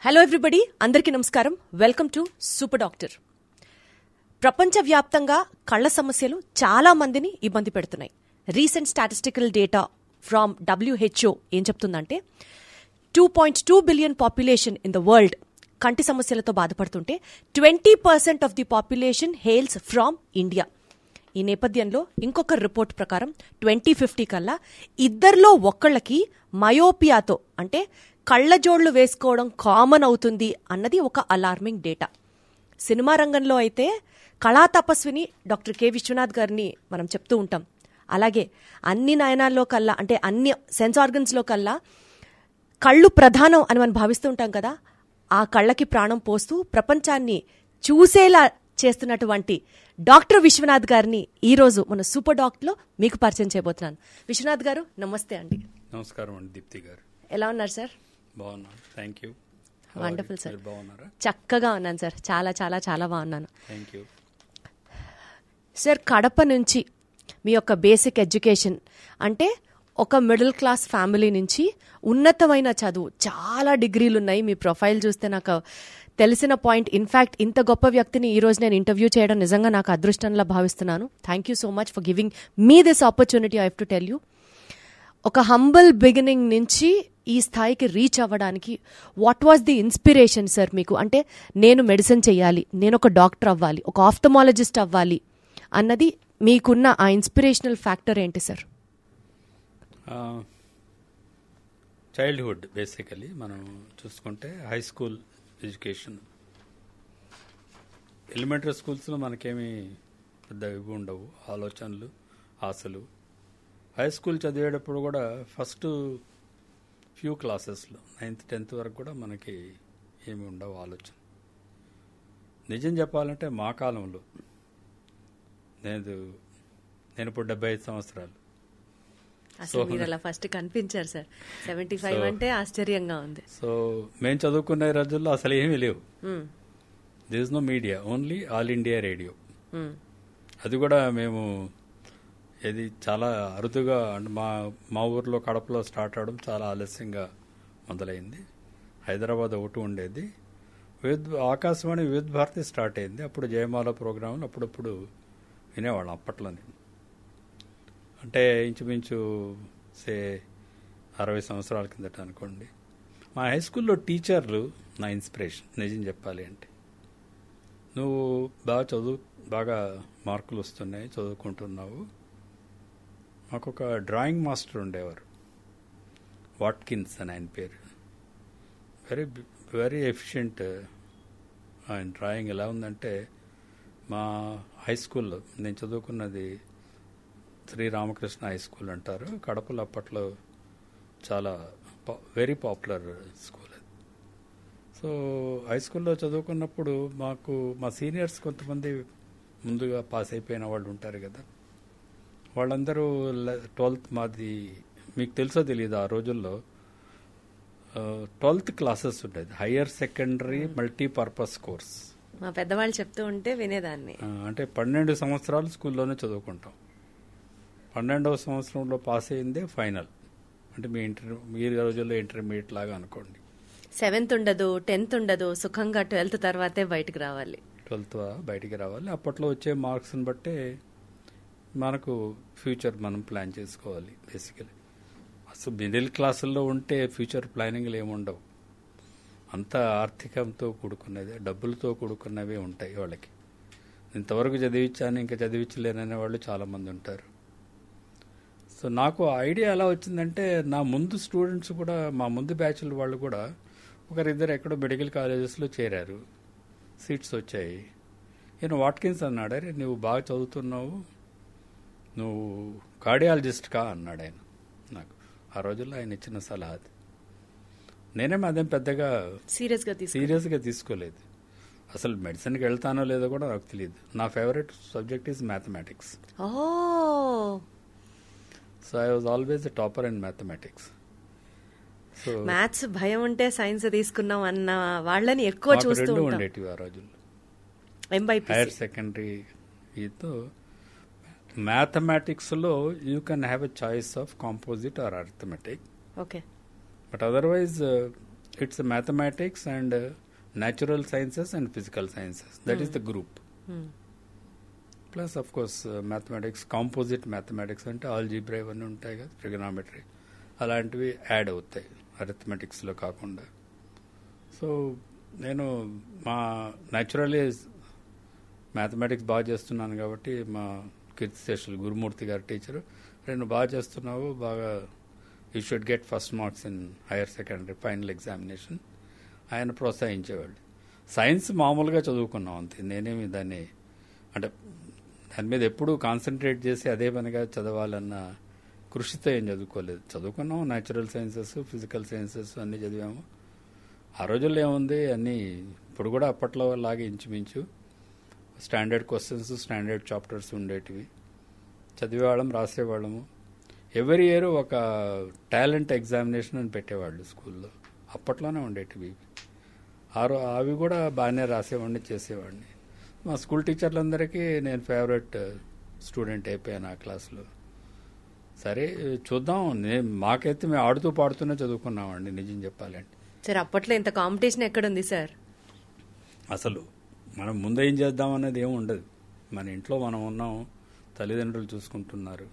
Hello everybody, అందరికీ నమస్కారం. Welcome to super doctor. ప్రపంచవ్యాప్తంగా కళ్ల సమస్యలు చాలా మందిని ఇబ్బంది పెడుతున్నాయి. Recent statistical data from WHO ఏం చెప్తుందంటే 2.2 billion population in the world కంటి సమస్యలతో బాధపడుతుంటే 20% of the population hails from India. ఈ నేపథ్యంలో ఇంకొక రిపోర్ట్ ప్రకారం 2050 కల్లా ఇద్దరిలో ఒక్కళ్ళకి మయోపియాతో అంటే కళ్ళజోళ్లు వేసుకోవడం కామన్ అవుతుంది అన్నది ఒక అలార్మింగ్ డేటా. సినిమా రంగంలో అయితే కళా తపస్విని డాక్టర్ కె విశ్వనాథ్ గారిని మనం చెప్తూ ఉంటాం. అలాగే అన్ని నయనాల్లో కల్లా అంటే అన్ని సెన్స్ ఆర్గన్స్లో కల్లా కళ్ళు ప్రధానం అని మనం భావిస్తూ ఉంటాం కదా. ఆ కళ్ళకి ప్రాణం పోస్తూ ప్రపంచాన్ని చూసేలా చేస్తున్నటువంటి డాక్టర్ విశ్వనాథ్ గారిని ఈరోజు మన సూపర్ డాక్టర్లో మీకు పరిచయం చేయబోతున్నాను. విశ్వనాథ్ గారు నమస్తే అండి. నమస్కారం అండి దీప్తి గారు. ఎలా ఉన్నారు సార్? బాగున్నాను, థ్యాంక్ యూ. Wonderful sir. బాగున్నారా? చక్కగా ఉన్నాను సార్, చాలా చాలా చాలా బాగున్నాను. Thank you sir. కడప నుంచి మీ యొక్క బేసిక్ ఎడ్యుకేషన్ అంటే ఒక మిడిల్ క్లాస్ ఫ్యామిలీ నుంచి ఉన్నతమైన చదువు, చాలా డిగ్రీలు ఉన్నాయి. మీ ప్రొఫైల్ చూస్తే నాకు తెలిసిన పాయింట్. ఇన్ఫ్యాక్ట్ ఇంత గొప్ప వ్యక్తిని ఈరోజు నేను ఇంటర్వ్యూ చేయడం నిజంగా నాకు అదృష్టంలా భావిస్తున్నాను. Thank you so much for giving me this opportunity. I have to tell you, ఒక హంబుల్ బిగినింగ్ నుంచి ఈ స్థాయికి రీచ్ అవ్వడానికి what was the inspiration sir మీకు? అంటే నేను మెడిసిన్ చేయాలి, నేను ఒక డాక్టర్ అవ్వాలి, ఒక ఆఫ్థమాలజిస్ట్ అవ్వాలి అన్నది మీకున్న ఆ ఇన్స్పిరేషనల్ ఫ్యాక్టర్ ఏంటి సార్? చైల్డ్హుడ్ బేసికలీ మనం చూసుకుంటే హై స్కూల్ ఎడ్యుకేషన్, ఎలిమెంటరీ స్కూల్స్లో మనకేమీ పెద్ద ఇవి ఉండవు, ఆలోచనలు, ఆశలు. హై స్కూల్ చదివేటప్పుడు కూడా ఫస్ట్ ఫ్యూ క్లాసెస్లో 9th 10th వరకు కూడా మనకి ఏమి ఉండవు ఆలోచన. నిజం చెప్పాలంటే మా కాలంలో నేను ఇప్పుడు 75 సంవత్సరాలు. అసలు మీరు అలా ఫస్ట్ కనిపించారు సార్. 75 అంటే ఆశ్చర్యంగా ఉంది. సో మేము చదువుకునే రోజుల్లో అసలు ఏమీ లేవు. This is no media, only All India Radio. అది కూడా మేము ఇది చాలా అరుదుగా మా ఊర్లో కడపలో స్టార్ట్ అవడం చాలా ఆలస్యంగా మొదలైంది. హైదరాబాద్ ఒకటి ఉండేది, ఆకాశవాణి వివిధ భారతి స్టార్ట్ అయింది. అప్పుడు జయమాల ప్రోగ్రాంలు అప్పుడప్పుడు వినేవాళ్ళం అప్పట్లోనే. అంటే ఇంచుమించు 60 సంవత్సరాల కిందట అనుకోండి. మా హై స్కూల్లో టీచర్లు నా ఇన్స్పిరేషన్. నిజం చెప్పాలి అంటే, నువ్వు బాగా మార్కులు వస్తున్నాయి, చదువుకుంటున్నావు. మాకు ఒక డ్రాయింగ్ మాస్టర్ ఉండేవారు, వాట్కిన్స్ అని ఆయన పేరు. Very efficient. ఆయన డ్రాయింగ్ ఎలా ఉందంటే, మా హై స్కూల్లో నేను చదువుకున్నది శ్రీరామకృష్ణ హై స్కూల్ అంటారు, కడపలో అప్పట్లో చాలా వెరీ పాపులర్ స్కూల్ అది. సో హై స్కూల్లో చదువుకున్నప్పుడు మా సీనియర్స్ కొంతమంది ముందుగా పాస్ అయిపోయిన వాళ్ళు ఉంటారు కదా, వాళ్ళందరూ 12th మాది మీకు తెలుసో తెలియదు, ఆ రోజుల్లో 12th క్లాసెస్ ఉండేది, హయ్యర్ సెకండరీ మల్టీపర్పస్ కోర్స్. మా పెద్దవాళ్ళు చెప్తూ ఉంటే వినేదాన్ని. అంటే 12 సంవత్సరాలు స్కూల్లోనే చదువుకుంటాం. 12వ సంవత్సరంలో పాస్ అయిందే ఫైనల్. అంటే మీ రోజుల్లో ఇంటర్మీడియట్ లాగా అనుకోండి. 7th ఉండదు, 10th ఉండదు, సుఖంగా 12th తర్వాతే బయటకు రావాలి. 12th బయటికి రావాలి. అప్పట్లో వచ్చే మార్క్స్ని బట్టే మనకు ఫ్యూచర్ మనం ప్లాన్ చేసుకోవాలి బేసికలీ. అసలు మిడిల్ క్లాసుల్లో ఉంటే ఫ్యూచర్ ప్లానింగ్లు ఏముండవు, అంతా ఆర్థికంతో కూడుకున్నది, డబ్బులతో కూడుకున్నవే ఉంటాయి వాళ్ళకి. ఇంతవరకు చదివించాను ఇంకా చదివించలేననే వాళ్ళు చాలామంది ఉంటారు. సో నాకు ఐడియా ఎలా వచ్చిందంటే, నా ముందు స్టూడెంట్స్ కూడా, మా ముందు బ్యాచ్ల వాళ్ళు కూడా ఒకరిద్దరు ఎక్కడో మెడికల్ కాలేజెస్లో చేరారు, సీట్స్ వచ్చాయి. ఈయన వాట్కిన్స్ అన్నాడు, అరే నువ్వు బాగా చదువుతున్నావు, నువ్వు కార్డియాలజిస్ట్ కా అన్నాడు ఆయన నాకు. ఆ రోజుల్లో ఆయన ఇచ్చిన సలహా అది. నేనేమో అదేం పెద్దగా సీరియస్గా తీసుకోలేదు. అసలు మెడిసిన్కి వెళ్తానో లేదో కూడా నాకు తెలియదు. నా favourite subject is mathematics. So I was always the topper in mathematics. So maths భయం ఉంటే సైన్స్ తీసుకున్నాం అన్న వాళ్ళని ఎక్కువ చూస్తూ ఉండేటివి ఆ రోజుల్లో. హైయర్ సెకండరీ ఈతో మ్యాథమెటిక్స్లో you can have a choice of composite or arithmetic. Okay. But otherwise it's mathematics and natural sciences and physical sciences, that is the group. Plus of course mathematics, composite mathematics అంటే algebra ఇవన్నీ ఉంటాయి కదా, trigonometry అలాంటివి add అవుతాయి అరిథమెటిక్స్లో కాకుండా. So నేను మా naturally mathematics బాగా చేస్తున్నాను కాబట్టి మా కీర్తిశేషులు గురుమూర్తి గారు టీచరు, నేను బాగా చేస్తున్నావు, బాగా you should get first marks in higher secondary final examination ఆయన ప్రోత్సహించేవాళ్ళు. సైన్స్ మామూలుగా చదువుకున్నాం అంతే, నేనేమి దాన్ని అంటే దాని మీద ఎప్పుడూ కాన్సన్ట్రేట్ చేసి అదే పనిగా చదవాలన్న కృషితో ఏం చదువుకోలేదు. చదువుకున్నాం న్యాచురల్ సైన్సెస్, ఫిజికల్ సైన్సెస్ అన్నీ చదివాము. ఆ రోజుల్లో ఏముంది అన్నీ ఇప్పుడు కూడా అప్పట్లో లాగే ఇంచుమించు స్టాండర్డ్ క్వశ్చన్స్, స్టాండర్డ్ చాప్టర్స్ ఉండేటివి, చదివేవాళ్ళం, రాసేవాళ్ళము. ఎవ్రీ ఇయర్ ఒక టాలెంట్ ఎగ్జామినేషన్ అని పెట్టేవాళ్ళు స్కూల్లో, అప్పట్లోనే ఉండేటివి. అవి కూడా బాగానే రాసేవాడిని, చేసేవాడిని. మా స్కూల్ టీచర్లందరికీ నేను ఫేవరెట్ స్టూడెంట్ అయిపోయాను ఆ క్లాస్లో. సరే చూద్దాం, మాకైతే మేము ఆడుతూ పాడుతూనే చదువుకున్నామండి నిజం చెప్పాలంటే. సార్ అప్పట్లో ఇంత కాంపిటీషన్ ఎక్కడుంది సార్? అసలు మనం ముందు ఏం చేద్దాం అనేది ఏమి ఉండదు. మన ఇంట్లో మనం ఉన్నాం, తల్లిదండ్రులు చూసుకుంటున్నారు.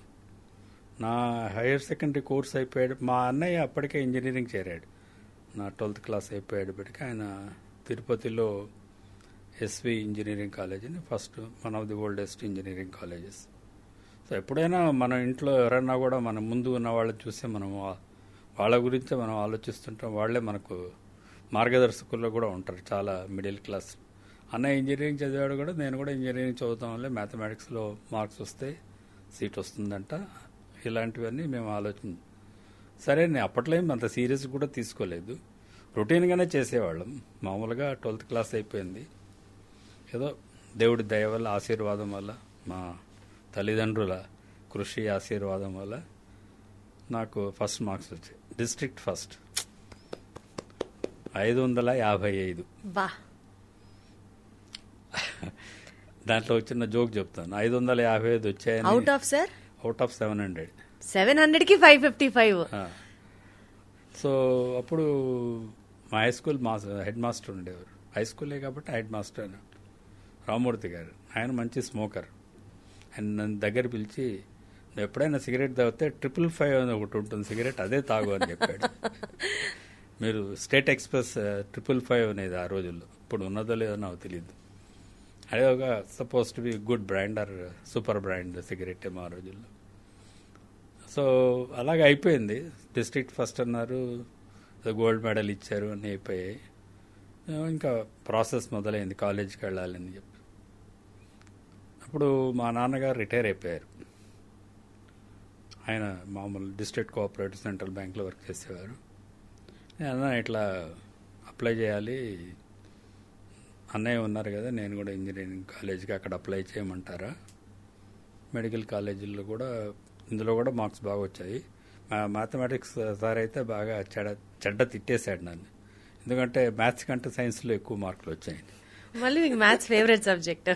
నా హైయర్ సెకండరీ కోర్స్ అయిపోయాడు, మా అన్నయ్య అప్పటికే ఇంజనీరింగ్ చేరాడు. నా 12th క్లాస్ అయిపోయేటప్పటికి ఆయన తిరుపతిలో ఎస్వి ఇంజనీరింగ్ కాలేజ్ అని first one of the oldest engineering colleges. So ఎప్పుడైనా మన ఇంట్లో ఎవరైనా కూడా మన ముందు ఉన్న వాళ్ళని చూస్తే మనం వాళ్ళ గురించే మనం ఆలోచిస్తుంటాం. వాళ్ళే మనకు మార్గదర్శకుల్లో కూడా ఉంటారు చాలా మిడిల్ క్లాస్. అన్నయ్య ఇంజనీరింగ్ చదివాడు కూడా, నేను కూడా ఇంజనీరింగ్ చదువుతాం వల్లే మ్యాథమెటిక్స్లో మార్క్స్ వస్తే సీట్ వస్తుందంట. ఇలాంటివన్నీ మేము ఆలోచన. సరే నేను అప్పట్లో ఏం అంత సీరియస్ కూడా తీసుకోలేదు, రొటీన్గానే చేసేవాళ్ళం. మామూలుగా 12th క్లాస్ అయిపోయింది, ఏదో దేవుడి దయ వల్ల, ఆశీర్వాదం వల్ల, మా తల్లిదండ్రుల కృషి ఆశీర్వాదం వల్ల నాకు ఫస్ట్ మార్క్స్ వచ్చాయి. District first 555. దాంట్లో వచ్చిన జోక్ చెప్తాను. 555 వచ్చాయని. Out of sir? Out of 700. 700కి 555. So అప్పుడు మా హై స్కూల్ హెడ్ మాస్టర్ ఉండేవారు. హై స్కూలే కాబట్టి హెడ్ మాస్టర్ అని రామూర్తి గారు. ఆయన మంచి స్మోకర్. ఆయన నన్ను దగ్గర పిలిచి, నువ్వు ఎప్పుడైనా సిగరెట్ తాగితే 555 అని ఒకటి ఉంటుంది సిగరెట్, అదే తాగు అని చెప్పాడు. మీరు స్టేట్ ఎక్స్ప్రెస్ 555 అనేది ఆ రోజుల్లో, ఇప్పుడు ఉన్నదో లేదో నాకు తెలియదు. అదే ఒక suppose to be good brand or super brand cigarette ఏమో ఆ రోజుల్లో. సో అలాగే అయిపోయింది. డిస్ట్రిక్ట్ ఫస్ట్ అన్నారు, గోల్డ్ మెడల్ ఇచ్చారు, అన్నీ అయిపోయాయి. ఇంకా ప్రాసెస్ మొదలైంది కాలేజీకి వెళ్ళాలని చెప్పి. అప్పుడు మా నాన్నగారు రిటైర్ అయిపోయారు. ఆయన మామూలు డిస్ట్రిక్ట్ కోఆపరేటివ్ సెంట్రల్ బ్యాంక్లో వర్క్ చేసేవారు. నేను ఇట్లా అప్లై చేయాలి, అన్నయ్య ఉన్నారు కదా, నేను కూడా ఇంజనీరింగ్ కాలేజీకి అక్కడ అప్లై చేయమంటారా? మెడికల్ కాలేజీల్లో కూడా, ఇందులో కూడా మార్క్స్ బాగా వచ్చాయి. మ్యాథమెటిక్స్ సార్ అయితే బాగా చెడ్డ తిట్టేశాడు నన్ను, ఎందుకంటే మ్యాథ్స్ కంటే సైన్స్లో ఎక్కువ మార్కులు వచ్చాయి. మళ్ళీ మీకు మ్యాథ్స్ ఫేవరెట్ సబ్జెక్ట్.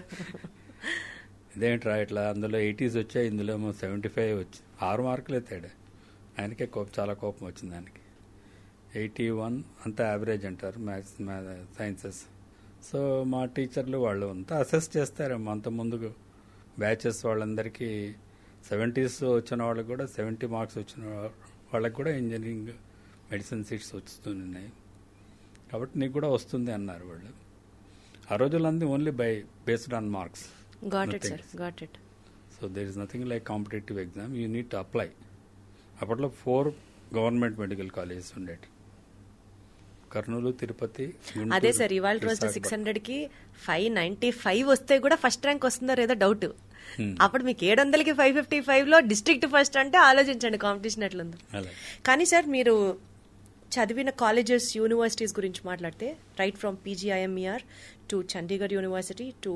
ఇదేంట్రా ఇట్లా, అందులో 80s వచ్చాయి, ఇందులో ఏమో 75 వచ్చి 6 మార్కులే తేడా. ఆయనకే చాలా కోపం వచ్చింది. ఆయనకి 81 అంతా యావరేజ్ అంటారు మ్యాథ్స్ సైన్సెస్. సో మా టీచర్లు వాళ్ళు అంతా అసెస్ చేస్తారేమో, అంత ముందుకు బ్యాచెస్ వాళ్ళందరికీ 70s వచ్చిన వాళ్ళకి కూడా 70 మార్క్స్ వచ్చిన వాళ్ళకి కూడా ఇంజనీరింగ్ మెడిసిన్ సీట్స్ వస్తున్నాయి కాబట్టి నీకు కూడా వస్తుంది అన్నారు వాళ్ళు. ఆ రోజుల్లో only based on marks. Got it, sir. Got it. So there is nothing like competitive exam. You need to apply. అప్పట్లో 4 గవర్నమెంట్ మెడికల్ కాలేజెస్ ఉండేవి, కర్నూలు, తిరుపతి. అదే సార్, ఇవాళ రోజు 600కి 595 వస్తే కూడా ఫస్ట్ ర్యాంక్ వస్తుందో లేదో డౌట్. అప్పుడు మీకు 700కి 555లో డిస్ట్రిక్ట్ ఫస్ట్ అంటే ఆలోచించండి కాంపిటీషన్ ఎట్లుందో. కానీ సార్ మీరు చదివిన కాలేజెస్, యూనివర్సిటీస్ గురించి మాట్లాడితే, right from PGIMER to Chandigarh university to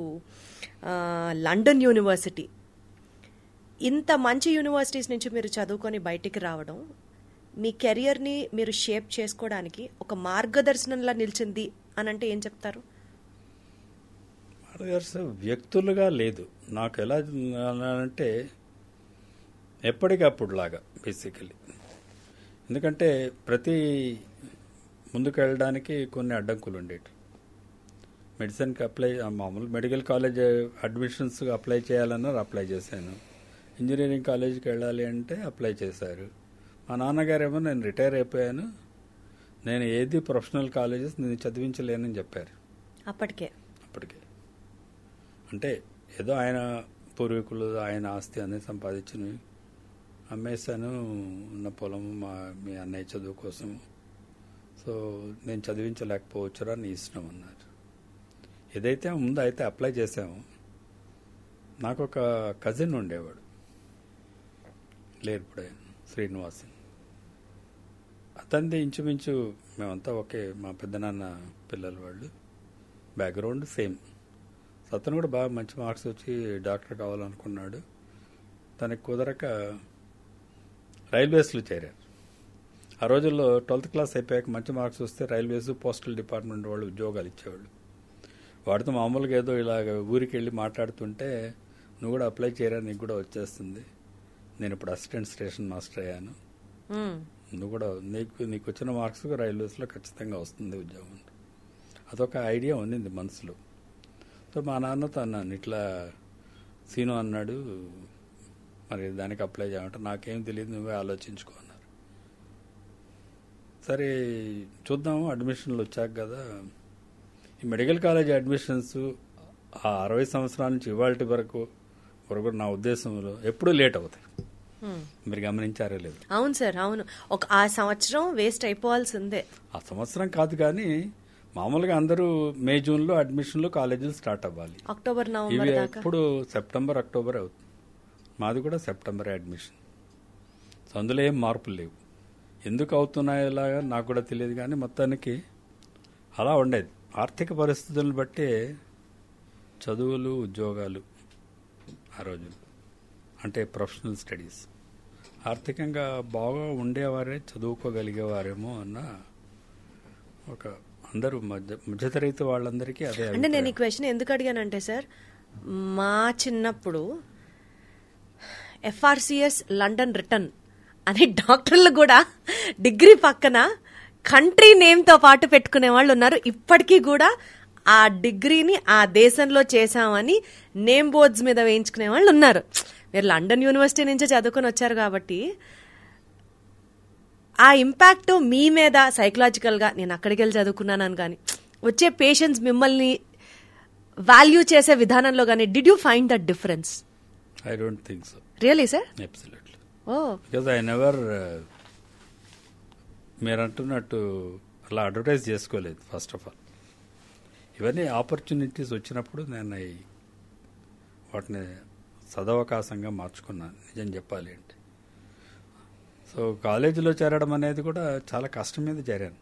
London university, ఇంత మంచి యూనివర్సిటీస్ నుంచి మీరు చదువుకొని బయటికి రావడం మీ కెరియర్ని మీరు షేప్ చేసుకోవడానికి ఒక మార్గదర్శనంలా నిలిచింది అని అంటే ఏం చెప్తారు? మార్గదర్శనం వ్యక్తులుగా లేదు నాకు. ఎలా అంటే ఎప్పటికప్పుడు లాగా బేసికలీ. ఎందుకంటే ప్రతి ముందుకు వెళ్ళడానికి కొన్ని అడ్డంకులు ఉండేవి. మెడిసిన్కి మామూలు మెడికల్ కాలేజ్ అడ్మిషన్స్ అప్లై చేయాలన్నారు, అప్లై చేశాను. ఇంజనీరింగ్ కాలేజీకి వెళ్ళాలి అంటే అప్లై చేశారు. మా నాన్నగారేమో నేను రిటైర్ అయిపోయాను, నేను ఏది ప్రొఫెషనల్ కాలేజెస్ నేను చదివించలేనని చెప్పారు. అప్పటికే అంటే ఏదో ఆయన పూర్వీకులు ఆయన ఆస్తి అనేది సంపాదించినవి అమ్మేశాను, ఉన్న పొలం మీ అన్నయ్య చదువు కోసం, సో నేను చదివించలేకపోవచ్చురా నీ ఇష్టం అన్నారు. ఏదైతే ముందు అయితే అప్లై చేసాము. నాకు ఒక కజిన్ ఉండేవాడు, లేరు శ్రీనివాసన్. అతనిది ఇంచుమించు మేమంతా ఒకే, మా పెద్దనాన్న పిల్లల వాళ్ళు, బ్యాక్గ్రౌండ్ సేమ్. సో అతను కూడా బాగా మంచి మార్క్స్ వచ్చి డాక్టర్ కావాలనుకున్నాడు. తనకి కుదరక రైల్వేస్లో చేరారు. ఆ రోజుల్లో 12th క్లాస్ అయిపోయాక మంచి మార్క్స్ వస్తే రైల్వేస్, పోస్టల్ డిపార్ట్మెంట్ వాళ్ళు ఉద్యోగాలు ఇచ్చేవాళ్ళు. వాడితో మామూలుగా ఏదో ఇలాగ ఊరికి వెళ్ళి మాట్లాడుతుంటే, నువ్వు కూడా అప్లై చేయరా, నీకు కూడా వచ్చేస్తుంది, నేను ఇప్పుడు అసిస్టెంట్ స్టేషన్ మాస్టర్ అయ్యాను, నువ్వు కూడా నీకు వచ్చిన మార్క్స్ రైల్వేస్లో ఖచ్చితంగా వస్తుంది ఉద్యోగం. అదొక ఐడియా ఉన్నింది మనసులో. సో మా నాన్నతో అన్నాను, ఇట్లా సీను అన్నాడు, మరి దానికి అప్లై చేయమంటే నాకేం తెలియదు, నువ్వే ఆలోచించుకో అన్నారు. సరే చూద్దాము, అడ్మిషన్లు వచ్చాక కదా. ఈ మెడికల్ కాలేజ్ అడ్మిషన్స్ ఆ 60 సంవత్సరాల నుంచి ఇవాళ వరకు నా ఉద్దేశంలో ఎప్పుడూ లేట్ అవుతాయి. మీరు గమనించారో లేదు? అవును సార్, అవును. ఆ సంవత్సరం వేస్ట్ అయిపోవాల్సిందే. ఆ సంవత్సరం కాదు కానీ మామూలుగా అందరూ మే జూన్లో అడ్మిషన్లు కాలేజీలు స్టార్ట్ అవ్వాలి. అక్టోబర్ నవంబర్ ఇవి దాకా. ఎప్పుడు సెప్టెంబర్ అక్టోబర్ అవుతుంది. మాది కూడా సెప్టెంబర్ అడ్మిషన్. సో అందులో ఏం మార్పులు లేవు. ఎందుకు అవుతున్నాయో ఇలాగా నాకు కూడా తెలియదు, కానీ మొత్తానికి అలా ఉండేది. ఆర్థిక పరిస్థితులను బట్టి చదువులు, ఉద్యోగాలు ఆ రోజులు అంటే ప్రొఫెషనల్ స్టడీస్ ఆర్థికంగా బాగా ఉండేవారే చదువుకోగలిగేవారేమో అన్న ఒక అందరూ మధ్యతరగతి వాళ్ళందరికీ అదే. అంటే నేను ఈ క్వశ్చన్ ఎందుకు అడిగానంటే సార్, మా చిన్నప్పుడు FRCS లండన్ రిటర్న్ అనే డాక్టర్లు కూడా డిగ్రీ పక్కన కంట్రీ నేమ్తో పాటు పెట్టుకునే వాళ్ళు ఉన్నారు. ఇప్పటికీ కూడా ఆ డిగ్రీని ఆ దేశంలో చేశామని నేమ్ బోర్డ్స్ మీద వేయించుకునే వాళ్ళు ఉన్నారు. మీరు లండన్ యూనివర్సిటీ నుంచే చదువుకొని వచ్చారు కాబట్టి ఆ ఇంపాక్ట్ మీ మీద సైకలాజికల్గా, నేను అక్కడికి వెళ్ళి చదువుకున్నాను కానీ వచ్చే పేషెంట్స్ మిమ్మల్ని వాల్యూ చేసే విధానంలో కానీ, did you find that difference? I don't think so. Really sir? Absolutely. Oh, because I never, మీరు అంటున్నట్టు అలా అడ్వర్టైజ్ చేసుకోలేదు. ఫస్ట్ ఆఫ్ ఆల్ ఇవన్నీ ఆపర్చునిటీస్ వచ్చినప్పుడు నేను వాటిని సదవకాశంగా మార్చుకున్నాను, నిజం చెప్పాలి అంటే. సో కాలేజీలో చేరడం అనేది కూడా చాలా కష్టం మీద చేరాను.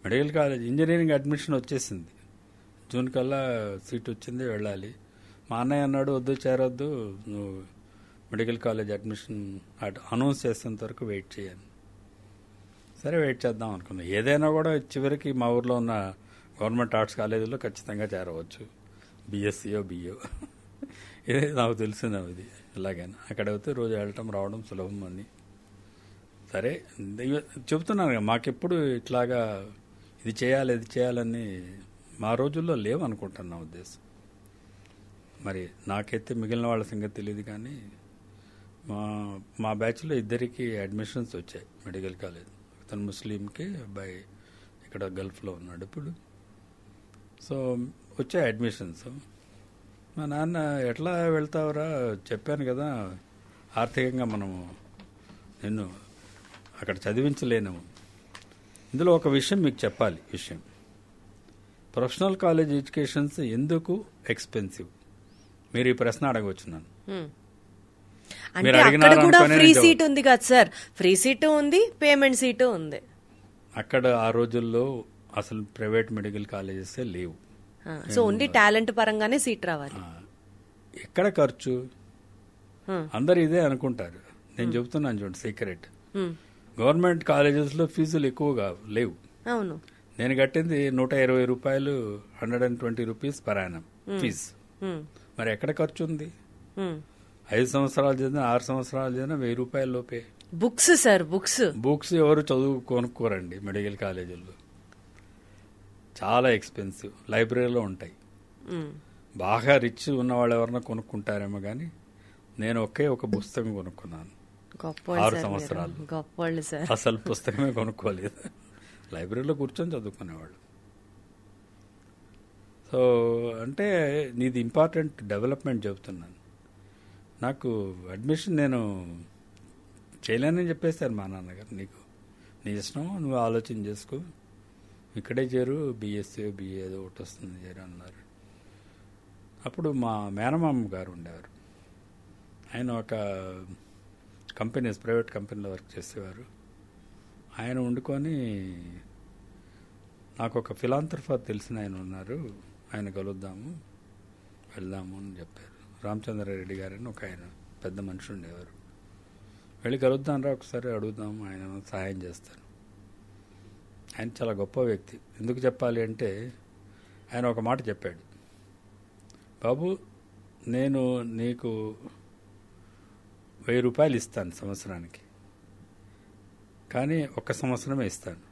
మెడికల్ కాలేజ్ ఇంజనీరింగ్ అడ్మిషన్ వచ్చేసింది, జూన్ కల్లా సీట్ వచ్చింది, వెళ్ళాలి. మా అన్నయ్య అన్నాడు, వద్దు చేరొద్దు, నువ్వు మెడికల్ కాలేజ్ అడ్మిషన్ అనౌన్స్ చేసేంత వరకు వెయిట్ చేయాలి. సరే వెయిట్ చేద్దాం అనుకున్నాను. ఏదైనా కూడా చివరికి మా ఊర్లో ఉన్న గవర్నమెంట్ ఆర్ట్స్ కాలేజీలో ఖచ్చితంగా చేరవచ్చు, BSc BO ఇదే నాకు తెలిసింది. ఇది ఇలాగైనా అక్కడ అయితే రోజు వెళ్ళటం రావడం సులభం అని. సరే చెబుతున్నాను, మాకెప్పుడు ఇట్లాగా ఇది చేయాలి ఇది చేయాలని మా రోజుల్లో లేవు అనుకుంటాను నా ఉద్దేశం. మరి నాకైతే మిగిలిన వాళ్ళ సంగతి తెలియదు, కానీ మా బ్యాచ్లో ఇద్దరికి అడ్మిషన్స్ వచ్చాయి మెడికల్ కాలేజ్. అతను ముస్లింకి, అబ్బాయి ఇక్కడ గల్ఫ్లో ఉన్నాడు ఇప్పుడు. సో వచ్చాయి అడ్మిషన్స్. మా నాన్న, ఎట్లా వెళ్తావురా, చెప్పాను కదా ఆర్థికంగా మనము నిన్ను అక్కడ చదివించలేము. ఇందులో ఒక విషయం మీకు చెప్పాలి. ప్రొఫెషనల్ కాలేజ్ ఎడ్యుకేషన్స్ ఎందుకు ఎక్స్పెన్సివ్? మీరు ఈ ప్రశ్న అడగవచ్చున్నాను. అంటే అక్కడ కూడా ఫ్రీ సీట్ ఉంది కదా సార్? ఫ్రీ సీటు ఉంది, పేమెంట్ సీటు ఉంది. అక్కడ ఆ రోజుల్లో అసలు ప్రైవేట్ మెడికల్ కాలేజెస్ లేవు. సో ఓన్లీ టాలెంట్ పరంగానే సీట్ రావాలి. ఎక్కడ ఖర్చు? అందరు ఇదే అనుకుంటారు. నేను చెబుతున్నాను చూడండి సీక్రెట్. గవర్నమెంట్ కాలేజెస్ లో ఫీజులు ఎక్కువగా లేవు. అవును, నేను కట్టింది 120 రూపాయలు, 120 రూపీస్ పర్ యానం ఫీజు. మరి ఎక్కడ ఖర్చు ఉంది? 5 సంవత్సరాలు చదివినా 6 సంవత్సరాలు చదివినా 1000 రూపాయల లోపే. బుక్స్ సార్, బుక్స్ ఎవరు చదువు కొనుక్కోరండి మెడికల్ కాలేజీల్లో, చాలా ఎక్స్పెన్సివ్. లైబ్రరీలో ఉంటాయి. బాగా రిచ్ ఉన్న వాళ్ళు ఎవరన్నా కొనుక్కుంటారేమో కానీ నేను ఒక పుస్తకం కొనుక్కున్నాను 6 సంవత్సరాలు. గొప్పవాళ్ళు సార్. అసలు పుస్తకమే కొనుక్కోలేదు, లైబ్రరీలో కూర్చొని చదువుకునేవాళ్ళు. సో అంటే నీది ఇంపార్టెంట్ డెవలప్మెంట్ చెబుతున్నాను. నాకు అడ్మిషన్ నేను చేయలేనని చెప్పేశారు మా నాన్నగారు. నీ ఇష్టం, నువ్వు ఆలోచన చేసుకో, ఇక్కడే చేరు, బీఎస్సీ బిఏ ఏదో ఒకటి వస్తుంది చేరు అన్నారు. అప్పుడు మా మేనమామ గారు ఉండేవారు. ఆయన ఒక ప్రైవేట్ కంపెనీలో వర్క్ చేసేవారు. ఆయన వండుకొని నాకు ఒక ఫిలాంథ్రఫర్ తెలిసిన ఆయన ఉన్నారు, ఆయన కలుద్దాము, వెళ్దాము అని చెప్పారు. రామచంద్రారెడ్డి గారని ఒక ఆయన పెద్ద మనిషి ఉండేవారు. వెళ్ళి కలుద్దాం రా ఒకసారి, అడుగుదాము, ఆయన సహాయం చేస్తారు. ఆయన చాలా గొప్ప వ్యక్తి. ఎందుకు చెప్పాలి అంటే ఆయన ఒక మాట చెప్పాడు, బాబు నేను నీకు 1000 రూపాయలు ఇస్తాను సంవత్సరానికి, కానీ 1 సంవత్సరమే ఇస్తాను.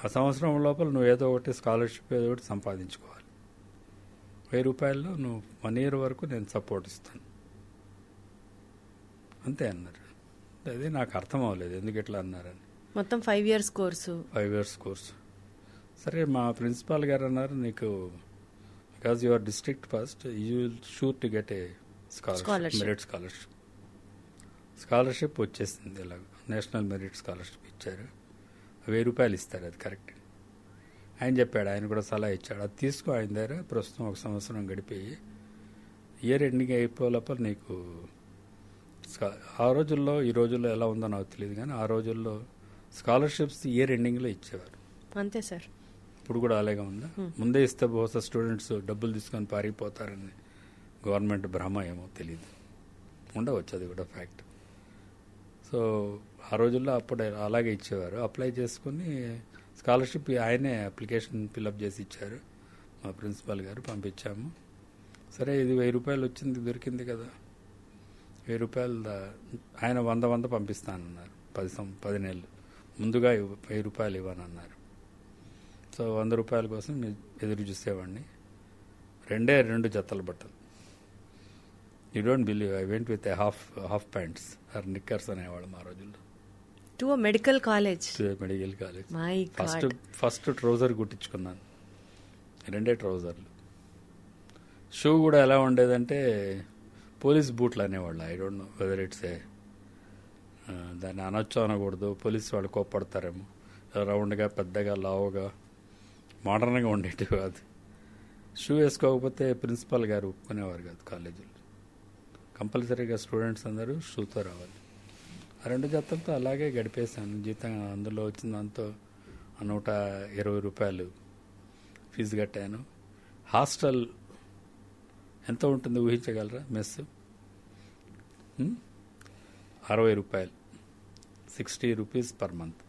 ఆ సంవత్సరం లోపల నువ్వు ఏదో ఒకటి స్కాలర్షిప్ ఏదో ఒకటి సంపాదించుకోవాలి. 1000 రూపాయల్లో నువ్వు 1 year వరకు నేను సపోర్ట్ ఇస్తాను అంతే అన్నారు. అది నాకు అర్థం అవ్వలేదు ఎందుకు ఇట్లా అన్నారని. మొత్తం 5 years కోర్సు. 5 years course. సరే మా ప్రిన్సిపాల్ గారు అన్నారు, నీకు because your district first you will sure to get a scholarship, merit scholarship వచ్చేసింది. ఇలా నేషనల్ మెరిట్ స్కాలర్షిప్ ఇచ్చారు. 1000 రూపాయలు ఇస్తారు, అది కరెక్ట్. ఆయన చెప్పాడు, ఆయన కూడా సలహా ఇచ్చాడు, అది తీసుకో ఆయన దగ్గర, ప్రస్తుతం 1 సంవత్సరం గడిపోయి ఇయర్ ఎండింగ్ అయిపోయే లోపల నీకు ఆ రోజుల్లో, ఈ రోజుల్లో ఎలా ఉందో నాకు తెలియదు కానీ ఆ రోజుల్లో స్కాలర్షిప్స్ ఇయర్ ఎండింగ్లో ఇచ్చేవారు. అంతే సార్. ఇప్పుడు కూడా అలాగే ఉందా? ముందే ఇస్తే బహుశా స్టూడెంట్స్ డబ్బులు తీసుకొని పారిపోతారని గవర్నమెంట్ భ్రమ ఏమో తెలియదు, ఉండవచ్చు, అది కూడా ఫ్యాక్ట్. సో ఆ రోజుల్లో అప్పుడు అలాగే ఇచ్చేవారు. అప్లై చేసుకుని స్కాలర్షిప్ ఆయనే అప్లికేషన్ ఫిల్అప్ చేసి ఇచ్చారు. మా ప్రిన్సిపాల్ గారు పంపించాము. సరే ఇది 1000 రూపాయలు వచ్చింది, దొరికింది కదా, 1000 రూపాయలు ఆయన 100 పంపిస్తానన్నారు. 10 నెలలు ముందుగా 1000 రూపాయలు ఇవ్వనన్నారు. సో 100 రూపాయల కోసం ఎదురు చూసేవాడిని. 2 జతల బట్టలు. You don't believe, I went with half pants or knickers అనేవాళ్ళం ఆ రోజుల్లో. To medical college. First trouser కుట్టించుకున్నాను, 2 ట్రౌజర్లు. షూ కూడా ఎలా ఉండేదంటే పోలీస్ బూట్లు అనేవాళ్ళు. I don't know whether it's దాన్ని అనొచ్చు అనకూడదు, పోలీసు వాళ్ళు కోప్పడతారేమో. రౌండ్గా, పెద్దగా, లావుగా, మోడర్న్గా ఉండేవి కాదు. షూ వేసుకోకపోతే ప్రిన్సిపాల్ గారు ఒప్పుకునేవారు కాదు. కాలేజీలో కంపల్సరీగా స్టూడెంట్స్ అందరూ షూతో రావాలి. ఆ 2 జతలతో అలాగే గడిపేశాను. జీతం అందులో వచ్చిన దాంతో 120 రూపాయలు ఫీజు కట్టాను. హాస్టల్ ఎంత ఉంటుంది ఊహించగలరా? మెస్ 60 రూపాయలు, 60 rupees per month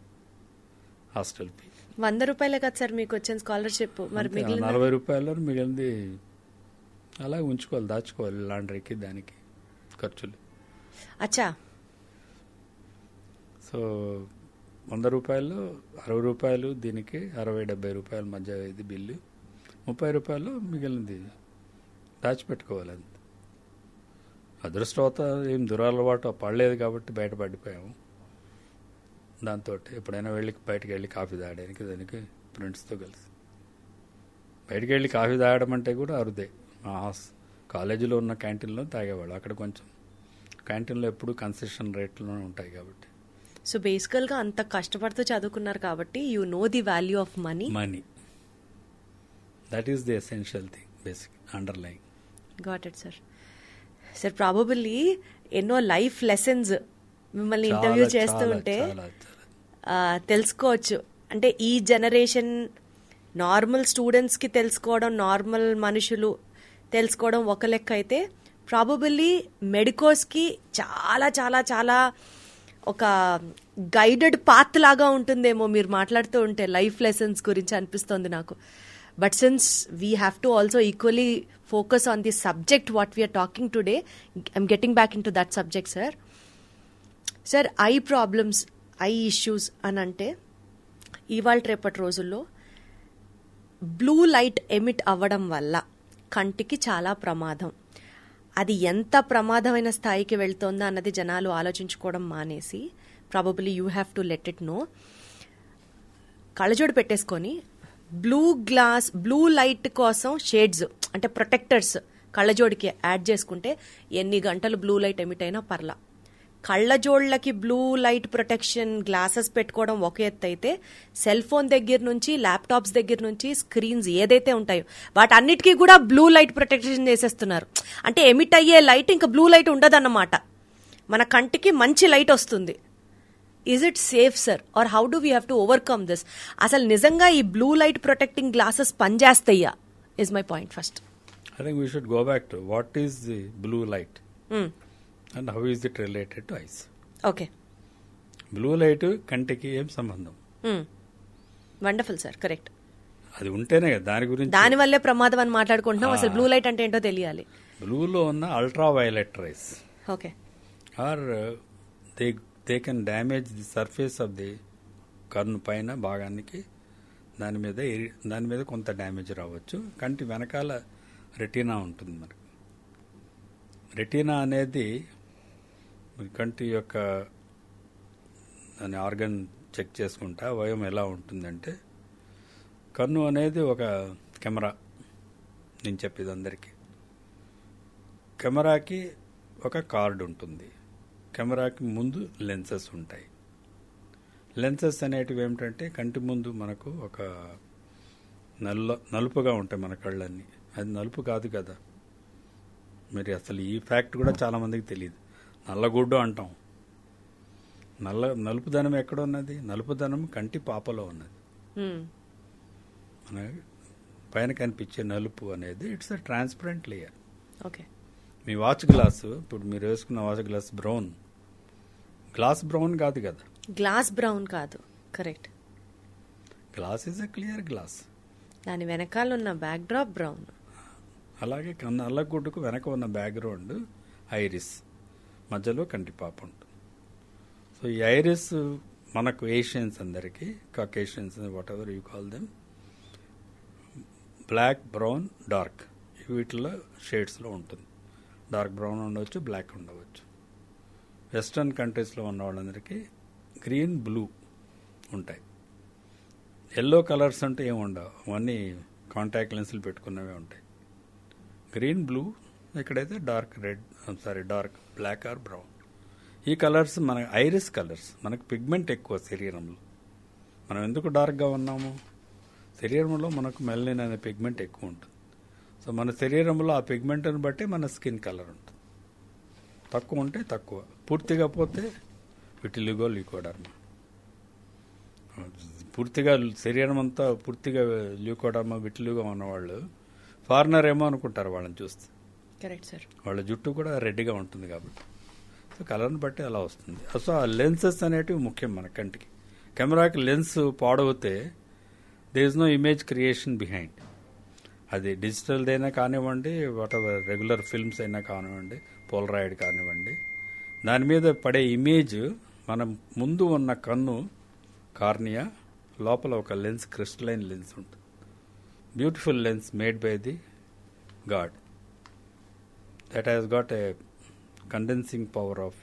hostel fee. 100 రూపాయలే కదా సార్ మీకు వచ్చిన స్కాలర్షిప్? మరి 40 రూపాయలు మిగిలింది అలా ఉంచుకోవాలి, దాచుకోవాలి, లాండ్రీకి దానికి ఖర్చులు. అచ్చా. సో 100 రూపాయలు, 60 రూపాయలు దీనికి, 60-70 రూపాయల మధ్య ఇది బిల్లు. 30 రూపాయలు మిగిలింది దాచిపెట్టుకోవాలి. అంతే. అదృష్టవత ఏం దురలవాటు పడలేదు కాబట్టి బయటపడిపోయాము. దాంతో ఎప్పుడైనా బయటకు వెళ్ళి కాఫీ తాగడానికి దానికి ఫ్రెండ్స్తో కలిసి బయటకు వెళ్ళి కాఫీ తాగడం అంటే కూడా అరుదే. మా కాలేజీలో ఉన్న క్యాంటీన్లో తాగేవాళ్ళు. అక్కడ కొంచెం క్యాంటీన్లో ఎప్పుడు కన్సెషన్ రేట్లోనే ఉంటాయి కాబట్టి. సో బేసికల్గా అంత కష్టపడుతూ చదువుకున్నారు కాబట్టి you know the value of money. That is the essential thing, basic underline. Got it sir. Sir probably ఎన్నో లైఫ్ లెసన్స్ మిమ్మల్ని ఇంటర్వ్యూ చేస్తూ ఉంటే తెలుసుకోవచ్చు. అంటే ఈ జనరేషన్ నార్మల్ స్టూడెంట్స్కి తెలుసుకోవడం, నార్మల్ మనుషులు తెలుసుకోవడం ఒక లెక్క అయితే, ప్రాబబుల్లీ మెడికోస్కి చాలా చాలా చాలా ఒక గైడెడ్ పాత్ లాగా ఉంటుందేమో మీరు మాట్లాడుతూ ఉంటే లైఫ్ లెసన్స్ గురించి అనిపిస్తోంది నాకు. But since we have to also equally focus on the subject what we are talking today, I'm getting back into that subject, sir. Sir, eye problems, I issues అని అంటే ఇవాళ రేపటి రోజుల్లో బ్లూ లైట్ ఎమిట్ అవ్వడం వల్ల కంటికి చాలా ప్రమాదం. అది ఎంత ప్రమాదమైన స్థాయికి వెళ్తోందా అన్నది జనాలు ఆలోచించుకోవడం మానేసి, probably you have to let it know, కళ్ళజోడు పెట్టేసుకొని బ్లూ లైట్ కోసం షేడ్స్ అంటే ప్రొటెక్టర్స్ కళ్ళజోడికి యాడ్ చేసుకుంటే ఎన్ని గంటలు బ్లూ లైట్ ఎమిట్ అయినా పర్లా. కళ్ళజోళ్లకి బ్లూ లైట్ ప్రొటెక్షన్ గ్లాసెస్ పెట్టుకోవడం ఒక ఎత్తు అయితే, సెల్ ఫోన్ దగ్గర నుంచి ల్యాప్టాప్స్ దగ్గర నుంచి స్క్రీన్స్ ఏదైతే ఉంటాయో వాటన్నిటికీ కూడా బ్లూ లైట్ ప్రొటెక్షన్ చేసేస్తున్నారు. అంటే ఎమిట్ అయ్యే లైట్ ఇంకా బ్లూ లైట్ ఉండదన్నమాట, మన కంటికి మంచి లైట్ వస్తుంది. Is it safe sir, or how do we have to overcome this? అసలు నిజంగా ఈ బ్లూ లైట్ ప్రొటెక్టింగ్ గ్లాసెస్ పనిచేస్తాయా is my point first. I think we should go back to what is the blue light and how is it related to eyes. Okay, blue light కంటికి ఏం సంబంధం? Wonderful sir, correct. అది ఉంటేనే కదా దాని గురించి. దాని వల్లే ప్రమాదం అని మాట్లాడుకుంటున్నాం. అసలు బ్లూ లైట్ అంటే ఏంటో తెలియాలి. బ్లూలో ఉన్న ultraviolet rays okay or they can damage the surface of the కన్ను పైన భాగానికి, దాని మీద కొంత డ్యామేజ్ రావచ్చు. కంటి వెనకాల రెటీనా ఉంటుంది. మనకు రెటీనా అనేది కంటి యొక్క దాని ఆర్గన్ చెక్ చేసుకుంటా అవయం ఎలా ఉంటుందంటే, కన్ను అనేది ఒక కెమెరా. నేను చెప్పేది అందరికీ, కెమెరాకి ఒక కార్డ్ ఉంటుంది, కెమెరాకి ముందు లెన్సెస్ ఉంటాయి. లెన్సెస్ అనేటివి ఏమిటంటే కంటి ముందు మనకు ఒక నలుపుగా ఉంటాయి మన కళ్ళన్నీ. అది నలుపు కాదు కదా, మరి అసలు ఈ ఫ్యాక్ట్ కూడా చాలా మందికి తెలియదు. నల్లగుడ్డు అంటాం. నలుపుదనం ఎక్కడ ఉన్నది? నలుపుదనం కంటి పాపలో ఉన్నది. మన పైన కనిపించే నలుపు అనేది it's a transparent layer. Okay, me watch glass, ఇప్పుడు మీరు వేసుకున్న వాచ్ గ్లాస్ గ్లాస్ బ్రౌన్ కాదు కదా. గ్లాస్ బ్రౌన్ కాదు, correct. Glass is a clear glass. దాని వెనకాల ఉన్న బ్యాక్ డ్రాప్ బ్రౌన్. అలాగే నల్లగుడ్డుకు వెనక ఉన్న బ్యాక్గ్రౌండ్ ఐరిస్, మధ్యలో కంటిపాప ఉంటుంది. సో ఈ ఐరిస్ మనకు ఏషియన్స్ అందరికీ, Caucasians whatever you call them, black, brown, dark, వీటిలో షేడ్స్లో ఉంటుంది. డార్క్ బ్రౌన్ ఉండవచ్చు, బ్లాక్ ఉండవచ్చు. వెస్ట్రన్ కంట్రీస్లో ఉన్న వాళ్ళందరికీ గ్రీన్, బ్లూ ఉంటాయి. ఎల్లో కలర్స్ అంటే ఏమి ఉండవు, అవన్నీ కాంటాక్ట్ లెన్సులు పెట్టుకున్నవే ఉంటాయి. గ్రీన్, బ్లూ, ఇక్కడైతే dark red, dark black or brown. ఈ కలర్స్ మన ఐరిస్ కలర్స్. మనకు పిగ్మెంట్ ఎక్కువ శరీరంలో. మనం ఎందుకు డార్క్గా ఉన్నాము? శరీరంలో మనకు మెలనిన్ అనే పిగ్మెంట్ ఎక్కువ ఉంటుంది. సో మన శరీరంలో ఆ పిగ్మెంట్ని బట్టి మన స్కిన్ కలర్ ఉంటుంది. తక్కువ ఉంటే తక్కువ, పూర్తిగా పోతే విటిలిగో, ల్యూకోడర్మా. పూర్తిగా శరీరం అంతా పూర్తిగా ల్యూకోడర్మా, విటిలిగో ఉన్నవాళ్ళు ఫారినర్ ఏమో అనుకుంటారు వాళ్ళని చూస్తే. Correct sir. వాళ్ళ జుట్టు కూడా రెడ్గా ఉంటుంది కాబట్టి. సో కలర్ని బట్టి అలా వస్తుంది. సో ఆ లెన్సెస్ అనేటివి ముఖ్యం మన కంటికి. కెమెరాకి లెన్స్ పాడవుతే there is no image creation behind. అది డిజిటల్దైనా కానివ్వండి, వాట్ ఎవర్ రెగ్యులర్ ఫిల్మ్స్ అయినా కానివ్వండి, పోలరాయిడ్ కానివ్వండి, దాని మీద పడే ఇమేజ్ మన ముందు ఉన్న కన్ను కార్నియా లోపల ఒక లెన్స్, క్రిస్టలైన్ లెన్స్ ఉంటుంది. Beautiful lens made by the God that has got a condensing power of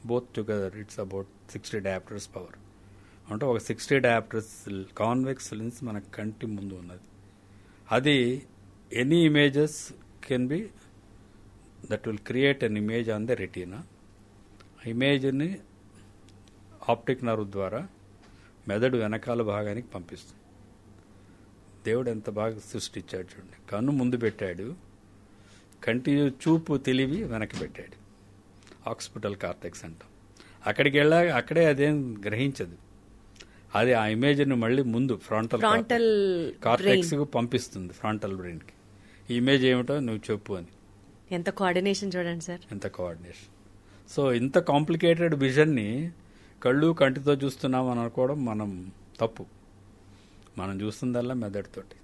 both together. It's about 60 diopters power. అంటే ఒక 60 diopters కాన్వెక్స్ లెన్స్ మన కంటి ముందు ఉన్నది. అది any images can be that will create an image on the retina. ఇమేజ్ని optic nerve ద్వారా మెదడు వెనకాల భాగానికి పంపిస్తుంది. దేవుడు ఎంత బాగా సృష్టించాడు చూడండి. కన్ను ముందు పెట్టాడు, కంటి చూపు తెలివి వెనక్కి పెట్టాడు. ఆక్సిపిటల్ కార్టెక్స్ అంటాం. అక్కడికి వెళ్ళాక అక్కడే అదేం గ్రహించదు. అది ఆ ఇమేజ్ని మళ్ళీ ముందు ఫ్రంటల్ కార్టెక్స్ కు పంపిస్తుంది, ఫ్రంటల్ బ్రెయిన్కి. ఈ ఇమేజ్ ఏమిటో నువ్వు చెప్పు అని. ఎంత కోఆర్డినేషన్ చూడండి సార్, ఎంత కోఆర్డినేషన్. సో ఇంత కాంప్లికేటెడ్ విజన్ని కళ్ళు కంటితో చూస్తున్నాం అని అనుకోవడం మనం తప్పు. మనం చూస్తుందల్లా మెదడుతోటి.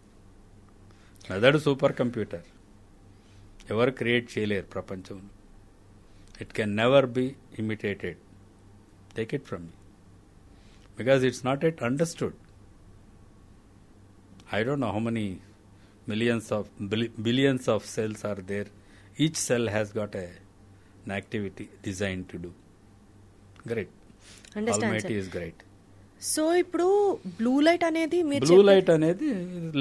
మెదడు సూపర్ కంప్యూటర్, ఎవరు క్రియేట్ చేయలేరు ప్రపంచంలో. It can never be imitated. Take it from me, because it's not at understood. I don't know how many billions of cells are there. Each cell has got an activity designed to do. Great. Understand, Almighty sir. is great. So ఇప్పుడు blue light అనేది blue light అనేది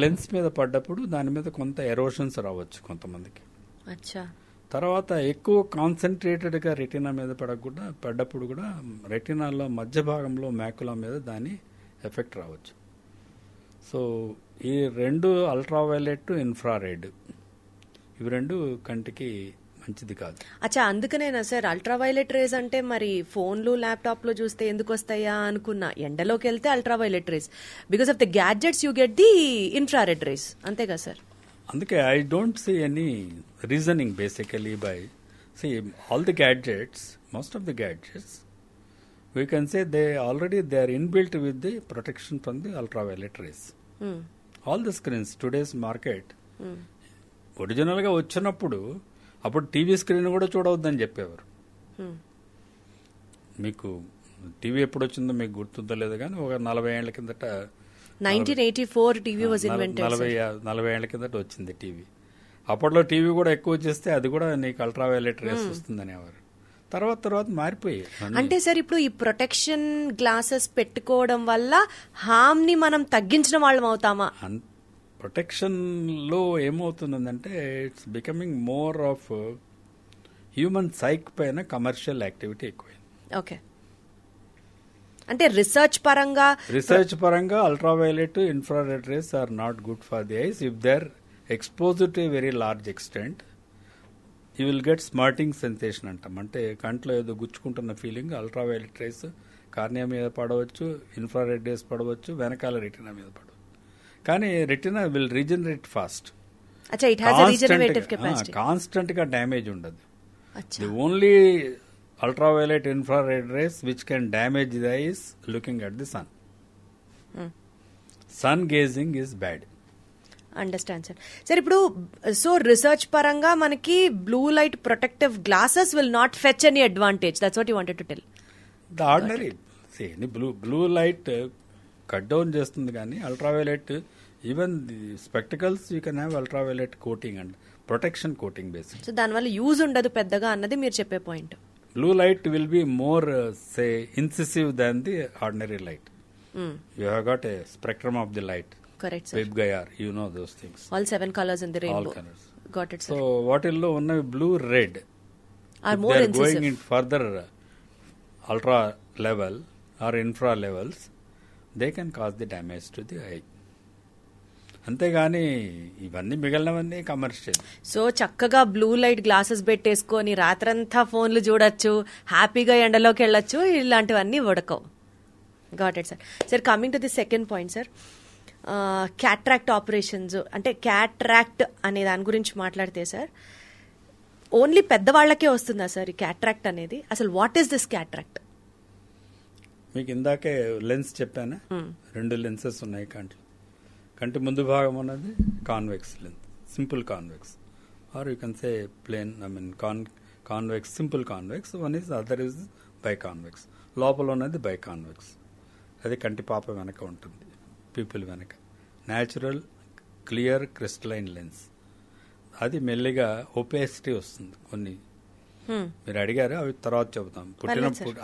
lens మీద పడ్డప్పుడు దాని మీద కొంత erosions రావచ్చు కొంతమందికి. అచ్చా. తర్వాత ఎక్కువ కాన్సన్ట్రేటెడ్గా రెటీనా మీద పడ్డప్పుడు కూడా రెటీనాలో మధ్య భాగంలో మ్యాకులా మీద దాని ఎఫెక్ట్ రావచ్చు. సో ఈ రెండు అల్ట్రావైలెట్, ఇన్ఫ్రారెడ్, ఇవి రెండు కంటికి మంచిది కాదు. అచ్చా, అందుకనేనా సార్ అల్ట్రావైలెట్ రేస్ అంటే మరి ఫోన్లు ల్యాప్టాప్లో చూస్తే ఎందుకు వస్తాయా అనుకున్నా. ఎండలోకి వెళ్తే ultraviolet rays, because of the gadgets you get the infrared rays, అంతేగా సార్? అందుకే I don't see any reasoning basically by see all the gadgets, most of the gadgets we can say they are inbuilt with the protection from the ultraviolet rays. All the screens today's market original గా వచ్చినప్పుడు అప్పుడు TV screen కూడా చూడవద్దని చెప్పేవారు. మీకు TV ఎప్పుడు వచ్చిందో మీకు గుర్తుందో లేదో కానీ ఒక 40 ఏళ్ల కిందట 1984 టీవీ వాజ్ ఇన్వెంటెడ్. 40 ఏళ్ల కిందట వచ్చింది టీవీ. అప్పట్లో టీవీ కూడా ఎక్కువ చేస్తే అది కూడా నీకు అల్ట్రావైలెట్ రేస్ వస్తుందనేవారు. తర్వాత మారిపోయాయి. అంటే సార్ ఇప్పుడు ఈ ప్రొటెక్షన్ గ్లాసెస్ పెట్టుకోవడం వల్ల హామ్ ని మనం తగ్గించిన వాళ్ళం అవుతామా? ప్రొటెక్షన్ లో ఏమవుతుందంటే it's becoming more of human psych పైన కమర్షియల్ యాక్టివిటీ ఎక్కువైంది. ఓకే, అంటే రిసర్చ్ పరంగా ultraviolet, infrared rays are not good for the eyes if they are exposed to very large extent. You will get smarting sensation అంటాం, అంటే కంట్లో ఏదో గుచ్చుకుంటున్న feeling. Ultraviolet rays cornea మీద పడవచ్చు, ఇన్ఫ్రారెడ్ రేస్ పడవచ్చు, వెనకాల రెటినా మీద పడవచ్చు. కానీ retina will regenerate fast. Constant గా డ్యామేజ్ ఉండదు. The only ultraviolet, infrared rays which can damage the eyes looking at the sun. Sun gazing is bad. Understand sir. Sir ఇప్పుడు సో రిసర్చ్ పరంగా మనకి blue light protective glasses will not fetch any advantage. That's what you wanted to tell. The ordinary blue light cut down చేస్తుంది కానీ ultraviolet, even the spectacles you can have ultraviolet coating and protection coating basic. So దానివల్ల use ఉండదు పెద్దగా అన్నది మీరు చెప్పే point. Blue light will be more say incisive than the ordinary light. You have got a spectrum of the light. Correct, sir. Vibgayar, you know those things. All 7 colors in the rainbow. All colors. Got it, sir. So, వాటిల్లో ఉన్న blue, red are more incisive. Going in further ultra level or infra levels, they can cause the damage to the eye. అంతేగాని ఇవన్నీ మిగిలినవన్నీ commercial. So చక్కగా blue light glasses పెట్టేసుకొని రాత్రంతా ఫోన్లు చూడొచ్చు, హ్యాపీగా ఎండలోకి వెళ్ళొచ్చు, ఇలాంటివన్నీ ఉడకవు. Got it sir. Sir coming to the second point sir, cataract operations, అంటే క్యాట్రాక్ట్ అనే దాని గురించి మాట్లాడితే సార్ ఓన్లీ పెద్దవాళ్లకే వస్తుందా సార్ ఈ క్యాట్రాక్ట్ అనేది? అసలు వాట్ ఈస్ దిస్ క్యాట్రాక్ట్? మీకు ఇందాకే లెన్స్ చెప్పానా, 2 లెన్సెస్ ఉన్నాయి కంటి ముందు భాగం ఉన్నది convex lens, simple convex, or you can say plane, convex, simple convex. One is other is biconvex. లోపల ఉన్నది బై కాన్వెక్స్, అది కంటి పాప వెనక ఉంటుంది, పీపుల్ వెనక. Natural clear crystalline lens. అది మెల్లిగా ఒపేసిటీ వస్తుంది. కొన్ని మీరు అడిగారు, అవి తర్వాత చెబుతాం.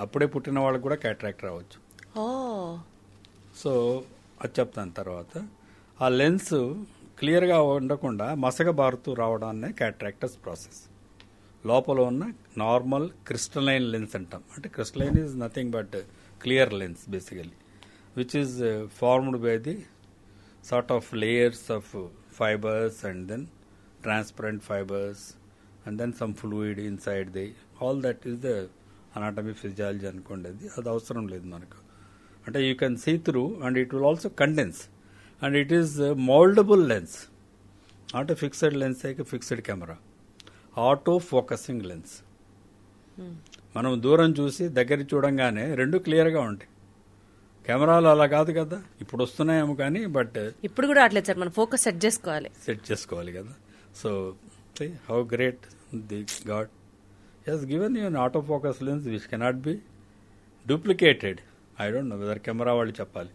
అప్పుడే పుట్టిన వాళ్ళకి కూడా క్యాట్రాక్ట్ రావచ్చు. సో అది చెప్తాను తర్వాత. ఆ లెన్స్ క్లియర్గా ఉండకుండా మసక బారుతూ రావడాన్నే క్యాట్రాక్టస్ ప్రాసెస్. లోపల ఉన్న నార్మల్ క్రిస్టలైన్ లెన్స్ అంటాం. అంటే crystalline is nothing but clear lens basically, which is formed by the sort of layers of fibers and then transparent fibers and then some fluid inside the, all that is the anatomy physiology అనుకోండి. అది అవసరం లేదు మనకు. అంటే you can see through and it will also condense and it is moldable lens, not a fixed lens like a fixed camera. Auto focusing lens. మనం దూరం చూసి దగ్గర చూడంగానే 2 క్లియర్గా ఉంటాయి. కెమెరాలు అలా కాదు కదా, ఇప్పుడు వస్తున్నాయేమో కానీ బట్ ఇప్పుడు కూడా అట్లేదు సార్, మనం ఫోకస్ సెట్ చేసుకోవాలి. సెట్ చేసుకోవాలి కదా. So how great the god he's given you an auto focus lens which cannot be duplicated. I don't know whether camera వాళ్ళు చెప్పాలి.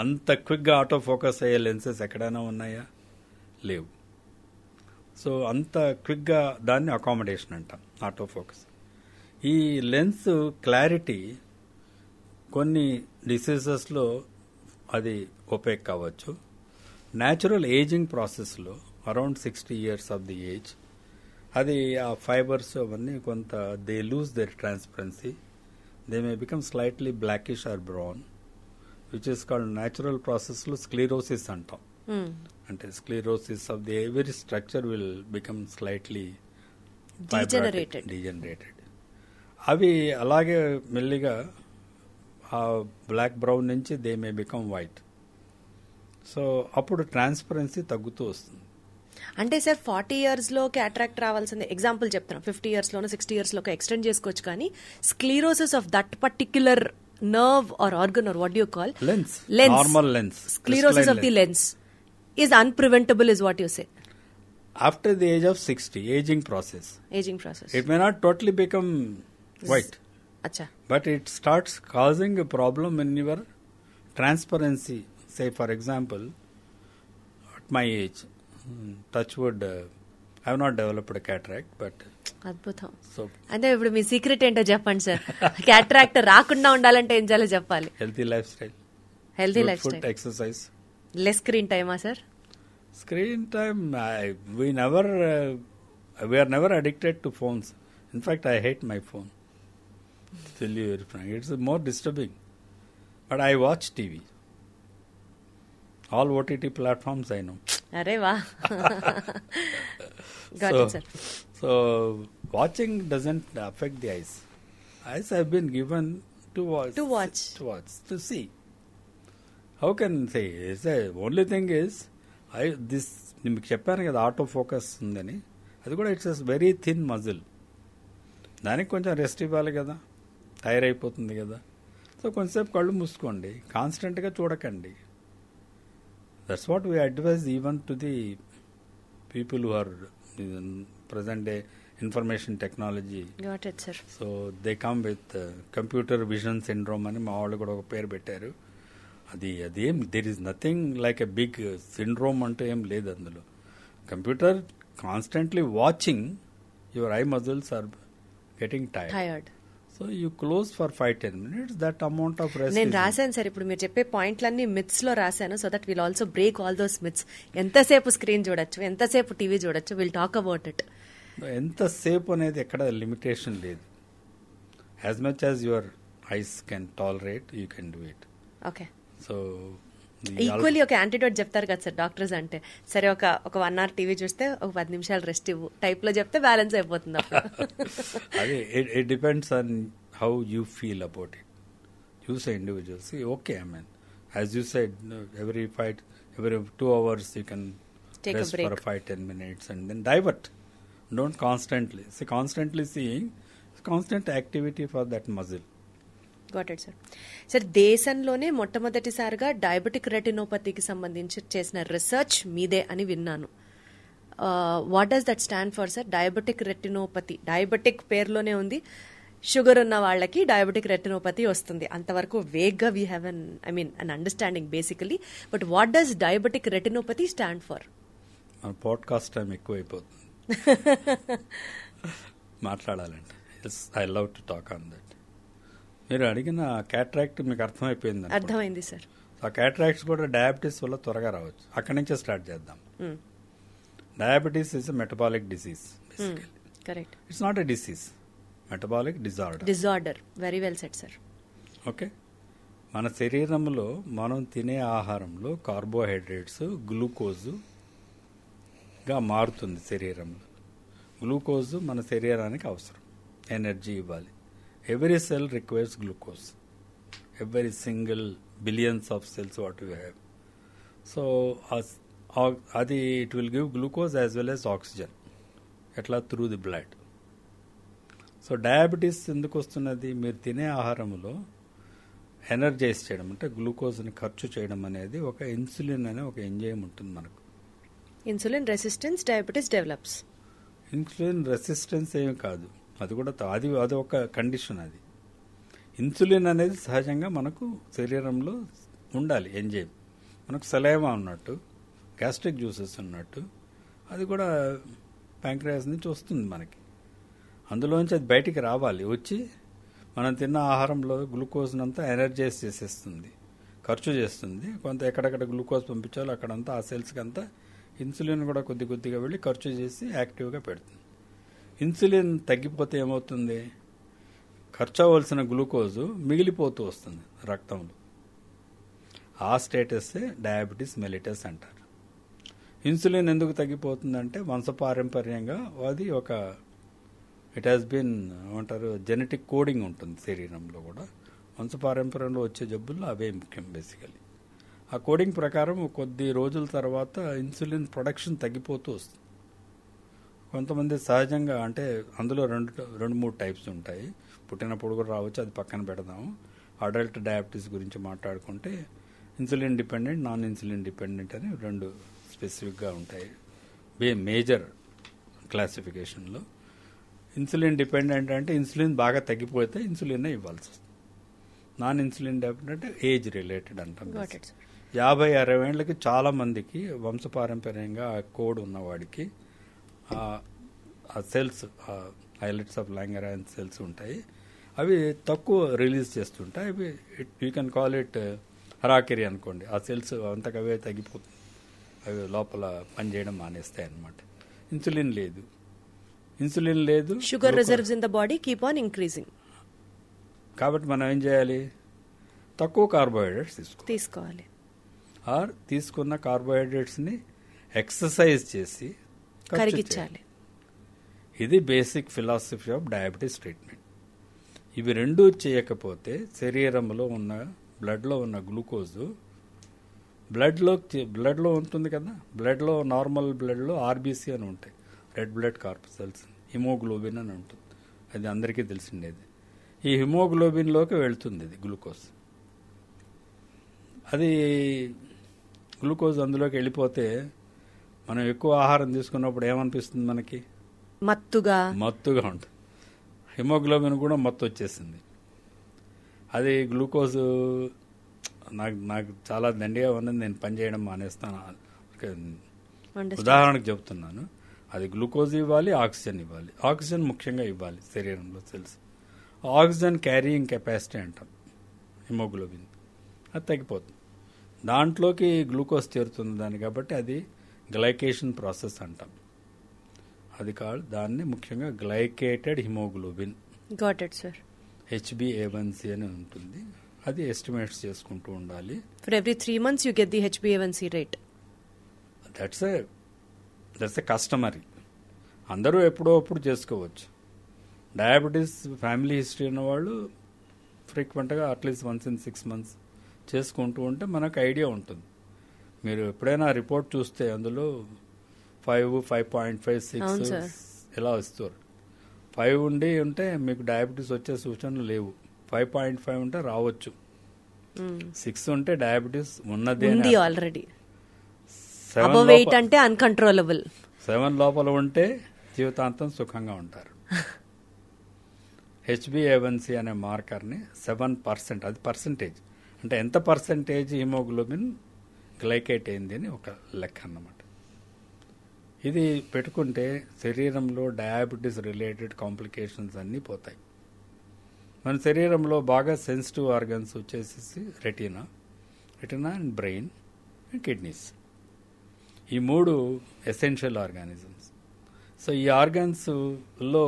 అంత క్విక్గా ఆటో ఫోకస్ అయ్యే లెన్సెస్ ఎక్కడైనా ఉన్నాయా? లేవు. సో అంత క్విక్గా దాన్ని అకామిడేషన్ అంటాం ఆటో ఫోకస్. ఈ లెన్స్ క్లారిటీ కొన్ని డిసీజెస్లో అది ఒపేక్ కావచ్చు. న్యాచురల్ ఏజింగ్ ప్రాసెస్లో around 60 years of the age అది ఆ ఫైబర్స్ అవన్నీ కొంత they lose their transparency, they may become slightly blackish or brown, which is called natural ప్రాసెస్లో స్క్లీరోసిస్ అంటాం. అంటే sclerosis of the every structure will become slightly degenerated. అవి అలాగే మెల్లిగా ఆ బ్లాక్ బ్రౌన్ నుంచి they may become white. So అప్పుడు transparency తగ్గుతూ వస్తుంది. అంటే సార్ 40 years లో క్యాట్రాక్ట్ రావాల్సింది ఎగ్జాంపుల్ చెప్తున్నాం, 50 years లోనో 60 years లోకి ఎక్స్టెండ్ చేసుకోవచ్చు, కానీ sclerosis of that particular nerve or organ or what do you call lens normal lens sclerosis of the lens is unpreventable is what you say after the age of 60 aging process it may not totally become white acha but it starts causing a problem in your transparency. Say for example at my age, touch wood, I have not developed a cataract but అద్భుతం. so అంటే ఇప్పుడు మీ secret ఏంటో చెప్పండి sir. Cataract రాకుండా ఉండాలంటే ఏం చేయాలో చెప్పాలి. healthy lifestyle, healthy life food, style, exercise. Less screen టైమా sir? Screen time, we are never addicted to phones. In fact, I hate my phone. To tell you very frank, it's more disturbing. But I watch TV. All OTT platforms I know. అరే వా. Got it, sir. So watching doesn't affect the eyes. Eyes have been given to watch, to see. How can say? Only thing is, మీకు చెప్పాను కదా auto focus ఉందని, అది కూడా it's very thin muscle. దానికి కొంచెం రెస్ట్ ఇవ్వాలి కదా, టైర్ అయిపోతుంది కదా. సో కొంచెంసేపు కళ్ళు మూసుకోండి, కాన్స్టెంట్గా చూడకండి. That's what we advise even to the people who are present day information technology. So they come with computer vision syndrome అని మా వాళ్ళు కూడా ఒక పేరు పెట్టారు. అదేం there is nothing like a big syndrome అంటూ ఏం లేదు అందులో. Computer constantly watching, your eye muscles are getting tired. So you close for 5-10 minutes, that amount of rest. నేను రాశాను సార్, ఇప్పుడు మీరు చెప్పే పాయింట్లన్నీ మిత్స్ లో రాశాను, so that will also break all those myths. ఎంతసేపు స్క్రీన్ చూడొచ్చు, ఎంతసేపు టీవీ చూడొచ్చు, విల్ టాక్ అబౌట్ ఇట్. ఎంతసేపు అనేది ఎక్కడ లిమిటేషన్ లేదు. As much as your eyes can tolerate, you can do it. Okay. So equally ఒక యాంటీడోట్ చెప్తారు కదా సార్ డాక్టర్స్ అంటే, సరే ఒక 1 hour టీవీ చూస్తే ఒక 10 నిమిషాలు రెస్ట్ ఇవ్వు టైప్ లో చెప్తే బ్యాలెన్స్ అయిపోతుంది. అదే it depends on how you feel about it. Use individuals okay, I mean as you said every 2 hours you can take rest a break for 5-10 minutes and then divert. Don't constantly seeing constant activity for that muscle. Got it sir. Sir దేశంలోనే మొట్టమొదటిసారిగా diabetic రెటినోపతికి సంబంధించి చేసిన research మీదే అని విన్నాను. What does that stand for sir? Diabetic retinopathy, diabetic పేరులోనే ఉంది, sugar ఉన్న వాళ్ళకి డయాబెటిక్ రెటినోపతి వస్తుంది. అంతవరకు వేగ్గా we have an understanding basically, but what does diabetic retinopathy stand for? Podcast time ఎక్కువైపోతుంది మాట్లాడాలంటే. I love to talk on that. మీరు అడిగిన క్యాట్రాక్ట్ మీకు అర్థమైపోయింది? అర్థమైంది సార్. ఆ క్యాట్రాక్ట్స్ కూడా డయాబెటీస్ వల్ల త్వరగా రావచ్చు. అక్కడి నుంచే స్టార్ట్ చేద్దాం. Diabetes is a metabolic disease basically. Correct. It's not a disease, metabolic disorder. Very well said sir. Okay. మన శరీరంలో మనం తినే ఆహారంలో కార్బోహైడ్రేట్స్ గ్లూకోజుగా మారుతుంది శరీరంలో. గ్లూకోజు మన శరీరానికి అవసరం, ఎనర్జీ ఇవ్వాలి. Every cell requires glucose. Every single billions of cells what we have. So, it will give glucose as well as oxygen. Atla through the blood. So, diabetes ఎందుకు వస్తున్నది? మీరు తినే ఆహారంలో ఎనర్జైజ్ చేయడం అంటే గ్లూకోజ్ని ఖర్చు చేయడం అనేది ఒక ఇన్సులిన్ అనే ఒక ఎంజైమ్ ఉంటుంది మనకు. Insulin resistance diabetes develops. Insulin resistance ఏమి కాదు, అది కూడా అది ఒక కండిషన్. అది ఇన్సులిన్ అనేది సహజంగా మనకు శరీరంలో ఉండాలి ఎంజైమ్. మనకు సలైవా ఉన్నట్టు, గ్యాస్ట్రిక్ జ్యూసెస్ ఉన్నట్టు అది కూడా ప్యాంక్రియాస్ నుంచి వస్తుంది మనకి. అందులోంచి అది బయటికి రావాలి, వచ్చి మనం తిన్న ఆహారంలో గ్లూకోజ్నంతా ఎనర్జైజ్ చేసేస్తుంది, ఖర్చు చేస్తుంది. కొంత ఎక్కడెక్కడ గ్లూకోజ్ పంపించాలో అక్కడంతా ఆ సెల్స్కి అంతా ఇన్సులిన్ కూడా కొద్ది కొద్దిగా వెళ్ళి ఖర్చు చేసి యాక్టివ్గా పెడుతుంది. ఇన్సులిన్ తగ్గిపోతే ఏమవుతుంది, ఖర్చు అవ్వాల్సిన గ్లూకోజు మిగిలిపోతూ వస్తుంది రక్తంలో. ఆ స్టేటస్సే డయాబెటీస్ మెలిటస్ అంటారు. ఇన్సులిన్ ఎందుకు తగ్గిపోతుందంటే వంశపారంపర్యంగా అది ఒక ఇట్ హ్యాస్ బీన్ ఏమంటారు జెనెటిక్ కోడింగ్ ఉంటుంది శరీరంలో కూడా. వంశపారంపర్యంలో వచ్చే జబ్బుల్లో అవే ముఖ్యం బేసికలీ. ఆ కోడింగ్ ప్రకారం కొద్ది రోజుల తర్వాత ఇన్సులిన్ ప్రొడక్షన్ తగ్గిపోతూ వస్తుంది. కొంతమంది సహజంగా అంటే అందులో రెండు మూడు టైప్స్ ఉంటాయి. పుట్టినప్పుడు కూడా రావచ్చు, అది పక్కన పెడదాము. అడల్ట్ డయాబెటీస్ గురించి మాట్లాడుకుంటే insulin dependent, non insulin dependent అని రెండు స్పెసిఫిక్గా ఉంటాయి మేజర్ క్లాసిఫికేషన్లో. ఇన్సులిన్ డిపెండెంట్ అంటే ఇన్సులిన్ బాగా తగ్గిపోతే ఇన్సులిన్ ఇవ్వాల్సి వస్తుంది. నాన్ ఇన్సులిన్ డిపెండెంట్ అంటే ఏజ్ రిలేటెడ్ అంటాం. 50-60 ఏళ్ళకి చాలా మందికి వంశపారంపర్యంగా ఆ కోడ్ ఉన్నవాడికి ఆ సెల్స్ హైలైట్స్ ఆఫ్ లాంగరాన్ సెల్స్ ఉంటాయి. అవి తక్కువ రిలీజ్ చేస్తుంటాయి. అవి యూ కెన్ కాల్ ఇట్ హరాకిరి అనుకోండి. ఆ సెల్స్ అంతకవే తగ్గిపోతుంది, అవి లోపల పనిచేయడం మానేస్తాయి అన్నమాట. ఇన్సులిన్ లేదు, sugar reserves in the body keep on increasing. కాబట్టి మనం ఏం చేయాలి, తక్కువ కార్బోహైడ్రేట్స్ తీసుకోవాలి. ఆర్ తీసుకున్న కార్బోహైడ్రేట్స్ని ఎక్సర్సైజ్ చేసి కరిగించాలి. ఇది basic philosophy of diabetes treatment. ఇవి రెండూ చేయకపోతే శరీరంలో ఉన్న బ్లడ్లో ఉన్న గ్లూకోజు బ్లడ్లో ఉంటుంది కదా. బ్లడ్లో నార్మల్ బ్లడ్లో ఆర్బీసీ అని ఉంటాయి, రెడ్ బ్లడ్ కార్పసల్స్, హిమోగ్లోబిన్ అని ఉంటుంది, అది అందరికీ తెలిసిండేది. ఈ హిమోగ్లోబిన్లోకి వెళ్తుంది ఇది గ్లూకోజ్. అది గ్లూకోజ్ అందులోకి వెళ్ళిపోతే మనం ఎక్కువ ఆహారం తీసుకున్నప్పుడు ఏమనిపిస్తుంది మనకి, మత్తుగా ఉంటుంది. హిమోగ్లోబిన్ కూడా మత్తు వచ్చేసింది. అది గ్లూకోజ్ నాకు చాలా దండిగా ఉన్నది, నేను పనిచేయడం మానేస్తాను. ఉదాహరణకు చెప్తున్నాను. అది గ్లూకోజ్ ఇవ్వాలి, ఆక్సిజన్ ఇవ్వాలి. ఆక్సిజన్ ముఖ్యంగా ఇవ్వాలి శరీరంలో తెలుసు. ఆక్సిజన్ క్యారీయింగ్ కెపాసిటీ అంటాం హిమోగ్లోబిన్, అది తగ్గిపోతుంది. దాంట్లోకి గ్లూకోజ్ చేరుతుంది దాన్ని, కాబట్టి అది గ్లైకేషన్ ప్రాసెస్ అంటాం. అది కాదు, దాన్ని ముఖ్యంగా glycated haemoglobin, got it sir, HbA1c అని ఉంటుంది. అది ఎస్టిమేట్స్ చేసుకుంటూ ఉండాలి. For every 3 months you get the HbA1c rate. That's a customary. అందరూ ఎప్పుడో అప్పుడు చేసుకోవచ్చు. డయాబెటీస్ ఫ్యామిలీ హిస్టరీ ఉన్న వాళ్ళు ఫ్రీక్వెంట్గా అట్లీస్ట్ 1 in 6 months చేసుకుంటూ ఉంటే మనకు ఐడియా ఉంటుంది. మీరు ఎప్పుడైనా రిపోర్ట్ చూస్తే అందులో 5, 5.5, 6 ఎలా ఇస్తారు. 5 ఉంటే మీకు డయాబెటీస్ వచ్చే సూచనలు లేవు. 5.5 ఉంటే రావచ్చు. 6 ఉంటే డయాబెటీస్ ఉన్నదే ఆల్రెడీ. 8 అంటే అన్కంట్రోలబుల్. 7 లోపల ఉంటే జీవితాంతం సుఖంగా ఉంటారు. HbA1c అనే మార్కర్ని 7%, అది పర్సంటేజ్ అంటే ఎంత పర్సంటేజ్ హిమోగ్లోబిన్ గ్లైకేట్ అయింది అని ఒక లెక్క అన్నమాట. ఇది పెట్టుకుంటే శరీరంలో డయాబెటీస్ రిలేటెడ్ కాంప్లికేషన్స్ అన్నీ పోతాయి. మన శరీరంలో బాగా సెన్సిటివ్ ఆర్గన్స్ వచ్చేసి retina and brain and kidneys. ఈ 3 ఎసెన్షియల్ ఆర్గానిజమ్స్. సో ఈ ఆర్గన్స్లో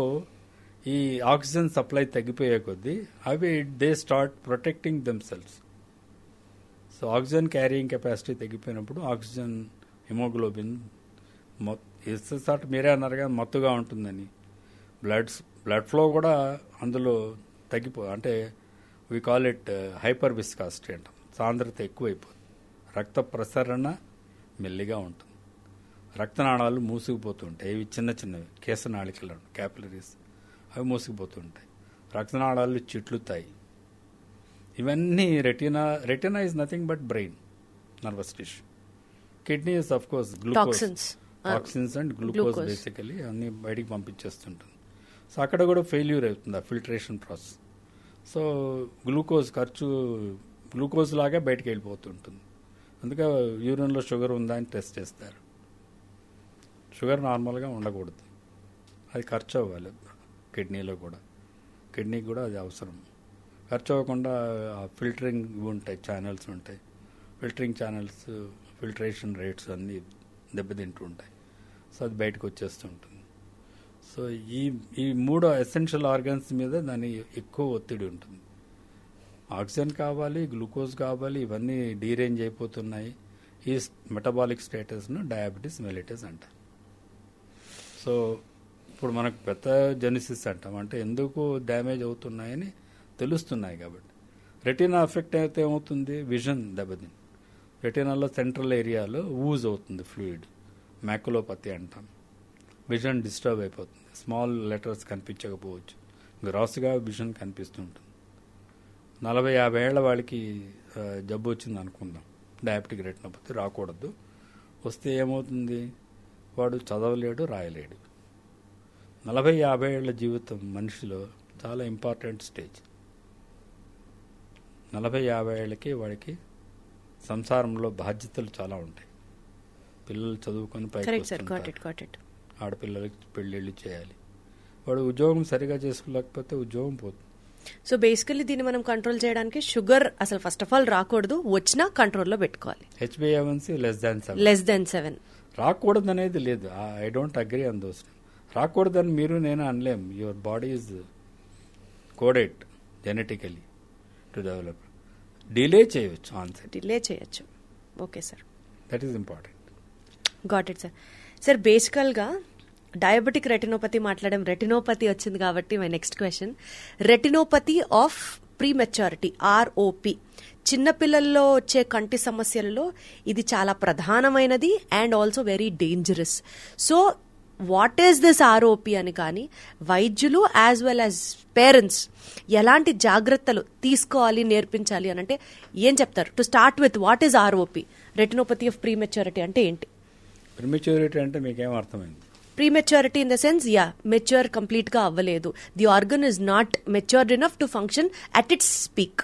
ఈ ఆక్సిజన్ సప్లై తగ్గిపోయే కొద్దీ అవి they start protecting themselves. So oxygen carrying capacity తగ్గిపోయినప్పుడు ఆక్సిజన్ హిమోగ్లోబిన్ ఇస్తాట్ మీరే అన్నారుగా మత్తుగా ఉంటుందని. బ్లడ్ ఫ్లో కూడా అందులో అంటే we call it hyper viscosity అంటాం. సాంద్రత ఎక్కువైపోతుంది. రక్త ప్రసరణ మెల్లిగా ఉంటుంది. రక్తనాళాలు మూసుకుపోతుంటాయి. ఇవి చిన్నవి కేశనాళికలు, క్యాపిలరీస్, అవి మూసుకుపోతుంటాయి. రక్తనాళాలు చిట్లుతాయి. ఇవన్నీ retina is nothing but brain, nervous tissue. Kidney is of course toxins and glucose basically అన్ని బయటికి పంపించేస్తుంటుంది. సో అక్కడ కూడా ఫెయిల్యూర్ అవుతుంది ఆ ఫిల్టరేషన్ ప్రాసెస్. సో గ్లూకోజ్ లాగా బయటికి వెళ్ళిపోతుంటుంది. అందుకే యూరిన్లో షుగర్ ఉందా అని టెస్ట్ చేస్తారు. షుగర్ నార్మల్గా ఉండకూడదు, అది ఖర్చు అవ్వాలి. కిడ్నీలో కూడా, కిడ్నీకి కూడా అది అవసరం. ఖర్చు అవ్వకుండా ఫిల్టరింగ్ ఉంటాయి, ఛానల్స్ ఉంటాయి. ఫిల్టరింగ్ ఛానల్స్, ఫిల్టరేషన్ రేట్స్ అన్నీ దెబ్బతింటూ ఉంటాయి. సో అది బయటకు వచ్చేస్తుంటుంది. సో ఈ 3 ఎసెన్షియల్ ఆర్గన్స్ మీద దాని ఎక్కువ ఒత్తిడి ఉంటుంది. ఆక్సిజన్ కావాలి, గ్లూకోజ్ కావాలి, ఇవన్నీ డీరేంజ్ అయిపోతున్నాయి. ఈ మెటబాలిక్ స్టేటస్ను డయాబెటీస్ మెలిటస్ అంటారు. సో ఇప్పుడు మనకు పెథోజెనిసిస్ అంటాం, అంటే ఎందుకు డ్యామేజ్ అవుతున్నాయని తెలుస్తున్నాయి కాబట్టి. రెటినా అఫెక్ట్ అయితే ఏమవుతుంది, విజన్ దెబ్బతింది. రెటినాలో సెంట్రల్ ఏరియాలో ఊజ్ అవుతుంది ఫ్లూయిడ్, మ్యాకులోపతి అంటాం. విజన్ డిస్టర్బ్ అయిపోతుంది, స్మాల్ లెటర్స్ కనిపించకపోవచ్చు, గ్రాస్గా విజన్ కనిపిస్తుంటుంది. 40-50 ఏళ్ల వాళ్ళకి జబ్బు వచ్చింది అనుకుందాం, డయాబెటిక్ రెటినోపతి, రాకూడదు. వస్తే ఏమవుతుంది, వాడు చదవలేడు, రాయలేడు. 40-50 ఏళ్ల జీవితం మనిషిలో చాలా ఇంపార్టెంట్ స్టేజ్. 40-50 ఏళ్ళకి వాడికి సంసారంలో బాధ్యతలు చాలా ఉంటాయి. పిల్లలు చదువుకొని పైకి వస్తుంటారు, ఆడపిల్లలకి పెళ్ళిళ్ళు చేయాలి. వాడు ఉద్యోగం సరిగా చేసుకోలేకపోతే ఉద్యోగం పోతుంది. సో బేసికలీ దీన్ని మనం కంట్రోల్ చేయడానికి షుగర్ అసలు ఫస్ట్ ఆఫ్ ఆల్ రాకూడదు, వచ్చినా కంట్రోల్లో పెట్టుకోవాలి. HbA1c less than 7 రాకూడదు అనేది లేదు. I don't agree on those. రాకూడదని మీరు నేను అనలేం. Your body is coded genetically to develop. Delay చేయొచ్చు, ఆన్సర్ డిలే చేయొచ్చు. Okay sir, that is important. Got it sir. Sir బేసికల్గా డయాబెటిక్ రెటినోపతి మాట్లాడడం, రెటినోపతి వచ్చింది కాబట్టి my next question, retinopathy of prematurity, ROP, చిన్నపిల్లల్లో వచ్చే కంటి సమస్యలలో ఇది చాలా ప్రధానమైనది and also very dangerous. So what is this ROP అని కానీ వైద్యులు యాజ్ వెల్ యాజ్ పేరెంట్స్ ఎలాంటి జాగ్రత్తలు తీసుకోవాలి, నేర్పించాలి అని అంటే ఏం చెప్తారు? To start with, what is ROP, retinopathy of prematurity అంటే ఏంటి? ప్రీమెచ్యూరిటీ అంటే మీకేం అర్థమైంది? Prematurity in the sense, mature complete గా అవ్వలేదు, the organ is not matured enough to function at its peak.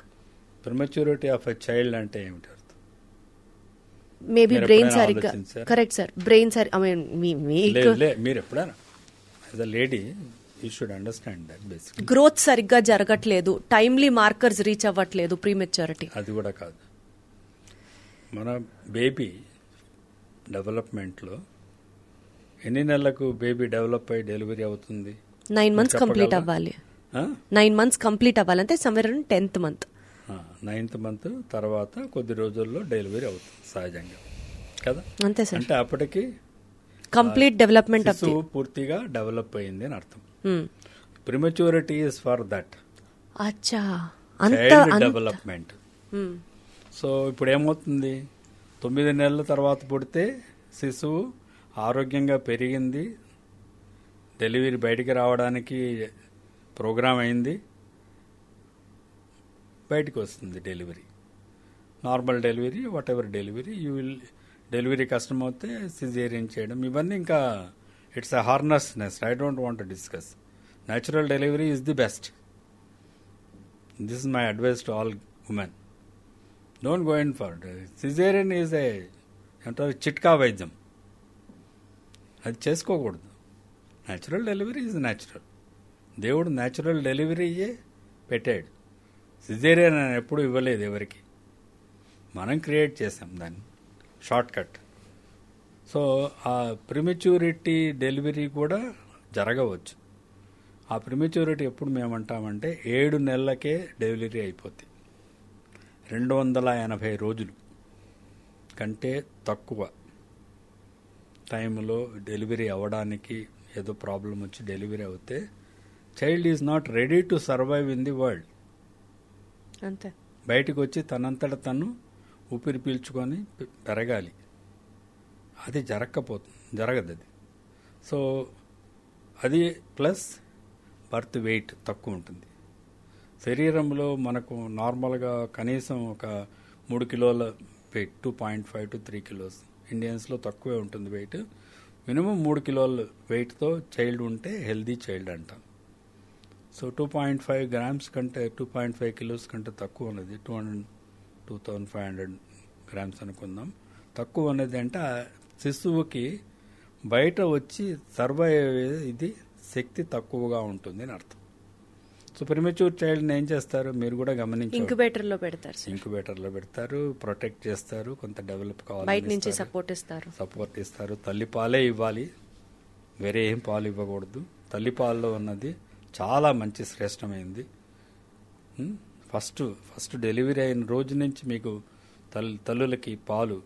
Prematurity of a child అంటే ఏమిటి అర్థం? మేబీ బ్రెయిన్ సరిగ్గా, కరెక్ట్ సార్, బ్రెయిన్ సరి, ఐ మీన్ మీరు ఎప్పుడైనా as a lady you should understand that basic growth సరిగ్గా జరగట్లేదు, timely markers reach అవ్వట్లేదు, ప్రీమెచ్యూరిటీ. అది కూడా కాదు. మన బేబీ డెవలప్మెంట్లో ఎన్ని నెలలకు బేబీ డెవలప్ అయ్యి డెలివరీ అవుతుంది? 9 months కంప్లీట్ అవ్వాలి. 9 months కంప్లీట్ అవ్వాలంటే somewhere 10th month. 9th month తర్వాత కొద్ది రోజుల్లో డెలివరీ అవుతుంది సహజంగా కదా. అంతే సార్. అంటే అప్పటికి కంప్లీట్ డెవలప్మెంట్ పూర్తిగా డెవలప్ అయింది అని అర్థం. Prematurity is for that child development. So ఇప్పుడు ఏమవుతుంది, 9 నెలల తర్వాత పుడితే శిశువు ఆరోగ్యంగా పెరిగింది, డెలివరీ బయటికి రావడానికి ప్రోగ్రామ్ అయింది, బయటికి వస్తుంది delivery, normal delivery, whatever delivery. You will delivery కష్టం అవుతే సిజేరియన్ చేయడం, ఇవన్నీ ఇంకా it's a hornet's nest. I don't want to discuss. Natural delivery is the best. This is my advice to all women. Don't go in for caesarean. Is a అంటారు చిట్కా వైద్యం, అది చేసుకోకూడదు. Natural delivery is natural. దేవుడు natural డెలివరీయే పెట్టాడు, caesarean అని ఎప్పుడు ఇవ్వలేదు ఎవరికి. మనం క్రియేట్ చేసాం దాన్ని, షార్ట్ కట్. సో ఆ ప్రిమెచ్యూరిటీ డెలివరీ కూడా జరగవచ్చు. ఆ ప్రిమెచ్యూరిటీ ఎప్పుడు మేమంటామంటే 7 నెలలకే డెలివరీ అయిపోతుంది. 280 రోజులు కంటే తక్కువ టైంలో డెలివరీ అవ్వడానికి ఏదో ప్రాబ్లం వచ్చి డెలివరీ అవుతే child is not ready to survive in the world. అంతే, బయటకు వచ్చి తనంతట తను ఊపిరి పీల్చుకొని పెరగాలి. అది జరగదు అది. సో అది ప్లస్ బర్త్ వెయిట్ తక్కువ ఉంటుంది. శరీరంలో మనకు నార్మల్గా కనీసం ఒక 3 కిలోల వెయిట్, 2.5 to 3 కిలోస్. ఇండియన్స్లో తక్కువే ఉంటుంది వెయిట్. మినిమం 3 కిలోల వెయిట్తో చైల్డ్ ఉంటే హెల్దీ చైల్డ్ అంటాం. సో 2.5 గ్రామ్స్ కంటే 2.5 కిలోస్ కంటే తక్కువ ఉన్నది 2500 గ్రామ్స్ అనుకుందాం. తక్కువ ఉన్నది అంటే ఆ శిశువుకి బయట వచ్చి సర్వైవ్ అయ్యే ఇది శక్తి తక్కువగా ఉంటుంది అని అర్థం. సో ప్రిమెచ్యూర్ చైల్డ్ని ఏం చేస్తారు మీరు కూడా గమనించారు, ఇంక్యుబేటర్లో పెడతారు సార్. ఇంక్యుబేటర్లో పెడతారు, ప్రొటెక్ట్ చేస్తారు, కొంత డెవలప్ బయట కావాలి, నుంచి సపోర్ట్ ఇస్తారు. తల్లిపాలే ఇవ్వాలి, వేరే ఏం పాలు ఇవ్వకూడదు. తల్లిపాలలో ఉన్నది చాలా మంచి శ్రేష్టమైంది. ఫస్ట్ డెలివరీ అయిన రోజు నుంచి మీకు తల్లులకి పాలు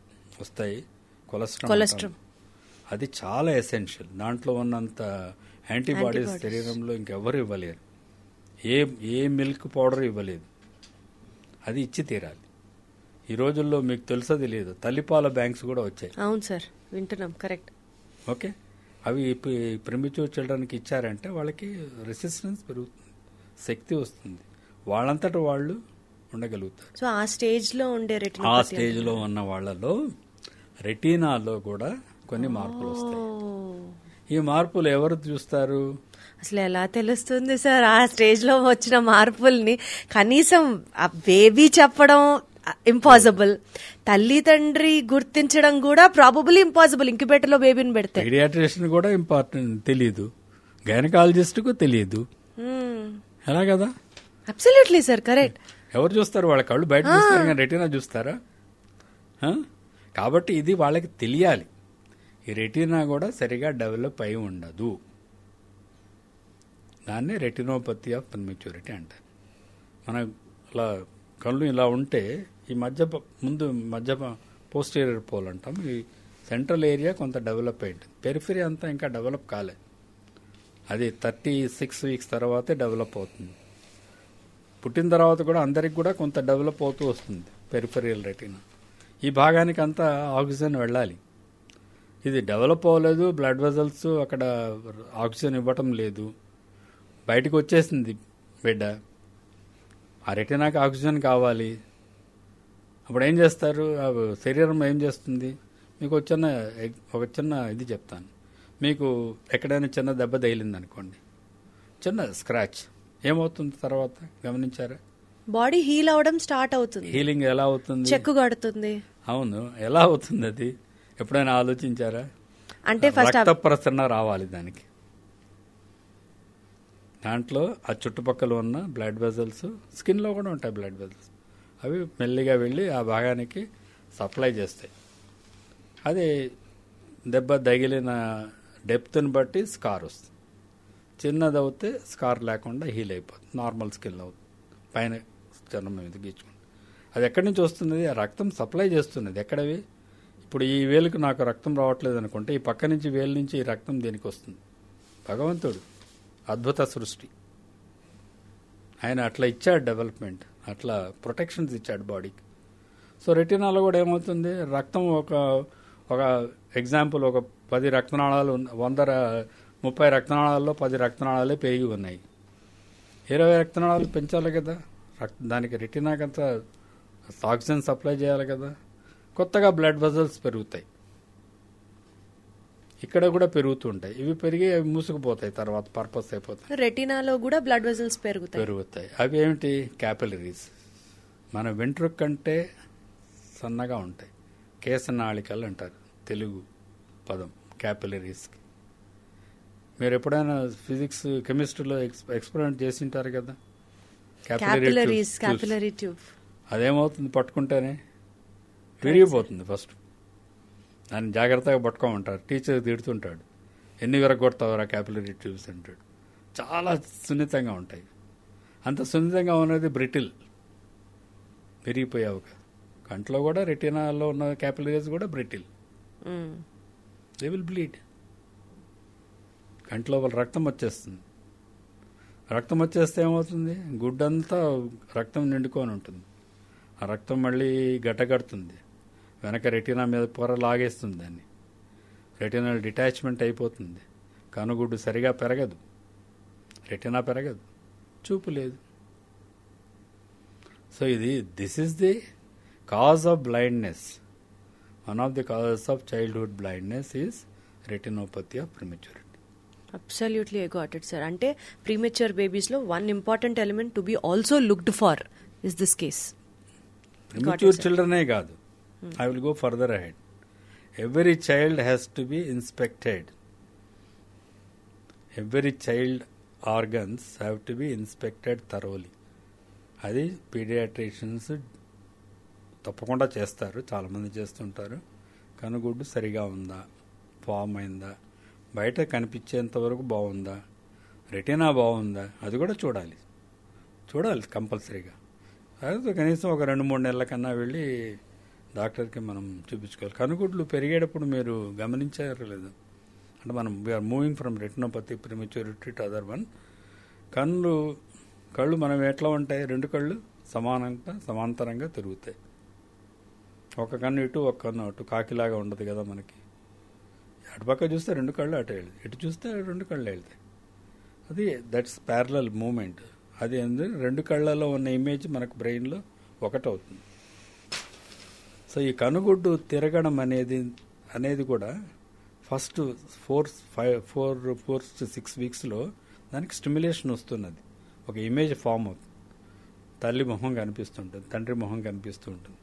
వస్తాయి. కొలెస్ట్రాల్ అది చాలా ఎసెన్షియల్. దాంట్లో ఉన్నంత యాంటీబాడీస్ శరీరంలో ఇంకెవరు ఇవ్వలేరు. ఏ మిల్క్ పౌడర్ ఇవ్వలేదు, అది ఇచ్చి తీరాలి. ఈ రోజుల్లో మీకు తెలుసో తెలియదు, తల్లిపాల బ్యాంక్స్ కూడా వచ్చాయి. అవును సార్, వింటున్నాం. కరెక్ట్. ఓకే, అవి ప్రిమిటివ్ చిల్డ్రన్కి ఇచ్చారంటే వాళ్ళకి రెసిస్టెన్స్ పెరుగుతుంది, శక్తి వస్తుంది, వాళ్ళంతట వాళ్ళు ఉండగలుగుతారు. సో ఆ స్టేజ్లో ఉండే ఆ స్టేజ్లో ఉన్న వాళ్ళలో రెటీనాలో కూడా కొన్ని మార్పులు వస్తాయి. ఈ మార్పులు ఎవరు చూస్తారు? అసలు ఎలా తెలుస్తుంది సార్ ఆ స్టేజ్ లో వచ్చిన మార్పుల్ని? కనీసం ఆ బేబీ చెప్పడం ఇంపాసిబుల్, తల్లి తండ్రి గుర్తించడం కూడా ప్రాబబుల్లీ ఇంపాసిబుల్. ఇంక్యుబేటర్ లో బేబీని పెడితే పీడియాట్రిషియన్ కూడా ఇంపార్టెంట్ తెలియదు, గైనకాలజిస్ట్ కు తెలియదు. ఎలా కదా? Absolutely sir, correct. ఎవరు చూస్తారు? వాళ్ళ కళ్ళు బయట చూస్తారు కానీ రెటీనా చూస్తారా? కాబట్టి ఇది వాళ్ళకి తెలియాలి. ఈ రెటీనా కూడా సరిగా డెవలప్ అయి ఉండదు. దాన్నే రెటినోపతి ఆఫ్ ప్రిమెచ్యూరిటీ అంటారు. మన ఇలా కళ్ళు ఇలా ఉంటే ఈ మధ్య పోస్టీరియర్ పోల్ అంటాం. ఈ సెంట్రల్ ఏరియా కొంత డెవలప్ అయింది, పెరిఫరీ అంతా ఇంకా డెవలప్ కాలేదు. అది 36 వీక్స్ తర్వాతే డెవలప్ అవుతుంది. పుట్టిన తర్వాత కూడా అందరికి కూడా కొంత డెవలప్ అవుతూ వస్తుంది పెరిఫరియల్ రెటీనా. ఈ భాగానికి అంతా ఆక్సిజన్ వెళ్ళాలి. ఇది డెవలప్ అవ్వలేదు, బ్లడ్ వెజల్స్ అక్కడ ఆక్సిజన్ ఇవ్వటం లేదు, బయటకు వచ్చేసింది బిడ్డ. ఆ రెటీనాకి ఆక్సిజన్ కావాలి. అప్పుడు ఏం చేస్తారు? శరీరం ఏం చేస్తుంది? మీకు ఒక చిన్న ఇది చెప్తాను. మీకు ఎక్కడైనా చిన్న దెబ్బ తగిలింది అనుకోండి, చిన్న స్క్రాచ్, ఏమవుతుంది తర్వాత గమనించారా? బాడీ హీల్ అవడం స్టార్ట్ అవుతుంది. హీలింగ్ ఎలా అవుతుంది? చెక్కు కడుతుంది. అవును, ఎలా అవుతుంది అది ఎప్పుడైనా ఆలోచించారా? అంటే ఫస్ట్ రక్త ప్రసరణ రావాలి దానికి. దాంట్లో ఆ చుట్టుపక్కల ఉన్న బ్లడ్ వెజల్స్, స్కిన్లో కూడా ఉంటాయి బ్లడ్ వెజల్స్, అవి మెల్లిగా వెళ్ళి ఆ భాగానికి సప్లై చేస్తాయి. అది దెబ్బ తగిలిన డెప్త్ని బట్టి స్కార్ వస్తుంది. చిన్నది అవుతే స్కార్ లేకుండా హీల్ అయిపోతుంది, నార్మల్ స్కిన్ అవుతుంది, పైన చర్మం మీద గీచుకుంటుంది. అది ఎక్కడి నుంచి వస్తుంది? ఆ రక్తం సప్లై చేస్తున్నది. ఎక్కడవి? ఇప్పుడు ఈ వేలుకు నాకు రక్తం రావట్లేదు అనుకుంటే ఈ పక్క నుంచి వేలు నుంచి ఈ రక్తం దేనికి వస్తుంది? భగవంతుడు అద్భుత సృష్టి, ఆయన అట్లా ఇచ్చాడు డెవలప్మెంట్, అట్లా ప్రొటెక్షన్స్ ఇచ్చాడు బాడీకి. సో రెటినాలో కూడా ఏమవుతుంది? రక్తం ఒక ఎగ్జాంపుల్, ఒక 10 రక్తనాళాలు 30 రక్తనాళాల్లో 10 రక్తనాళాలే పెరిగి ఉన్నాయి. 20 రక్తనాళాలు పెంచాలి కదా, దానికి రెటినాకంతా ఆక్సిజన్ సప్లై చేయాలి కదా. కొత్తగా బ్లడ్ వెజల్స్ పెరుగుతాయి, ఇక్కడ కూడా పెరుగుతుంటాయి. ఇవి పెరిగి అవి మూసుకుపోతాయి, తర్వాత పర్పస్ అయిపోతాయి. రెటినాలో కూడా బ్లడ్ వెజల్స్ పెరుగుతాయి. అవి ఏమిటి? క్యాపిలరీస్. మన వెంట్రుక కంటే సన్నగా ఉంటాయి, కేశనాళికలు అంటారు తెలుగు పదం క్యాపిలరీస్కి. మీరు ఎప్పుడైనా ఫిజిక్స్ కెమిస్ట్రీలో ఎక్స్పెరిమెంట్ చేసి ఉంటారు కదా, క్యాపిలరీ ట్యూబ్. అదేమవుతుంది? పట్టుకుంటేనే విరిగిపోతుంది. ఫస్ట్ దాన్ని జాగ్రత్తగా పట్టుకోమంటారు, టీచర్ తిడుతుంటాడు, ఎన్ని విరగొడతావురా క్యాపిలరీ ట్యూబ్స్ అంటాడు. చాలా సున్నితంగా ఉంటాయి. అంత సున్నితంగా ఉన్నది బ్రిటిల్, విరిగిపోయావు. కంట్లో కూడా రెటినాలో ఉన్న క్యాపిలరీస్ కూడా బ్రిటిల్, దే విల్ బ్లీడ్. కంట్లో రక్తం వచ్చేస్తుంది. రక్తం వచ్చేస్తే ఏమవుతుంది? గుడ్డంతా రక్తం నిండుకొని ఉంటుంది. ఆ రక్తం మళ్ళీ గడ్డగడుతుంది, వెనక రెటీనా మీద పొర లాగేస్తుంది, దాన్ని రెటినల్ డిటాచ్మెంట్ అయిపోతుంది. కనుగుడ్డు సరిగా పెరగదు, రెటీనా పెరగదు, చూపు లేదు. So this is the cause of blindness. One of the causes of childhood blindness is retinopathy of prematurity. Absolutely I got it sir. అంటే ప్రీమెచ్యూర్ బేబీస్ లో one important element to be also looked for is this case. Premature చిల్డ్రనే కాదు, I will go further ahead. Every child has to be inspected. Every child organs have to be inspected thoroughly. అది paediatricians తప్పకుండా చేస్తారు, చాలామంది చేస్తుంటారు. కనుగుడ్డు సరిగా ఉందా, form అయిందా, బయట కనిపించేంత వరకు బాగుందా, రెటీనా బాగుందా, అది కూడా చూడాలి కంపల్సరీగా. అదే కనీసం ఒక 2-3 నెలల కన్నా వెళ్ళి డాక్టర్కి మనం చూపించుకోవాలి. కనుగుడ్లు పెరిగేటప్పుడు మీరు గమనించారు లేదు, అంటే మనం we are moving from retinopathy prematurity to other one. కళ్ళు మనం ఎట్లా ఉంటాయి, 2 కళ్ళు సమాంతరంగా తిరుగుతాయి. ఒక కన్ను ఇటు, ఒక కన్ను అటు, కాకిలాగా ఉండదు కదా మనకి. అటుపక్క చూస్తే 2 కళ్ళు అటు వెళ్తాయి, ఇటు చూస్తే 2 కళ్ళు వెళ్తాయి. అది దట్స్ ప్యారలల్ మూమెంట్. అది 2 కళ్ళలో ఉన్న ఇమేజ్ మనకు బ్రెయిన్లో ఒకటవుతుంది. సో ఈ కనుగుడ్డు తిరగడం అనేది కూడా ఫస్ట్ 4 to 6 వీక్స్లో దానికి స్టిమ్యులేషన్ వస్తున్నది. ఒక ఇమేజ్ ఫామ్ అవుతుంది. తల్లి మొహం కనిపిస్తుంటుంది, తండ్రి మొహం కనిపిస్తూ ఉంటుంది.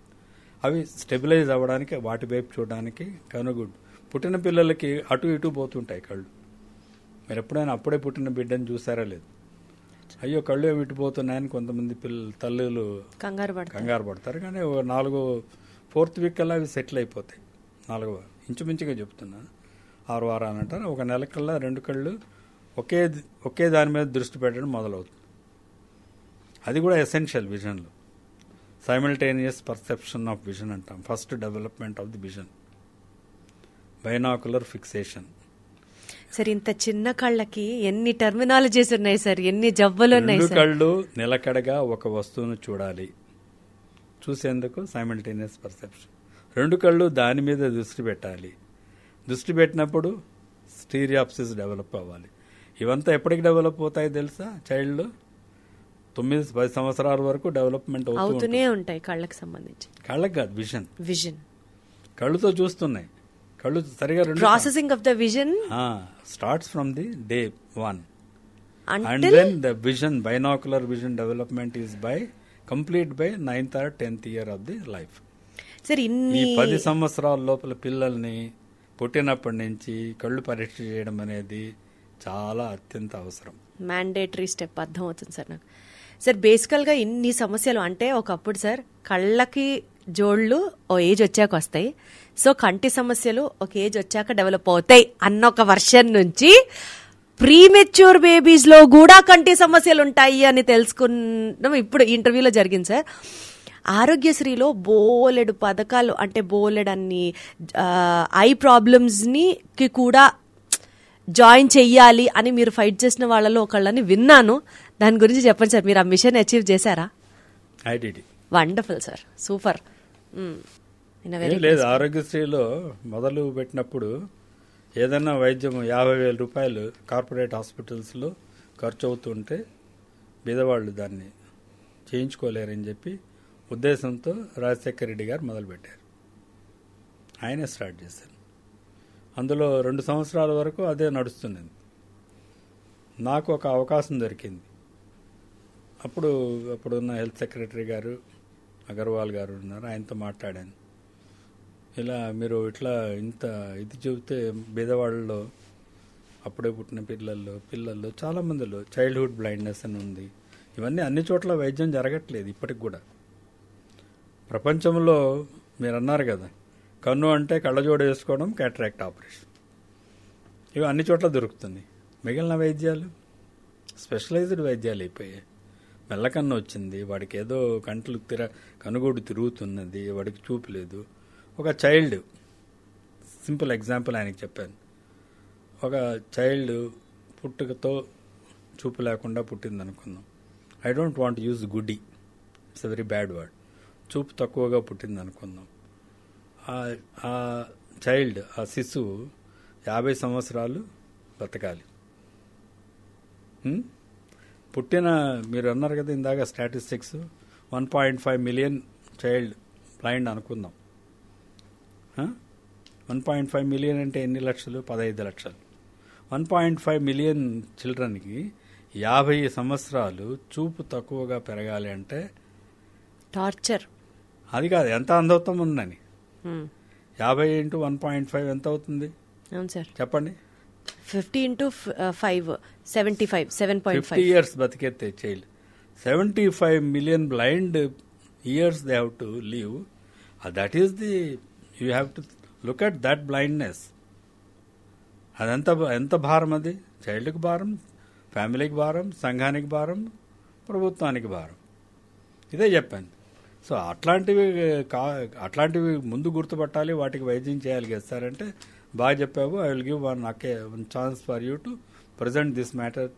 అవి స్టెబిలైజ్ అవ్వడానికి, వాటి వైపు చూడడానికి కనుగుడ్డు. పుట్టిన పిల్లలకి అటు ఇటు పోతుంటాయి కళ్ళు. మీరు ఎప్పుడైనా అప్పుడే పుట్టిన బిడ్డను చూసారా లేదు? అయ్యో కళ్ళు ఏమి ఇటుపోతున్నాయని కొంతమంది తల్లులు కంగారు పడతారు. కానీ 4th వీక్ కల్లా అవి సెటిల్ అయిపోతాయి. 4వ ఇంచుమించుగా చెప్తున్నాను, 6 వారాలు అంటారు. 1 నెల కల్లా 2 కళ్ళు ఒకే దాని మీద దృష్టి పెట్టడం మొదలవుతుంది. అది కూడా ఎసెన్షియల్ విజన్లో. సైమల్టేనియస్ పర్సెప్షన్ ఆఫ్ విజన్ అంటాం. First development of the vision, binocular fixation. Sir ఇంత చిన్న కళ్ళకి ఎన్ని టర్మినాలజీస్ ఉన్నాయి సార్, ఎన్ని జబ్బులు ఉన్నాయి. 2 కళ్ళు నిలకడగా ఒక వస్తువును చూడాలి, చూసేందుకు సైమల్టేనియస్ పర్సెప్షన్. 2 కళ్ళు దాని మీద దృష్టి పెట్టాలి. దృష్టి పెట్టినప్పుడు స్టీరియాప్సిస్ డెవలప్ అవ్వాలి. ఇవంతా ఎప్పటికి డెవలప్ అవుతాయి తెలుసా? చైల్డ్లో 9-10 సంవత్సరాల వరకు డెవలప్మెంట్ అవుతూనే ఉంటాయి. కళ్ళకి సంబంధించి, కళ్ళకి కాదు, విజన్ కళ్ళుతో చూస్తున్నాయి. కళ్ళు సరిగా processing of the vision starts from the day 1 and then the vision, binocular vision development is complete by 9th or 10th year of the life. Sir ఈ 10 సంవత్సరాల లోపల పిల్లల్ని పుట్టినప్పటి నుంచి కళ్ళు పరీక్ష చేయడం అనేది చాలా అత్యంత అవసరం. Mandatory step. అర్థం అవుతుంది సార్ నాకు. సార్ బేసికల్ గా ఇన్ని సమస్యలు అంటే ఒకప్పుడు సార్ కళ్ళకి జోళ్లు ఓ ఏజ్ వచ్చాక వస్తాయి, సో కంటి సమస్యలు ఒక ఏజ్ వచ్చాక డెవలప్ అవుతాయి అన్న ఒక వర్షన్ నుంచి ప్రీమెచ్యూర్ బేబీస్ లో కూడా కంటి సమస్యలు ఉంటాయి అని తెలుసుకున్నాం ఇప్పుడు ఇంటర్వ్యూలో జరిగింది సార్. ఆరోగ్యశ్రీలో బోలెడు పథకాలు, అంటే బోలెడన్ని ఐ ప్రాబ్లమ్స్ ని కూడా జాయిన్ చెయ్యాలి అని మీరు ఫైట్ చేసిన వాళ్ళలో ఒకళ్ళని విన్నాను. దాని గురించి చెప్పండి సార్. మీరు ఆ మిషన్ అచీవ్ చేశారా? Wonderful sir, super. లేదు, ఆరోగ్యశ్రీలో మొదలు పెట్టినప్పుడు ఏదైనా వైద్యం 50,000 రూపాయలు కార్పొరేట్ హాస్పిటల్స్లో ఖర్చు అవుతుంటే బీదవాళ్ళు దాన్ని చేయించుకోలేరని చెప్పి ఉద్దేశంతో రాజశేఖర రెడ్డి గారు మొదలుపెట్టారు. ఆయనే స్టార్ట్ చేశారు. అందులో 2 సంవత్సరాల వరకు అదే నడుస్తున్నది. నాకు ఒక అవకాశం దొరికింది. అప్పుడున్న హెల్త్ సెక్రటరీ గారు అగర్వాల్ గారు ఉన్నారు, ఆయనతో మాట్లాడాను. ఇలా మీరు ఇట్లా ఇంత ఇది చెబితే బీదవాళ్ళలో అప్పుడే పుట్టిన పిల్లల్లో చాలామందిలో చైల్డ్హుడ్ బ్లైండ్నెస్ అని ఉంది. ఇవన్నీ అన్ని చోట్ల వైద్యం జరగట్లేదు ఇప్పటికి కూడా. ప్రపంచంలో మీరు అన్నారు కదా, కన్ను అంటే కళ్ళజోడు వేసుకోవడం, క్యాటరాక్ట్ ఆపరేషన్, ఇవి అన్ని చోట్ల దొరుకుతుంది. మిగిలిన వైద్యాలు స్పెషలైజ్డ్ వైద్యాలు అయిపోయాయి. మెల్లకన్ను వచ్చింది, వాడికి ఏదో కనుగోడు తిరుగుతున్నది, వాడికి చూపు లేదు. ఒక చైల్డ్, సింపుల్ ఎగ్జాంపుల్ ఆయనకి చెప్పాను. ఒక చైల్డ్ పుట్టుకతో చూపు లేకుండా పుట్టింది అనుకుందాం. ఐ డోంట్ వాంట్ యూజ్ గుడ్డి, it's a very bad word. చూపు తక్కువగా పుట్టింది అనుకుందాం. ఆ చైల్డ్, ఆ శిశువు 50 సంవత్సరాలు బతకాలి. పుట్టిన, మీరు అన్నారు కదా ఇందాక స్టాటిస్టిక్స్, 1.5 మిలియన్ చైల్డ్ బ్లైండ్ అనుకుందాం. 1.5 మిలియన్ అంటే ఎన్ని లక్షలు? 15 లక్షలు. 1.5 మిలియన్ చిల్డ్రన్కి 50 సంవత్సరాలు చూపు తక్కువగా పెరగాలి అంటే టార్చర్. అది కాదు, ఎంత అందవుతాం ఉందని. 50 ఇంటూ 1.5 ఎంత అవుతుంది? అవును సార్, చెప్పండి. 50 ఇంటూ 5 75, 7.5 50 ఇయర్స్ బతికేస్తే child 75 million blind years they have to live. That is the you have to look at that blindness. అదంత ఎంత భారం అది? చైల్డ్కి భారం, ఫ్యామిలీకి భారం, సంఘానికి భారం, ప్రభుత్వానికి భారం. ఇదే చెప్పాను. సో అట్లాంటివి ముందు గుర్తుపట్టాలి, వాటికి వైద్యం చేయగలిగేస్తారంటే బాగా చెప్పావు. I will give one chance for you to present this matter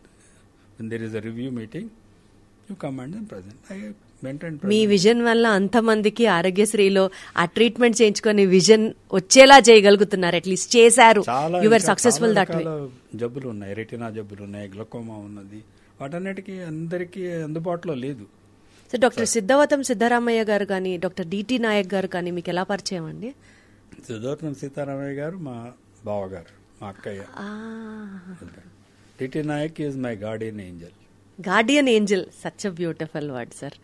when there is a review meeting. You come and then present. మీ విజన్ వల్ల అంతమందికి ఆరోగ్యశ్రీలో ఆ ట్రీట్మెంట్ చేయించుకొని విజన్ వచ్చేలా చేయగలుగుతున్నారు. అట్లీస్ట్ చేశారు. You are successful that way. జబ్బులు ఉన్నాయి, రెటినా జబ్బులు ఉన్నాయి, గ్లకోమా ఉన్నది. వాటన్నిటికీ అందరికీ అందుబాటులో లేదు. సో డాక్టర్ సిద్ధవతం సిద్ధరామయ్య గారు కానీ, డాక్టర్ డిటి నాయక్ గారు కానీ మీకు ఎలా పరిచయం అండి? సిద్ధవతం సీతారామయ్య గారు మా బావగారు, మా అక్కయ్య. DT Nayak is my guardian angel. Guardian angel, such a beautiful word sir,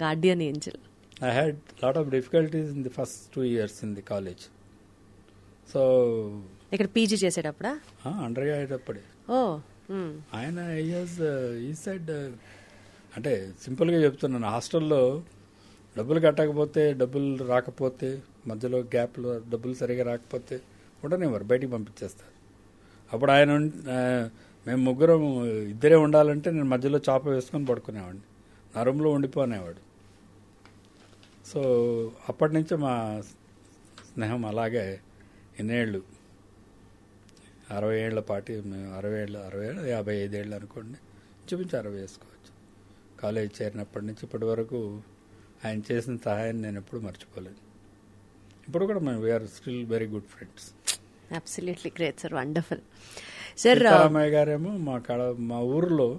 guardian angel. I had lot of difficulties in the first 2 years in the college. So ఇక్కడ పీజీ చేసేటప్పుడా? అండర్ అయ్యేటప్పుడే. ఓ ఆయన ఈ సైడ్ అంటే సింపుల్గా చెప్తున్నాను, హాస్టల్లో డబ్బులు కట్టకపోతే, డబ్బులు రాకపోతే, మధ్యలో గ్యాప్లో డబ్బులు సరిగా రాకపోతే ఉండనివ్వరు, బయటికి పంపించేస్తారు. అప్పుడు ఆయన మేము ముగ్గురం ఇద్దరే ఉండాలంటే నేను మధ్యలో చాప వేసుకొని పడుకునేవాడిని, నా రూమ్లో ఉండిపోనేవాడు. సో అప్పటి నుంచి మా స్నేహం అలాగే ఎన్నేళ్ళు, 60 ఏళ్ల పాటి, మేము 55 ఏళ్ళు అనుకోండి, చూపించి 60 వేసుకోవచ్చు. కాలేజ్ చేరినప్పటి నుంచి ఇప్పటి వరకు ఆయన చేసిన సహాయాన్ని నేను ఎప్పుడు మర్చిపోలేదు. ఇప్పుడు కూడా మేము we are still very good friends. Absolutely great sir, wonderful sir. Sitaramaiah గారేమో మా ఊరిలో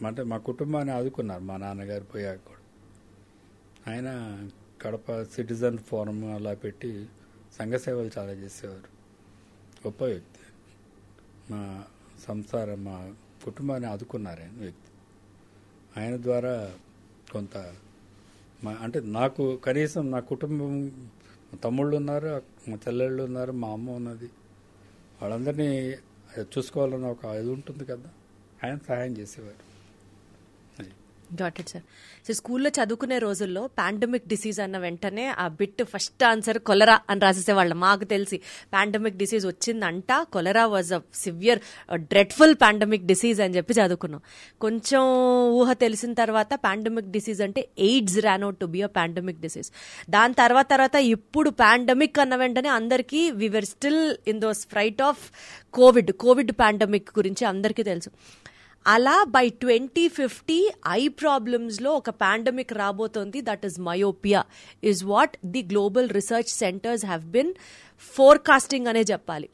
అంటే మా కుటుంబాన్ని ఆదుకున్నారు. మా నాన్నగారు పోయాక కూడా ఆయన కడప సిటిజన్ ఫోరం అలా పెట్టి సంఘ సేవలు చాలా చేసేవారు. గొప్ప వ్యక్తి. మా మా కుటుంబాన్ని ఆదుకున్నారు ఆయన వ్యక్తి. ఆయన ద్వారా కొంత అంటే నాకు కనీసం నా కుటుంబం, తమ్ముళ్ళు ఉన్నారు, మా చెల్లెళ్ళు ఉన్నారు, మా అమ్మ ఉన్నది, వాళ్ళందరినీ చూసుకోవాలన్న ఒక ఇది ఉంటుంది కదా, ఆయన సహాయం చేసేవారు. Got it sir. సో స్కూల్లో చదువుకునే రోజుల్లో పాండమిక్ డిసీజ్ అన్న వెంటనే ఆ బిట్ ఫస్ట్ ఆన్సర్ కొలరా అని రాసేసేవాళ్ళం. మాకు తెలిసి పాండమిక్ డిసీజ్ వచ్చిందంట, cholera was a severe dreadful pandemic disease అని చెప్పి చదువుకున్నాం. కొంచెం ఊహ తెలిసిన తర్వాత పాండమిక్ డిసీజ్ అంటే AIDS ran out to be a pandemic disease. దాని తర్వాత ఇప్పుడు పాండమిక్ అన్న వెంటనే అందరికీ we were still in those fright of COVID pandemic గురించి అందరికీ తెలుసు. అలా బై 2050 ఐ ప్రాబ్లమ్స్లో ఒక పాండమిక్ రాబోతోంది. That is myopia is what the global research centres have been forecasting అనే చెప్పాలి.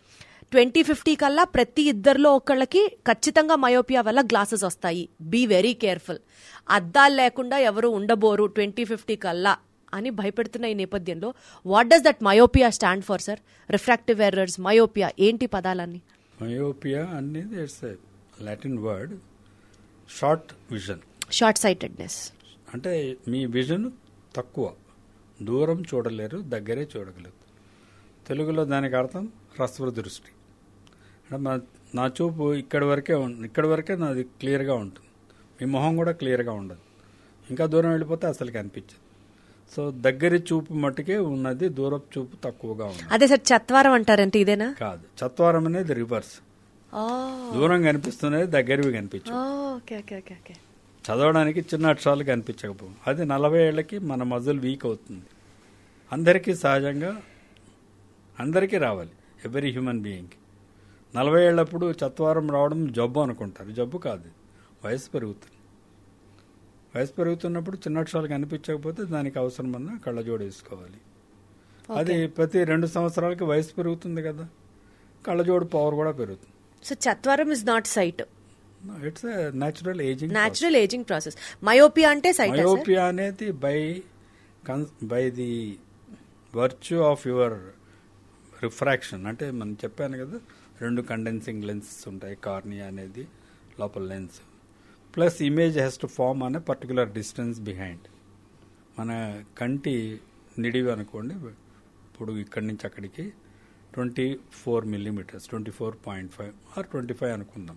2050 కల్లా ప్రతి ఇద్దరిలో ఒకళ్ళకి ఖచ్చితంగా మయోపియా వల్ల గ్లాసెస్ వస్తాయి. Be very careful. అద్దాలు లేకుండా ఎవరు ఉండబోరు 2050 కల్లా అని భయపెడుతున్న ఈ నేపథ్యంలో what does that myopia stand for sir? Refractive errors, myopia ఏంటి పదాలన్నీ? మయోపియా అనేది it's Latin word, short vision, short sightedness. అంటే మీ విజన్ తక్కువ, దూరం చూడలేరు, దగ్గరే చూడగలరు. తెలుగులో దానికి అర్థం హ్రస్వ దృష్టి. అంటే నా చూపు ఇక్కడి వరకే నాది క్లియర్గా ఉంటుంది, మీ మొహం కూడా క్లియర్గా ఉండదు, ఇంకా దూరం వెళ్ళిపోతే అసలు కనిపించదు. సో దగ్గరి చూపు మట్టుకే ఉన్నది, దూరపు చూపు తక్కువగా ఉంది. అదే సార్ చత్వారం అంటారంటే ఇదేనా? కాదు, చత్వారం అనేది రివర్స్. దూరం కనిపిస్తున్నది, దగ్గరవి కనిపించవు. చదవడానికి చిన్న అక్షరాలు కనిపించకపోవు. అది 40 ఏళ్లకి మన మజిల్ వీక్ అవుతుంది. అందరికీ సహజంగా అందరికీ రావాలి, ఎవరీ హ్యూమన్ బీయింగ్కి. 40 ఏళ్లప్పుడు చత్వారం రావడం జబ్బు అనుకుంటారు. జబ్బు కాదు, వయసు పెరుగుతుంది. వయసు పెరుగుతున్నప్పుడు చిన్న అక్షరాలు కనిపించకపోతే దానికి అవసరమన్నా కళ్ళజోడు వేసుకోవాలి. అది ప్రతి 2 సంవత్సరాలకి వయసు పెరుగుతుంది కదా, కళ్ళజోడు పవర్ కూడా పెరుగుతుంది. సో చత్వారం is not sight. It's natural ageing process. Myopia అంటే సైట్. మయోపియా అనేది by the virtue of your refraction. అంటే మనం చెప్పాను కదా, 2 కండెన్సింగ్ లెన్సెస్ ఉంటాయి, కార్నియా అనేది లోపల lens, plus image has to form అనే పర్టికులర్ డిస్టెన్స్ బిహైండ్. మన కంటి నిడివి అనుకోండి, ఇప్పుడు ఇక్కడి నుంచి అక్కడికి 24 millimeters, 24.5 ఆర్ 25 అనుకుందాం.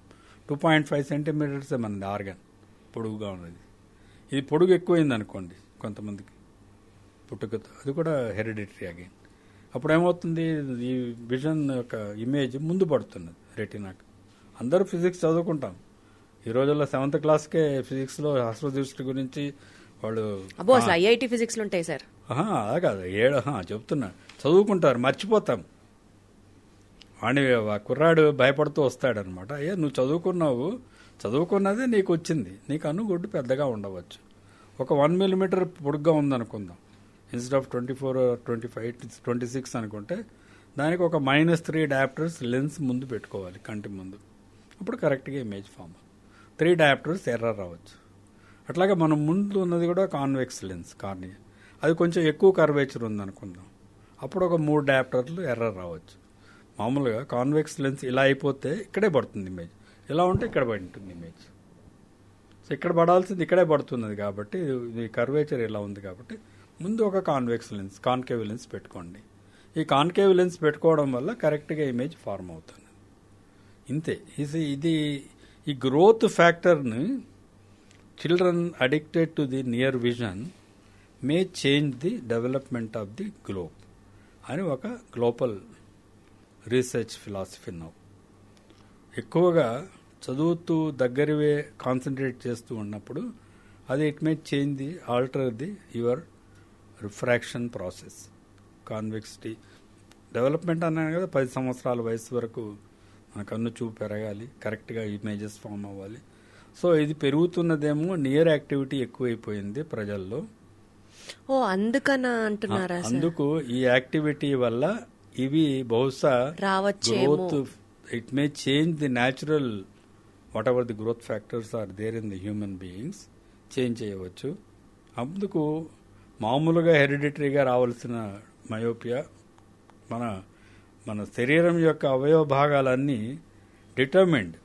2.5 centimeters మనది ఆర్గన్ పొడుగుగా ఉన్నది. ఇది పొడుగు ఎక్కువైంది అనుకోండి కొంతమందికి పుట్టుకతో, అది కూడా హెరిడిటరీ అగైన్. అప్పుడు ఏమవుతుంది, ఈ విజన్ యొక్క ఇమేజ్ ముందు పడుతున్నది రెటీనాకు. అందరూ ఫిజిక్స్ చదువుకుంటాం ఈ రోజుల్లో, 7th క్లాస్కే ఫిజిక్స్లో హస్రదృష్టి గురించి వాళ్ళు ఐఐటి ఫిజిక్స్ ఉంటాయి సార్. అలా కాదు, చెప్తున్నా, చదువుకుంటారు, మర్చిపోతాం. వాడిని కుర్రాడు భయపడుతూ వస్తాడనమాట. అయ్యా నువ్వు చదువుకున్నదే నీకు వచ్చింది, నీకు అనుగుడ్డు పెద్దగా ఉండవచ్చు. ఒక 1 millimeter పొడుగ్గా ఉందనుకుందాం, ఇన్స్టెడ్ ఆఫ్ 24 or 25 26 అనుకుంటే దానికి ఒక -3 diopters లెన్స్ ముందు పెట్టుకోవాలి కంటి ముందు. అప్పుడు కరెక్ట్గా ఇమేజ్ ఫామ్. 3 diopters ఎర్రర్ రావచ్చు. అట్లాగే మనం ముందు ఉన్నది కూడా కాన్వెక్స్ లెన్స్ కార్నియా, అది కొంచెం ఎక్కువ కర్వేచర్ ఉందనుకుందాం, అప్పుడు ఒక 3 diopters ఎర్రర్ రావచ్చు. మామూలుగా కాన్వెక్స్ లెన్స్ ఇలా అయిపోతే ఇక్కడే పడుతుంది ఇమేజ్, ఇలా ఉంటే ఇక్కడ పడుతుంది ఇమేజ్. సో ఇక్కడ పడాల్సింది ఇక్కడే పడుతున్నది కాబట్టి, ఇది కర్వేచర్ ఇలా ఉంది కాబట్టి ముందు ఒక కాన్వెక్స్ లెన్స్, కాన్కేవ్ లెన్స్ పెట్టుకోండి. ఈ కాన్కేవ్ లెన్స్ పెట్టుకోవడం వల్ల కరెక్ట్గా ఇమేజ్ ఫార్మ్ అవుతుంది. ఇంతే. ఇది ఈ గ్రోత్ ఫ్యాక్టర్ని children addicted to the near vision may change the development of the globe అని ఒక గ్లోబల్ రీసెర్చ్ ఫిలాసఫీ నౌ. ఎక్కువగా చదువుతూ దగ్గరవే కాన్సన్ట్రేట్ చేస్తూ ఉన్నప్పుడు అది it may change the alter the your refraction process. Convexity development అన్నాను కదా, 10 సంవత్సరాల వయసు వరకు మన కన్ను చూపు పెరగాలి, కరెక్ట్గా ఇమేజెస్ ఫామ్ అవ్వాలి. సో ఇది పెరుగుతున్నదేమో నియర్ యాక్టివిటీ ఎక్కువైపోయింది ప్రజల్లో. అందుకనా అంటున్నారా? అందుకు ఈ యాక్టివిటీ వల్ల ఇవి బహుశా growth, it may change the natural whatever the growth factors are there in the human beings, change చేయవచ్చు. అందుకు మామూలుగా హెరిడిటరీగా రావాల్సిన మయోపియా, మన శరీరం యొక్క అవయవ భాగాలన్నీ డిటర్మిండ్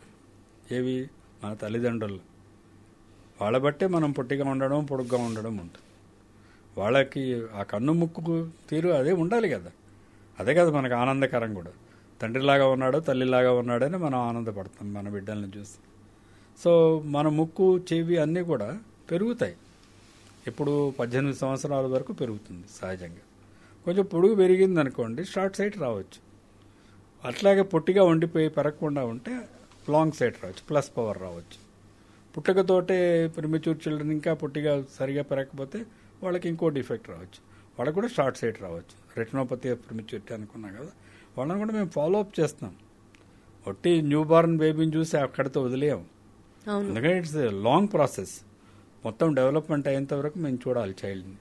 ఏవి, మన తల్లిదండ్రులు. వాళ్ళ బట్టే మనం పొట్టిగా ఉండడం, పొడుగ్గా ఉండడం ఉంటుంది. వాళ్ళకి ఆ కన్ను ముక్కు తీరు అదే ఉండాలి కదా, అదే కదా మనకు ఆనందకరం కూడా. తండ్రిలాగా ఉన్నాడు, తల్లిలాగా ఉన్నాడని మనం ఆనందపడతాం మన బిడ్డల్ని చూసి. సో మన ముక్కు, చెవి అన్నీ కూడా పెరుగుతాయి. ఇప్పుడు 18 సంవత్సరాల వరకు పెరుగుతుంది సహజంగా. కొంచెం పొడుగు పెరిగింది అనుకోండి, షార్ట్ సైట్ రావచ్చు. అట్లాగే పొట్టిగా ఉండిపోయి పెరగకుండా ఉంటే లాంగ్ సైట్ రావచ్చు, ప్లస్ పవర్ రావచ్చు. పుట్టకతోటే ప్రిమచ్యూర్ చిల్డ్రన్ ఇంకా పొట్టిగా సరిగా పెరగకపోతే వాళ్ళకి ఇంకో డిఫెక్ట్ రావచ్చు, వాళ్ళకి కూడా షార్ట్ సైట్ రావచ్చు. రెటినోపతి ప్రిమచ్యూరిటీ అనుకున్నాం కదా, వాళ్ళని కూడా మేము ఫాలో అప్ చేస్తాం. ఒట్టి న్యూ బార్న్ బేబీని చూసి అక్కడితో వదిలేయం. ఎందుకంటే ఇట్స్ లాంగ్ ప్రాసెస్. మొత్తం డెవలప్మెంట్ అయ్యేంత వరకు మేము చూడాలి చైల్డ్ని.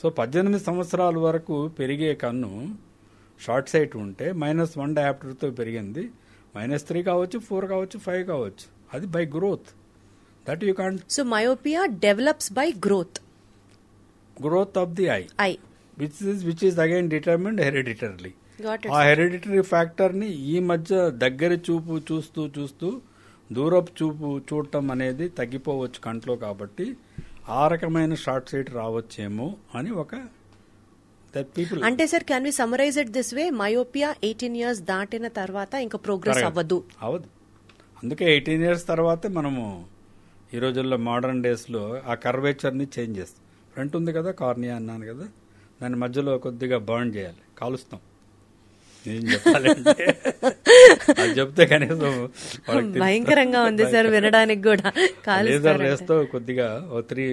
సో 18 సంవత్సరాల వరకు పెరిగే కన్ను షార్ట్ సైట్ ఉంటే -1 డయాప్టర్తో పెరిగింది, -3 కావచ్చు, 4 కావచ్చు, 5 కావచ్చు. అది by growth. That you can't. So myopia develops by growth of the eye, which is again determined hereditarily. ఆ హెరిడిటరీ ఫ్యాక్టర్ని ఈ మధ్య దగ్గర చూపు చూస్తూ దూరపు చూపు చూడటం అనేది తగ్గిపోవచ్చు కంట్లో. కాబట్టి ఆ రకమైన షార్ట్ సైట్ రావచ్చేమో అని ఒక పీపుల్. అంటే sir, can we summarise it this way, myopia 18 years దాటిన తర్వాత ఇంకా ప్రోగ్రెస్ అవ్వదు. అందుకే 18 years తర్వాతే మనము ఈ రోజుల్లో మోడర్న్ డేస్లో ఆ కర్వేచర్ని చేంజ్ చేస్తాం. ఫ్రంట్ ఉంది కదా కార్నియా అన్నాను కదా, దాని మధ్యలో కొద్దిగా బర్న్ చేయాలి, కాలుస్తాం. ఏం చెప్పాలంటే అది చెప్తే కనీసం భయంకరంగా ఉంది సార్ వినడానికి కూడా. లేజర్ రేస్తో కొద్దిగా 3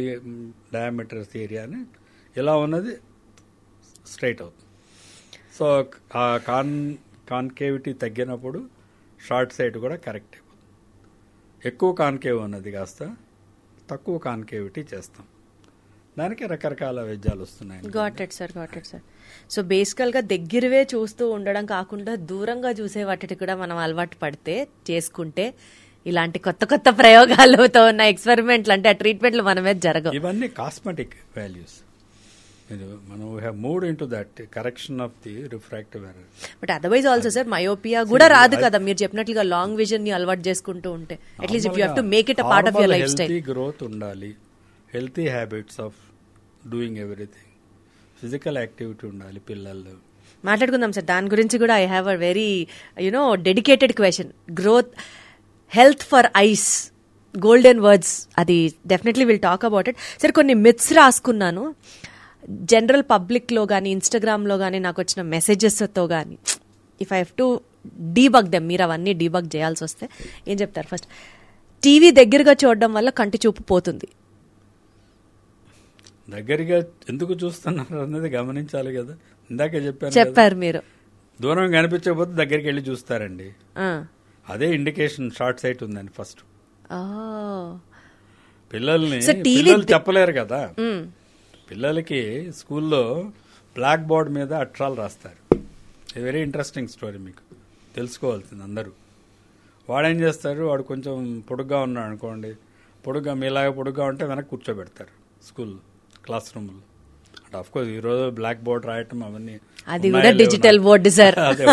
diameters ఏరియాని ఇలా ఉన్నది స్ట్రైట్ అవుతుంది. సో ఆ కాన్కేవిటీ తగ్గినప్పుడు షార్ట్ సైట్ కూడా కరెక్ట్ అయిపోతుంది. ఎక్కువ కాన్కేవ్ ఉన్నది కాస్త తక్కువ కాన్కేవిటీ చేస్తాం. దానికి రకరకాల వైద్యాలు వస్తున్నాయి. Got it sir. సో బేసికల్ గా దగ్గరవే చూస్తూ ఉండడం కాకుండా దూరంగా చూసే వాటికి కూడా మనం అలవాటు పడితే చేసుకుంటే ఇలాంటి కొత్త కొత్త ప్రయోగాలతో ఉన్న ఎక్స్పెరిమెంట్లు అంటే ఆ ట్రీట్మెంట్లు మన మీద జరగవు. ఇవన్నీ కాస్మెటిక్ వాల్యూస్. మనం have moved into that correction of the refractive error. But otherwise also sir myopia కూడా రాదు కదా మీరు చెప్పినట్లుగా లాంగ్ విజన్ ని అలవాటు చేసుకుంటూ ఉంటే. At least if you have to make it a part of your lifestyle. Healthy growth ఉండాలి, healthy habits of doing everything, physical activity ఉండాలి పిల్లల్లో. మాట్లాడుకుందాం సార్ దాని గురించి కూడా. I have a very dedicated question. Growth, health for eyes, golden words, అది definitely will talk about it. Sir కొన్ని myths రాసుకున్నాను జనరల్ పబ్లిక్లో కానీ ఇన్స్టాగ్రామ్లో కానీ నాకు వచ్చిన మెసేజెస్తో కానీ. If I have to debug them, మీరు అవన్నీ డీబగ్ చేయాల్సి వస్తే ఏం చెప్తారు? ఫస్ట్, టీవీ దగ్గరగా చూడడం వల్ల కంటి చూపు పోతుంది. దగ్గరగా ఎందుకు చూస్తున్నారు అన్నది గమనించాలి కదా. ఇందాకే చెప్పారు మీరు. దూరం కనిపించకపోతే దగ్గరికి వెళ్ళి చూస్తారండి, అదే ఇండికేషన్ షార్ట్ సైట్ ఉందని. ఫస్ట్ పిల్లల్ని చెప్పలేరు కదా. పిల్లలకి స్కూల్లో బ్లాక్ బోర్డ్ మీద అక్షరాలు రాస్తారు. ఇది వెరీ ఇంట్రెస్టింగ్ స్టోరీ, మీకు తెలుసుకోవాల్సింది అందరూ. వాడేం చేస్తారు, వాడు కొంచెం పొడుగ్గా ఉన్నాడు అనుకోండి, మీలాగా పొడుగ్గా ఉంటే వెనక్కి కూర్చోబెడతారు స్కూల్ క్లాస్ రూమ్లో. అంటే ఆఫ్ కోర్స్ ఈరోజు బ్లాక్ బోర్డ్ రాయటం అవన్నీ అది కూడా డిజిటల్ బోర్డు సార్. అదే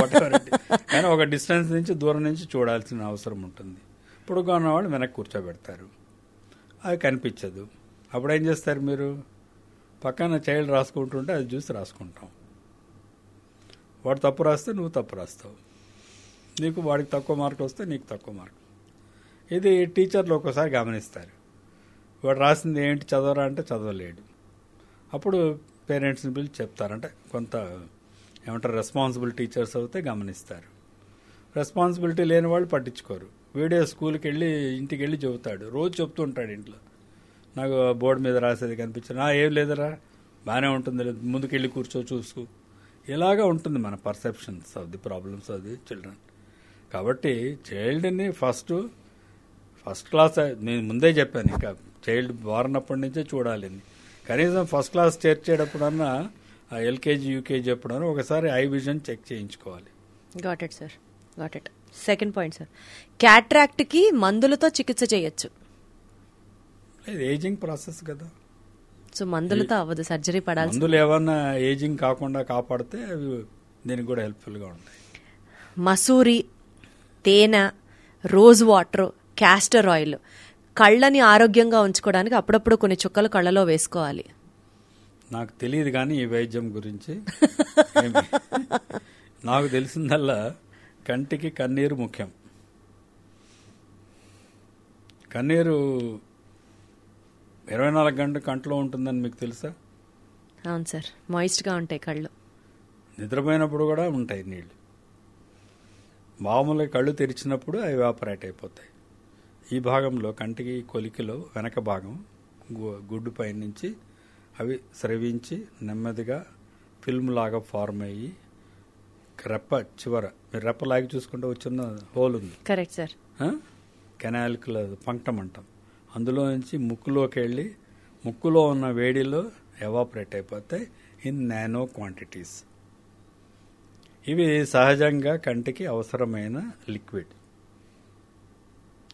కానీ ఒక డిస్టెన్స్ నుంచి దూరం నుంచి చూడాల్సిన అవసరం ఉంటుంది. పొడుగ్గా ఉన్నవాళ్ళు వెనక్కి కూర్చోబెడతారు, అది కనిపించదు. అప్పుడు ఏం చేస్తారు మీరు, పక్కన చైల్డ్ రాసుకుంటుంటే అది చూసి రాసుకుంటాం. వాడు తప్పు రాస్తే నువ్వు తప్పు రాస్తావు, నీకు వాడికి తక్కువ మార్కులు వస్తే నీకు తక్కువ మార్కులు. ఇది టీచర్లు ఒక్కోసారి గమనిస్తారు. వాడు రాసింది ఏంటి చదవరా అంటే చదవలేడు. అప్పుడు పేరెంట్స్ని పిలిచి చెప్తారంటే కొంత ఏమంటారు రెస్పాన్సిబుల్ టీచర్స్ అయితే గమనిస్తారు. రెస్పాన్సిబిలిటీ లేని వాళ్ళు పట్టించుకోరు. వీడే స్కూల్కి వెళ్ళి ఇంటికి వెళ్ళి చెబుతాడు, రోజు చెప్తూ ఉంటాడు ఇంట్లో, నాకు బోర్డు మీద రాసేది కనిపించిన ఏం లేదరా బాగానే ఉంటుంది, ముందుకెళ్ళి కూర్చో చూసుకో. ఇలాగా ఉంటుంది మన perceptions of the problems of the children. కాబట్టి చైల్డ్ని ఫస్ట్ క్లాస్ నేను ముందే చెప్పాను, ఇంకా చైల్డ్ వారినప్పటి నుంచే చూడాలి. కనీసం ఫస్ట్ క్లాస్ చేర్చేటప్పుడన్నా ఎల్కేజీ యూకేజీ ఎప్పుడన్నా ఒకసారి ఐ విజన్ చెక్ చేయించుకోవాలి. Got it sir, got it. Second point sir, క్యాట్రాక్ట్కి మందులతో చికిత్స చేయొచ్చు. ఏజింగ్ ప్రాసెస్ కదా, సో మందులతో అవ్వదు, సర్జరీ పడాలి. మందులు ఏమన్నా ఏజింగ్ కాకుండా కాపాడితే అవి దీనికి కూడా హెల్ప్ఫుల్గా ఉంటాయి. మసూరి, తేనె, రోజ్ వాటర్, క్యాస్టర్ ఆయిల్ కళ్ళని ఆరోగ్యంగా ఉంచుకోవడానికి అప్పుడప్పుడు కొన్ని చుక్కలు కళ్ళలో వేసుకోవాలి. నాకు తెలియదు కానీ ఈ వైద్యం గురించి నాకు తెలిసిందల్లా కంటికి కన్నీరు ముఖ్యం. కన్నీరు 24 గంటలు కంట్లో ఉంటుందని మీకు తెలుసా? అవును సార్, మాయిస్ట్గా ఉంటాయి కళ్ళు. నిద్రపోయినప్పుడు కూడా ఉంటాయి నీళ్ళు. మామూలుగా కళ్ళు తెరిచినప్పుడు అవి ఎవాపరేట్ అయిపోతాయి. ఈ భాగంలో కంటికి కొలికిలో వెనక భాగం గుడ్డు పై నుంచి అవి స్రవించి నెమ్మదిగా ఫిల్మ్ లాగా ఫార్మ్ అయ్యి రెప్ప చివర, మీరు రెప్ప లాగి చూసుకుంటే వచ్చిన హోల్ ఉంది. Correct sir. కెనాల్కుల పంక్టం అంటాం. అందులో నుంచి ముక్కులోకి వెళ్ళి ముక్కులో ఉన్న వేడిలో ఎవాపరేట్ అయిపోతాయి ఇన్ నానో క్వాంటిటీస్. ఇవి సహజంగా కంటికి అవసరమైన లిక్విడ్.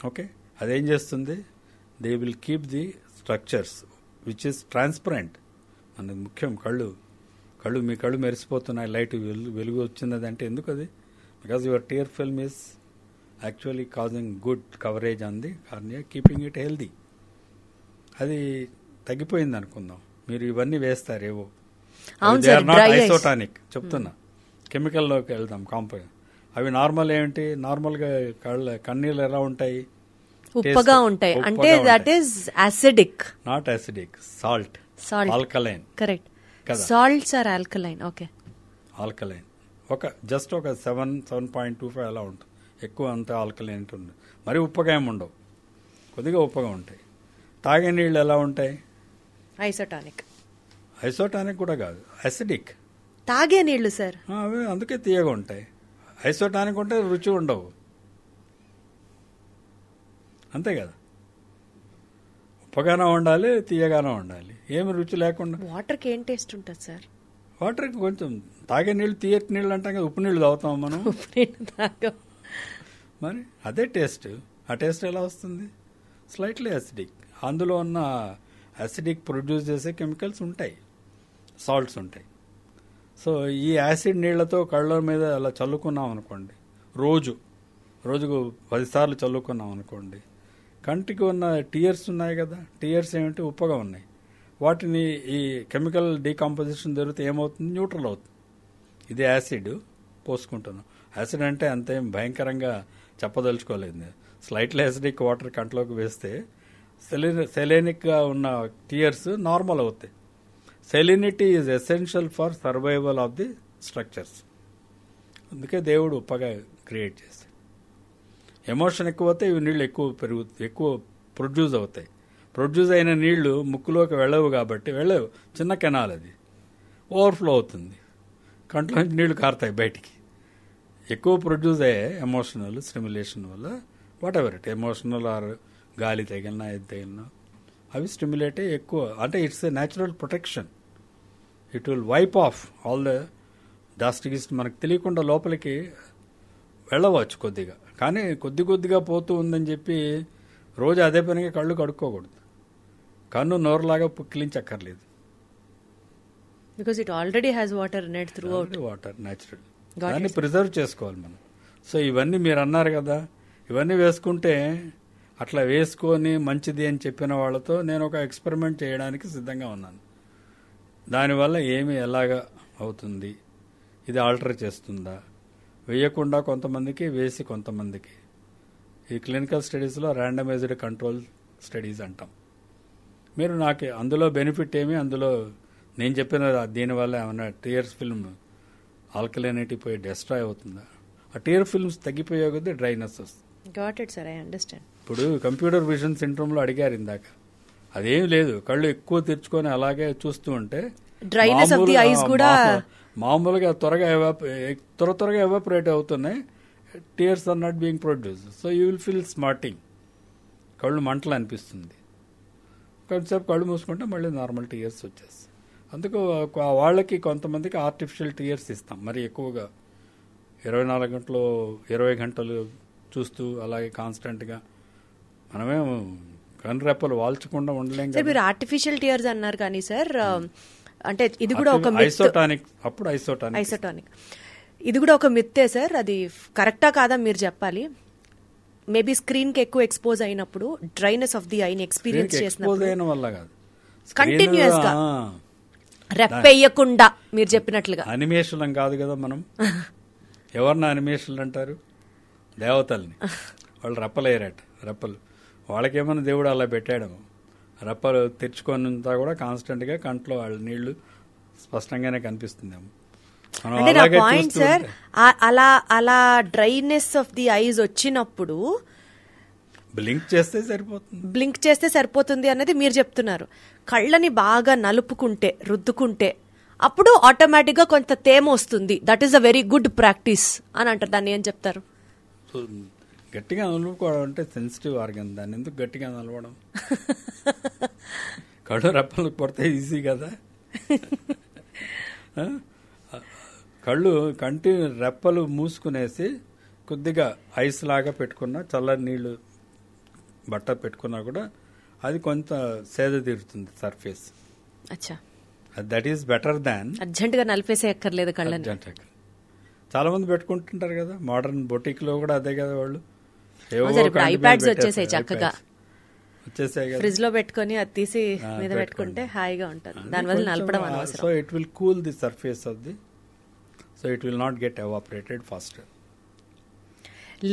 ఓకే, అదేం చేస్తుంది, they will keep the structures which is transparent. మనకు ముఖ్యం మీ కళ్ళు మెరిసిపోతున్నాయి, లైట్ వెలుగు వచ్చిందంటే ఎందుకు అది? Because your tear film is actually causing good coverage on the cornea, keeping it healthy. అది తగ్గిపోయింది అనుకుందాం, మీరు ఇవన్నీ వేస్తారేవో, దే ఆర్ నాట్ ఐసోటానిక్ చెప్తున్నా. కెమికల్లోకి వెళ్దాం కాంపౌండ్. అవి నార్మల్ ఏంటి, నార్మల్గా కన్నీళ్ళు ఎలా ఉంటాయి, ఉప్పగా ఉంటాయి. అంటే that is acidic, not acidic, salt, alkaline. Correct, salts are alkaline. Okay, alkaline just ఒక 7.25 అలా ఉంటుంది. ఎక్కువ అంత ఆల్కలైన్ ఉంటుంది, మరి ఉప్పగా ఏమి ఉండవు, కొద్దిగా ఉప్పగా ఉంటాయి. తాగే నీళ్ళు ఎలా ఉంటాయి, ఐసోటానిక్ కూడా కాదు, యాసిడిక్ తాగే నీళ్లు సార్. అవి అందుకే తీయగా ఉంటాయి. ఐసోటానిక్ ఉంటే రుచి ఉండవు, అంతే కదా. ఉప్పగానే ఉండాలి, తీయగానే ఉండాలి, ఏమి రుచి లేకుండా. వాటర్కి ఏం టేస్ట్ ఉంటుంది సార్? వాటర్కి కొంచెం తాగే నీళ్ళు తీయటి నీళ్ళు అంటాం కదా, ఉప్పు నీళ్ళు తాగుతాం మనం, ఉప్పు నీళ్ళు తాగం మరి అదే టేస్ట్. ఆ టేస్ట్ ఎలా వస్తుంది? Slightly acidic. అందులో ఉన్న యాసిడిక్ ప్రొడ్యూస్ చేసే కెమికల్స్ ఉంటాయి, సాల్ట్స్ ఉంటాయి. సో ఈ యాసిడ్ నీళ్లతో కళ్ళ మీద అలా చల్లుకున్నాం అనుకోండి, రోజుకు 10 సార్లు చల్లుకున్నాం అనుకోండి, కంటికి ఉన్న టీయర్స్ ఉన్నాయి కదా, టీయర్స్ ఏమిటి? ఉప్పగా ఉన్నాయి. వాటిని ఈ కెమికల్ డీకాంపోజిషన్ జరిగితే ఏమవుతుంది? న్యూట్రల్ అవుతుంది. ఇది యాసిడ్ పోసుకుంటున్నాం. యాసిడ్ అంటే అంతేం భయంకరంగా చెప్పదలుచుకోలేదు. స్లైట్లీ యాసిడిక్ వాటర్ కంట్లోకి వేస్తే సెలేనిక్గా ఉన్న టీయర్స్ నార్మల్ అవుతాయి. Salinity is essential for survival of the structures. అందుకే దేవుడు ఉప్పగా క్రియేట్ చేస్తాడు. ఎమోషన్ ఎక్కువ అవుతాయి, ఇవి నీళ్ళు ఎక్కువ ప్రొడ్యూస్ అవుతాయి. ప్రొడ్యూస్ అయిన నీళ్లు ముక్కులోకి వెళ్ళవు కాబట్టి వెళ్ళవు, చిన్న కెనాల్ అది ఓవర్ఫ్లో అవుతుంది, కంట్లోంచి నీళ్లు కారుతాయి బయటికి. ఎక్కువ ప్రొడ్యూస్ అయ్యే ఎమోషనల్ స్టిమ్యులేషన్ వల్ల, whatever it, emotional or గాలి తగిలినా ఇది తగిలినా అవి స్టిమ్యులేట్ అయ్యి ఎక్కువ, అంటే it's a natural protection. It will wipe off all the dust gist. మనకు తెలియకుండా లోపలికి వెళ్ళవచ్చు కొద్దిగా, కానీ కొద్దిగా పోతూ ఉందని చెప్పి రోజు అదే పనిగా కళ్ళు కడుక్కోకూడదు. కన్ను నోరులాగా పుక్కిలించక్కర్లేదు. Because it already has water net throughout. Water natural, దాన్ని ప్రిజర్వ్ చేసుకోవాలి మనం. సో ఇవన్నీ మీరు అన్నారు కదా, ఇవన్నీ వేసుకుంటే అట్లా వేసుకొని మంచిది అని చెప్పిన వాళ్ళతో నేను ఒక ఎక్స్పెరిమెంట్ చేయడానికి సిద్ధంగా ఉన్నాను. దానివల్ల ఏమి ఎలాగా అవుతుంది, ఇది ఆల్టర్ చేస్తుందా, వేయకుండా కొంతమందికి వేసి కొంతమందికి. ఈ క్లినికల్ స్టడీస్లో ర్యాండమైజ్డ్ కంట్రోల్ స్టడీస్ అంటాం. మీరు నాకు అందులో బెనిఫిట్ ఏమి, అందులో నేను చెప్పిన దీనివల్ల ఏమైనా టీయర్స్ ఫిల్మ్ ఆల్కలైనిటీ పోయి డెస్ట్రాయ్ అవుతుందా? ఆ టీయర్ ఫిల్మ్స్ తగ్గిపోయే కొద్దీ డ్రైనెస్ వస్తుంది. Got it sir, I understand. ఇప్పుడు కంప్యూటర్ విజన్ సిండ్రోమ్లో అడిగారు ఇందాక, అదేం లేదు, కళ్ళు ఎక్కువ తెరుచుకొని అలాగే చూస్తూ ఉంటే డ్రైనెస్ ఆఫ్ ది ఐస్ కూడా మామూలుగా త్వరగా ఎవాపరేట్ అవుతున్నాయి. Tears are not being produce. So you will feel smarting, కళ్ళు మంటలు అనిపిస్తుంది. కొంచెంసేపు కళ్ళు మూసుకుంటే మళ్ళీ నార్మల్ టీయర్స్ వచ్చేస్తాయి. అందుకు వాళ్ళకి కొంతమందికి ఆర్టిఫిషియల్ టీయర్స్ ఇస్తాం. మరి ఎక్కువగా 24 గంటలు 20 గంటలు చూస్తూ అలాగే కాన్స్టెంట్గా మనమేం కనురెప్పలు వాల్చకుండా ఉండలేం కదా. మీరు ఆర్టిఫిషియల్ టీయర్స్ అన్నారు కానీ సార్, అంటే ఇది కూడా ఒక ఐసోటానిక్, అప్పుడు ఐసోటానిక్ ఇది కూడా ఒక మిత్తే సార్. అది కరెక్టా కాదా మీరు చెప్పాలి. మేబీ స్క్రీన్ కి ఎక్కువ ఎక్స్పోజ్ అయినప్పుడు డ్రైనెస్ ఆఫ్ ది ఐని ఎక్స్పీరియన్స్ చేసినప్పుడు అయిన వల్ల కాదు, కంటిన్యూస్ గా రెప్పేయకుండా మీరు చెప్పినట్లుగా. అనిమేషన్ కాదు కదా మనం. ఎవరిని అనిమేషన్ అంటారు? దేవతల్ని. వాళ్ళు రెప్పలేరట, రెప్పలు వాళ్ళకేమన్నా దేవుడు అలా పెట్టాడము. రెప్పలు తెరుచుకొనంతా కూడా కాన్స్టెంట్ గా కంట్లో వాళ్ళ నీళ్లు స్పష్టంగానే కనిపిస్తుందేమో. అంటే నా పాయింట్ సార్, అలా డ్రైనెస్ ఆఫ్ ది ఐస్ వచ్చినప్పుడు బ్లింక్ చేస్తే సరిపోతుంది అనేది మీరు చెప్తున్నారు. కళ్ళని బాగా నలుపుకుంటే, రుద్దుకుంటే అప్పుడు ఆటోమేటిక్ గా కొంత తేమ వస్తుంది. That is a very good practice అని అంటారు. దాన్ని ఏం చెప్తారు? గట్టిగా నలుపుకోవడం అంటే సెన్సిటివ్ ఆర్గన్, దాన్ని ఎందుకు గట్టిగా నలవడం? కళ్ళు రెప్పలు కొడితే ఈజీ కదా. కంటి రెప్పలు మూసుకునేసి కొద్దిగా ఐస్ లాగా పెట్టుకున్నా, చల్లని నీళ్లు బట్ట పెట్టుకున్నా కూడా అది కొంత సేద తీరుతుంది surface. That is better than urgent గా నలిపేసే ఎక్కర్లేదు కళ్ళని. చాలా మంది పెట్టుకుంటుంటారు కదా, మోడర్న్ బొటిక్ లో కూడా అదే కదా. వాళ్ళు ఐప్యాడ్స్ వచ్చేసాయి, చక్కగా వచ్చేసాయి కదా, ఫ్రిడ్జ్ లో పెట్టుకుని అది తీసి మీద పెట్టుకుంటే హాయిగా ఉంటుంది. దానివల్ల నలపడం అనవసరం. So it will cool the surface of the, so it will not get evaporated faster.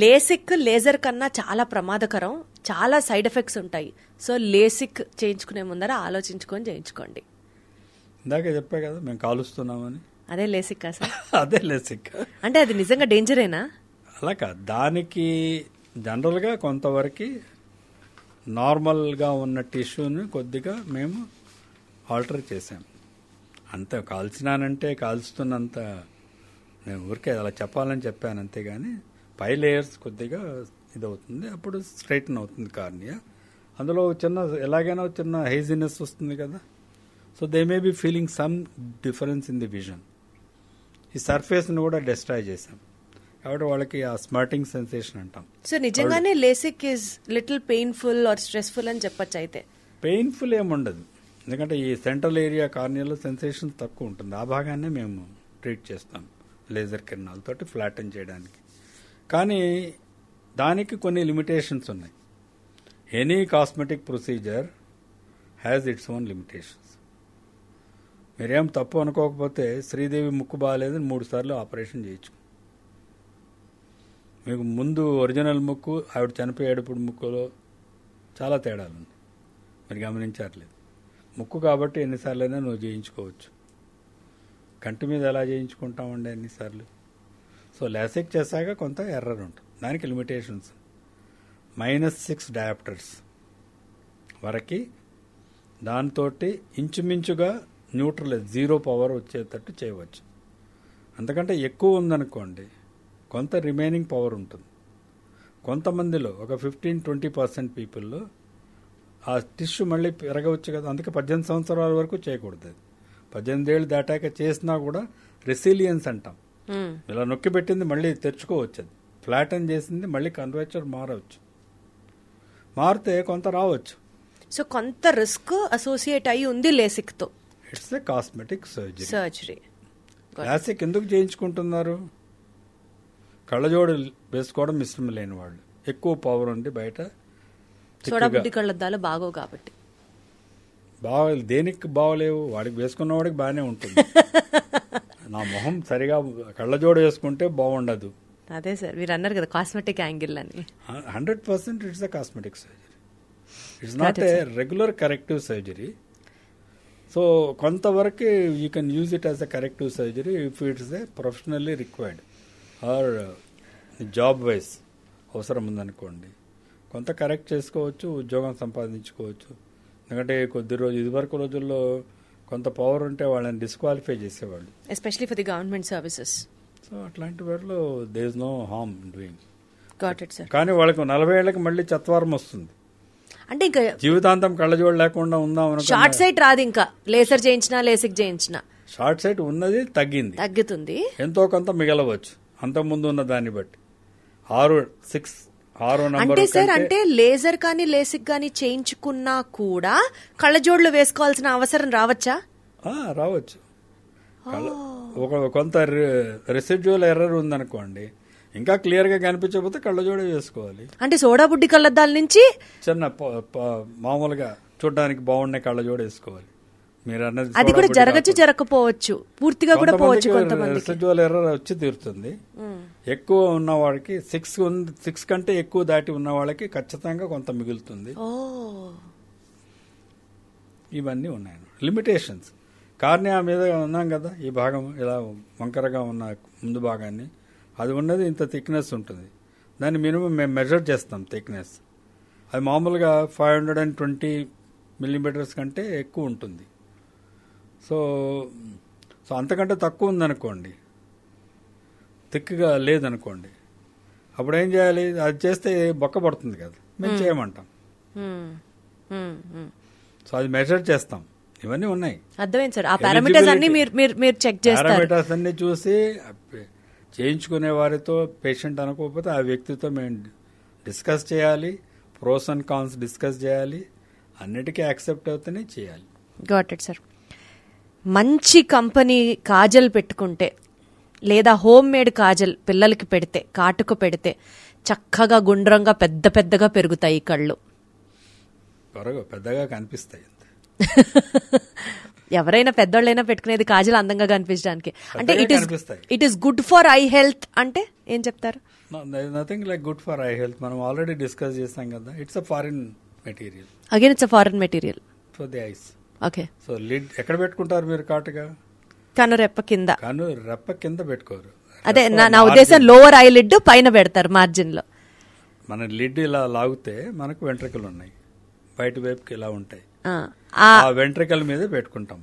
LASIK laser కన్నా చాలా ప్రమాదకరం, చాలా సైడ్ ఎఫెక్ట్స్ ఉంటాయి. సో లేసిక్ చేయించుకునే ముందర ఆలోచించుకొని చేయించుకోండి. ఇందాక చెప్పా కదా మేము కాలుస్తున్నామని, అదే లేసిక్ సార్? అదే లేసిక్. అంటే అది నిజంగా డేంజరేనా? అలా కాదు, దానికి జనరల్గా కొంతవరకు నార్మల్గా ఉన్న టిష్యూని కొద్దిగా మేము ఆల్టర్ చేసాం. అంత కాల్చినానంటే కాల్చుతున్నంత నేను ఊరికే అలా చెప్పాలని చెప్పాను అంతేగాని పై లేయర్స్ కొద్దిగా ఇదవుతుంది, అప్పుడు స్ట్రైటన్ అవుతుంది కార్నియా. అందులో ఎలాగైనా చిన్న హైజినెస్ వస్తుంది కదా. So they may be feeling some difference in the vision. ఈ సర్ఫేస్ని కూడా డిస్ట్రాయ్ చేసాం. కాబట్టి వాళ్ళకి ఆ స్మార్టింగ్ సెన్సేషన్ అంటాం. సో నిజంగానే LASIK is little painful or stressful అని చెప్పొచ్చు. అయితే పెయిన్ఫుల్ ఏముండదు, ఎందుకంటే ఈ సెంట్రల్ ఏరియా కార్నియాలో సెన్సేషన్ తక్కువ ఉంటుంది. ఆ భాగాన్నే మేము ట్రీట్ చేస్తాం లేజర్ కిరణాలతోటి ఫ్లాటన్ చేయడానికి. కానీ దానికి కొన్ని లిమిటేషన్స్ ఉన్నాయి. Any cosmetic procedure has its own limitations. మీరేం తప్పు అనుకోకపోతే శ్రీదేవి ముక్కు బాగాలేదని 3 సార్లు ఆపరేషన్ చేయొచ్చు. మీకు ముందు ఒరిజినల్ ముక్కు ఆవిడ చనిపోయేటప్పుడు ముక్కులో చాలా తేడాలు ఉంది, మీరు గమనించట్లేదు. ముక్కు కాబట్టి ఎన్నిసార్లైనా నువ్వు చేయించుకోవచ్చు. కంటి మీద ఎలా చేయించుకుంటామండి ఎన్నిసార్లు? సో లాసిక్ చేశాక కొంత ఎర్రర్ ఉంటుంది, దానికి లిమిటేషన్స్. -6 డయాప్టర్స్ వరకు దాంతో ఇంచుమించుగా న్యూట్రల్ 0 పవర్ వచ్చేటట్టు చేయవచ్చు. అంతకంటే ఎక్కువ ఉందనుకోండి కొంత రిమైనింగ్ పవర్ ఉంటుంది. కొంతమందిలో ఒక 15-20% పీపుల్లో ఆ టిష్యూ మళ్ళీ పెరగవచ్చు కదా, అందుకే 18 సంవత్సరాల వరకు చేయకూడదు. 18 ఏళ్ళు దాటాక చేసినా కూడా రెసిలియన్స్ అంటాం. ఇలా నొక్కి పెట్టింది మళ్ళీ తెచ్చుకోవచ్చు, అది ఫ్లాటన్ చేసింది మళ్ళీ కన్వర్చర్ మారితే కొంత రావచ్చు. సో కొంత రిస్క్ అసోసియేట్ అయ్యి ఉంది లేసిక్ తో. It's a cosmetic surgery. LASIK ఎందుకు చేయించుకుంటున్నారు? కళ్ళజోడు వేసుకోవడం ఇష్టం లేని వాళ్ళు, ఎక్కువ పవర్ ఉంది బయట, సోడాబుడ్డి కళ్ళద్దాలు బాగో కాబట్టి. దేనికి బాగోలేవు, వాడికి వేసుకున్న వాడికి బాగానే ఉంటుంది. నా మొహం సరిగా కళ్ళజోడు వేసుకుంటే బాగుండదు. అదే సార్ మీరు అన్నారు కదా కాస్మెటిక్ యాంగిల్ అని. 100% it's a cosmetic surgery, it's not a regular corrective surgery. So కొంతవరకు you can use it as a corrective surgery if it's a professionally required or job wise అవసరం ఉందనుకోండి. కొంత కరెక్ట్ చేసుకోవచ్చు, ఉద్యోగం సంపాదించుకోవచ్చు. ఎందుకంటే ఇదివరకు రోజుల్లో కొంత పవర్ ఉంటే వాళ్ళని డిస్క్వాలిఫై చేసేవాళ్ళు, especially for the government services. So అట్లాంటి వాటిలో there is no harm doing. Got it sir. కానీ వాళ్ళకి 40 ఏళ్ళకి మళ్ళీ చత్వారం వస్తుంది, అంటే ఇంకా జీవితాంతం కళ్ళజోడు లేకుండా ఉందాం. షార్ట్ సైట్ రాదు, ఇంకా లేసర్ చేయించినా లేసిక్ చేయించినా షార్ట్ సైట్ ఉన్నది తగ్గుతుంది, ఎంతో కొంత మిగలవచ్చు అంతకుముందు ఉన్న దాన్ని బట్టి. 6 అంటే సార్ అంటే లేజర్ కానీ లేసిక్ కానీ చేయించుకున్నా కూడా కళ్ళజోడులు వేసుకోవాల్సిన అవసరం రావచ్చా? రావచ్చు. కొంత రెసిడ్యువల్ ఎర్రర్ ఉందనుకోండి, ఇంకా క్లియర్ గా కనిపించకపోతే కళ్ళజోడే వేసుకోవాలి. అంటే సోడాబుడ్డి కళ్ళద్దాల నుంచి చిన్న మామూలుగా చూడడానికి బాగుండే కళ్ళజోడు వేసుకోవాలి. మీరు అన్నది అది కూడా జరగచ్చు, జరగకపోవచ్చు, పూర్తిగా కూడా పోవచ్చు. కొంతమంది రెసిడ్యువల్ ఎర్రర్ వచ్చి తీరుతుంది. ఎక్కువ ఉన్న వాళ్ళకి 6 కంటే ఎక్కువ దాటి ఉన్న వాళ్ళకి ఖచ్చితంగా కొంత మిగులుతుంది. ఇవన్నీ ఉన్నాయి లిమిటేషన్స్. కార్నియా మీద ఉన్నాం కదా, ఈ భాగం ఇలా వంకరగా ఉన్న ముందు భాగాన్ని, అది ఉన్నది ఇంత థిక్నెస్ ఉంటుంది. దాన్ని మినిమం మేము మెజర్ చేస్తాం థిక్నెస్. అది మామూలుగా 520 మిల్లీమీటర్స్ కంటే ఎక్కువ ఉంటుంది. సో అంతకంటే తక్కువ ఉందనుకోండి, థిక్గా లేదనుకోండి, అప్పుడు ఏం చేయాలి? అది చేస్తే బొక్క పడుతుంది కదా, మేము చేయమంటాం. సో అది మెజర్ చేస్తాం. ఇవన్నీ ఉన్నాయి. అర్థమైంది సార్. ఆ పారామీటర్స్ అన్ని మీరు చెక్ చేస్తారు. పారామీటర్స్ అన్ని చూసి చేయించుకునే వారితో, పేషెంట్ అనుకోకపోతే ఆ వ్యక్తితో మేము డిస్కస్ చేయాలి, ప్రోస్ అండ్ కాన్స్ డిస్కస్ చేయాలి, అన్నిటికీ యాక్సెప్ట్ అవుతూనే చేయాలి. Got it sir. మంచి కంపెనీ కాజల్ పెట్టుకుంటే లేదా హోమ్ మేడ్ కాజల్ పిల్లలకి పెడితే, కాటుకు పెడితే చక్కగా గుండ్రంగా పెద్దగా పెరుగుతాయి కళ్ళు, పెద్దగా కనిపిస్తాయి. ఎవరైనా పెద్దోళ్ళైనా పెట్టుకునేది కాజల్ అందంగా కనిపించడానికి. అంటే it is good for I health అంటే ఏం చెప్తారు? Nothing like good for I health. మనం ఆల్రెడీ డిస్కస్ చేసాం కదా, it's a foreign material. Again it's a foreign material for the ice. Okay. So lid ఎక్కడ పెట్టుకుంటారు మీరు? కాటుగా కనురెప్ప కింద. కనురెప్ప కింద పెట్టుకోరు. అదే నా ఉద్దేశం, లోవర్ ఐ లిడ్ పైన పెడతారు మార్జిన్ లో. మన లిడ్ ఇలా లాగితే మనకు వెంట్రుకలు ఉన్నాయి, బయట వైపుకి ఇలా ఉంటాయి, ఆ వెంట్రుకల మీద పెట్టుకుంటాం.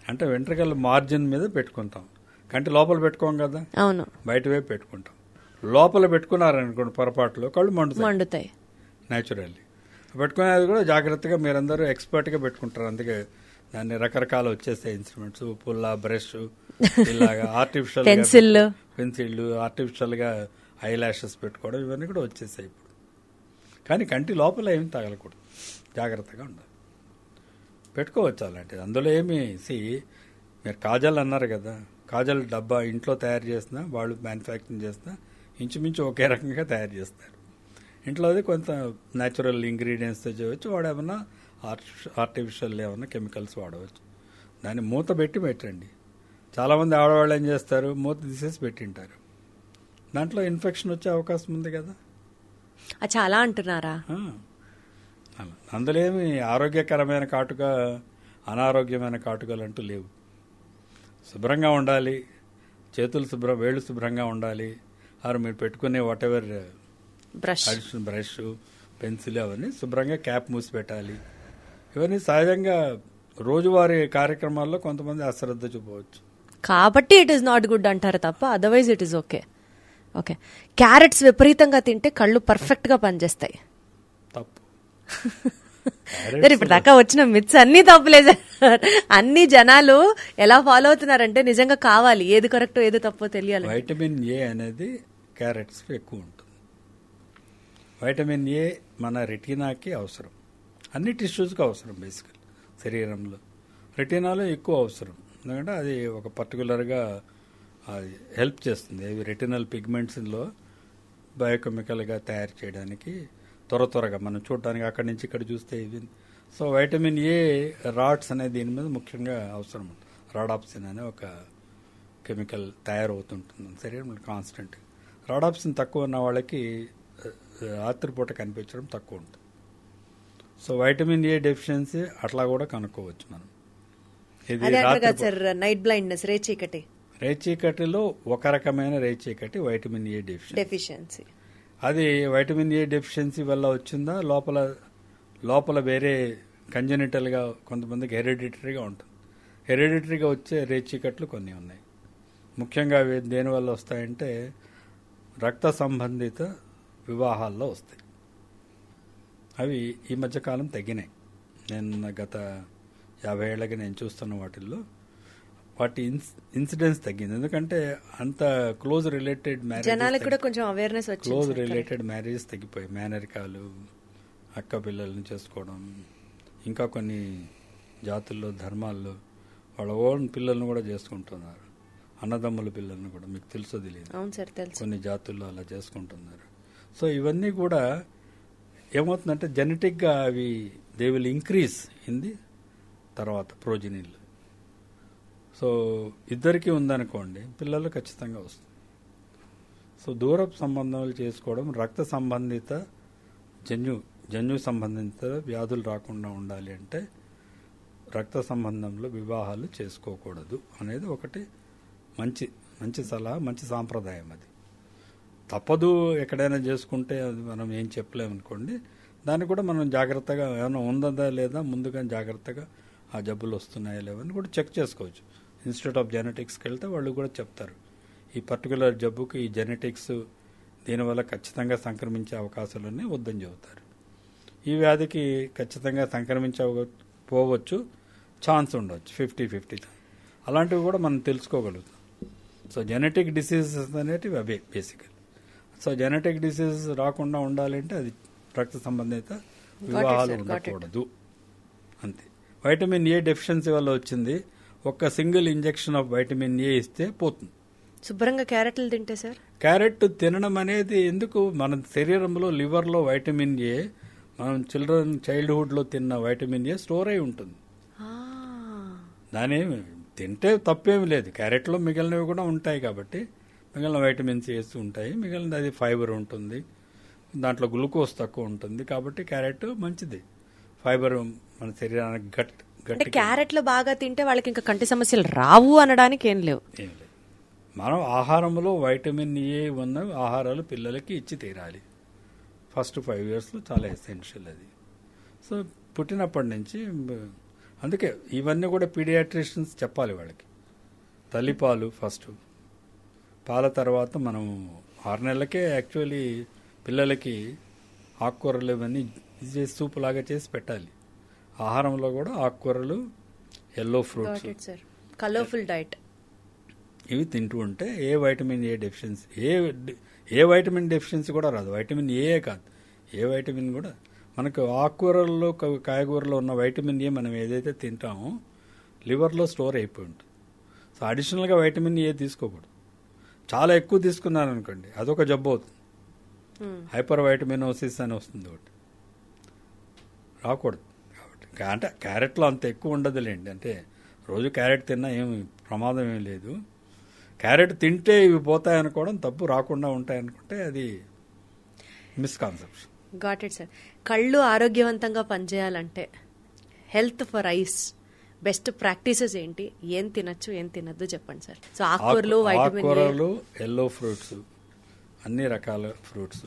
అంటే వెంట్రుకల మార్జిన్ మీద పెట్టుకుంటాం. కంటి లోపల పెట్టుకోం కదా, అవును, బయట వైపు పెట్టుకుంటాం. లోపల పెట్టుకున్నారనుకోండి పొరపాటులో కళ్ళు మండుతాయి న్యాచురల్లీ. పెట్టుకునేది కూడా జాగ్రత్తగా మీరందరూ ఎక్స్పర్ట్గా పెట్టుకుంటారు. అందుకే దాన్ని రకరకాల వచ్చేస్తాయి ఇన్స్ట్రుమెంట్స్, పుల్ల, బ్రష్, ఇలాగా ఆర్టిఫిషియల్ పెన్సిళ్ళు ఆర్టిఫిషియల్ గా ఐ లాషెస్ పెట్టుకోవడం ఇవన్నీ కూడా వచ్చేసాయి ఇప్పుడు. కానీ కంటి లోపల ఏమి తగలకూడదు, జాగ్రత్తగా ఉండాలి. పెట్టుకోవచ్చు అలాంటిది, అందులో ఏమి మీరు కాజల్ అన్నారు కదా, కాజల్ డబ్బా ఇంట్లో తయారు చేసినా వాళ్ళు మ్యానుఫ్యాక్చరింగ్ చేసినా ఇంచుమించు ఒకే రకంగా తయారు చేస్తారు. ఇంట్లో అది కొంత న్యాచురల్ ఇంగ్రీడియంట్స్తో చేయవచ్చు, వాడు ఏమన్నా ఆర్టిఫిషియల్ ఏమన్నా కెమికల్స్ వాడవచ్చు. దాన్ని మూత పెట్టి పెట్టండి. చాలామంది ఆడవాళ్ళు ఏం చేస్తారు, మూత తీసేసి పెట్టింటారు, దాంట్లో ఇన్ఫెక్షన్ వచ్చే అవకాశం ఉంది కదా. చాలా అంటున్నారా? అందులో ఏమి ఆరోగ్యకరమైన కాటుక అనారోగ్యమైన కాటుకలు అంటూ లేవు. శుభ్రంగా ఉండాలి, చేతులు వేళ్ళు శుభ్రంగా ఉండాలి. మీరు పెట్టుకునే వాట్ ఎవర్ బ్రష్ పెన్సిల్ అవన్నీ శుభ్రంగా క్యాప్ మూసి పెట్టాలి. ఇవన్నీ సహజంగా రోజువారీ కార్యక్రమాల్లో కొంతమంది అశ్రద్ధ చూపవచ్చు. కాబట్టి ఇట్ ఈస్ నాట్ గుడ్ అంటారు తప్ప otherwise it is okay. Okay, carrots విపరీతంగా తింటే కళ్ళు పర్ఫెక్ట్ గా పనిచేస్తాయి. తప్పు. ఇప్పుడు దాకా వచ్చిన మిత్స్ అన్ని తప్పులే సార్. అన్ని జనాలు ఎలా ఫాలో అవుతున్నారంటే నిజంగా కావాలి, ఏది కరెక్టో ఏది తప్పో తెలియాలి. వైటమిన్ ఏ అనేది క్యారెట్స్ ఎక్కువ ఉంటుంది. వైటమిన్ ఏ మన రెటీనాకి అవసరం, అన్ని టిష్యూస్కి అవసరం. బేసికల్ శరీరంలో రెటీనాలో ఎక్కువ అవసరం, ఎందుకంటే అది ఒక పర్టికులర్గా అది హెల్ప్ చేస్తుంది. అవి రెటినల్ పిగ్మెంట్స్లో బయోకెమికల్గా తయారు చేయడానికి త్వరగా మనం చూడడానికి అక్కడి నుంచి ఇక్కడ చూస్తే ఇవి. సో వైటమిన్ ఏ రాడ్స్ అనే దీని మీద ముఖ్యంగా అవసరం. రాడాప్సిన్ అనే ఒక కెమికల్ తయారవుతుంటుంది శరీరంలో కాన్స్టెంట్. రాడాప్సిన్ తక్కువ ఉన్న వాళ్ళకి రాత్రిపూట కనిపించడం తక్కువ ఉంటుంది. సో వైటమిన్ ఏ డెఫిషియన్సీ అట్లా కూడా కనుక్కోవచ్చు మనం. ఇది నైట్ బ్లైండ్నెస్, రేచీకటిలో ఒక రకమైన రేచీకటి వైటమిన్ ఏ డెఫిషియన్సీ. అది వైటమిన్ ఏ డెఫిషియన్సీ వల్ల వచ్చిందా, లోపల వేరే కంజెనిటల్గా కొంతమందికి హెరిడిటరీగా ఉంటుంది. హెరిడిటరీగా వచ్చే రేచీకట్లు కొన్ని ఉన్నాయి. ముఖ్యంగా దేనివల్ల వస్తాయంటే రక్త సంబంధిత వివాహాల్లో వస్తాయి. అవి ఈ మధ్యకాలం తగ్గినాయి. నేను గత 50 ఏళ్ళకి నేను చూస్తున్న వాటిల్లో వాటి ఇన్సిడెన్స్ తగ్గింది. ఎందుకంటే అంత క్లోజ్ రిలేటెడ్ మ్యారేజెస్ తగ్గిపోయాయి. మేనరికాలు, అక్క పిల్లల్ని చేసుకోవడం, ఇంకా కొన్ని జాతుల్లో ధర్మాల్లో వాళ్ళ ఓన్ పిల్లల్ని కూడా చేసుకుంటున్నారు. అన్నదమ్ముల పిల్లల్ని కూడా, మీకు తెలుసో తెలియదు, కొన్ని జాతుల్లో అలా చేసుకుంటున్నారు. సో ఇవన్నీ కూడా ఏమవుతుందంటే జెనెటిక్గా అవి they will increase in the తర్వాత ప్రోజెనీలు. సో ఇద్దరికీ ఉందనుకోండి, పిల్లలు ఖచ్చితంగా వస్తుంది. సో దూరపు సంబంధాలు చేసుకోవడం, రక్త సంబంధిత జన్యు సంబంధిత వ్యాధులు రాకుండా ఉండాలి అంటే రక్త సంబంధంలో వివాహాలు చేసుకోకూడదు అనేది ఒకటి మంచి సలహా, మంచి సాంప్రదాయం. అది తప్పదు, ఎక్కడైనా చేసుకుంటే అది మనం ఏం చెప్పలేమనుకోండి. దాన్ని కూడా మనం జాగ్రత్తగా ఏమైనా ఉందా లేదా ముందుగా జాగ్రత్తగా ఆ జబ్బులు వస్తున్నాయా లేవని కూడా చెక్ చేసుకోవచ్చు. ఇన్స్టిట్యూట్ ఆఫ్ జెనెటిక్స్కి వెళ్తే వాళ్ళు కూడా చెప్తారు, ఈ పర్టికులర్ జబ్బుకి ఈ జెనెటిక్స్ దీనివల్ల ఖచ్చితంగా సంక్రమించే అవకాశాలన్నీ వద్దని చెబుతారు. ఈ వ్యాధికి ఖచ్చితంగా సంక్రమించకపోవచ్చు, ఛాన్స్ ఉండవచ్చు 50-50. అలాంటివి కూడా మనం తెలుసుకోగలుగుతాం. సో జెనెటిక్ డిసీజెస్ అనేటివి అవే బేసికల్. సో జెనెటిక్ డిసీజెస్ రాకుండా ఉండాలంటే అది రక్త సంబంధిత వివాహాలు ఉండకూడదు, అంతే. వైటమిన్ ఏ డెఫిషియన్సీ వల్ల వచ్చింది, ఒక్క single injection of vitamin A ఇస్తే పోతుంది. శుభ్రంగా క్యారెట్లు తింటే సార్, క్యారెట్ తినడం అనేది ఎందుకు, మన శరీరంలో లివర్లో వైటమిన్ ఏ మనం చైల్డ్హుడ్లో తిన్న వైటమిన్ ఏ స్టోర్ అయి ఉంటుంది. దాని తింటే తప్పేమి లేదు. క్యారెట్లో మిగిలినవి కూడా ఉంటాయి కాబట్టి మిగిలిన వైటమిన్స్ ఏస్ ఉంటాయి, మిగిలినది అది ఫైబర్ ఉంటుంది, దాంట్లో గ్లూకోజ్ తక్కువ ఉంటుంది. కాబట్టి క్యారెట్ మంచిది, ఫైబర్ మన శరీరానికి గట్టి. క్యారెట్లు బాగా తింటే వాళ్ళకి ఇంకా కంటి సమస్యలు రావు అనడానికి ఏం లేవు. మనం ఆహారంలో వైటమిన్ ఏ ఉన్న ఆహారాలు పిల్లలకి ఇచ్చి తీరాలి. ఫస్ట్ 5 yearsలో చాలా ఎసెన్షియల్ అది. సో పుట్టినప్పటి నుంచి, అందుకే ఇవన్నీ కూడా పీడియాట్రిషియన్స్ చెప్పాలి వాళ్ళకి. తల్లిపాలు ఫస్ట్, పాల తర్వాత మనం 6 నెలలకే యాక్చువల్లీ పిల్లలకి ఆకుకూరలు ఇవన్నీ సూప్ లాగా చేసి పెట్టాలి. ఆహారంలో కూడా ఆకుకూరలు, ఎల్లో ఫ్రూట్స్, కలర్ఫుల్ డైట్. ఇవి తింటూ ఉంటే ఏ vitamin A deficiency A vitamin deficiency కూడా రాదు. వైటమిన్ ఏ కాదు, ఏ వైటమిన్ కూడా మనకు ఆకుకూరల్లో కాయగూరలో ఉన్న వైటమిన్ ఏ మనం ఏదైతే తింటామో లివర్లో స్టోర్ అయిపోయి ఉంటుంది. సో అడిషనల్గా వైటమిన్ ఏ తీసుకోకూడదు. చాలా ఎక్కువ తీసుకున్నాను అనుకోండి, అదొక జబ్బు అవుతుంది. హైపర్ వైటమినోసిస్ అని వస్తుంది ఒకటి, రాకూడదు. కాబట్టి అంటే క్యారెట్లో అంత ఎక్కువ ఉండదులేండి. అంటే రోజు క్యారెట్ తిన్నా ఏమి ప్రమాదం ఏం లేదు. క్యారెట్ తింటే ఇవి పోతాయనుకోవడం తప్పు, రాకుండా ఉంటాయనుకుంటే అది మిస్కాన్సెప్షన్. Got it sir. కళ్ళు ఆరోగ్యవంతంగా పనిచేయాలంటే health for ice best practices ఏంటి, ఏం తినచ్చు ఏం తినద్దు చెప్పండి సార్. సో ఆకుకూరలు, ఎల్లో ఫ్రూట్స్, అన్ని రకాల ఫ్రూట్స్,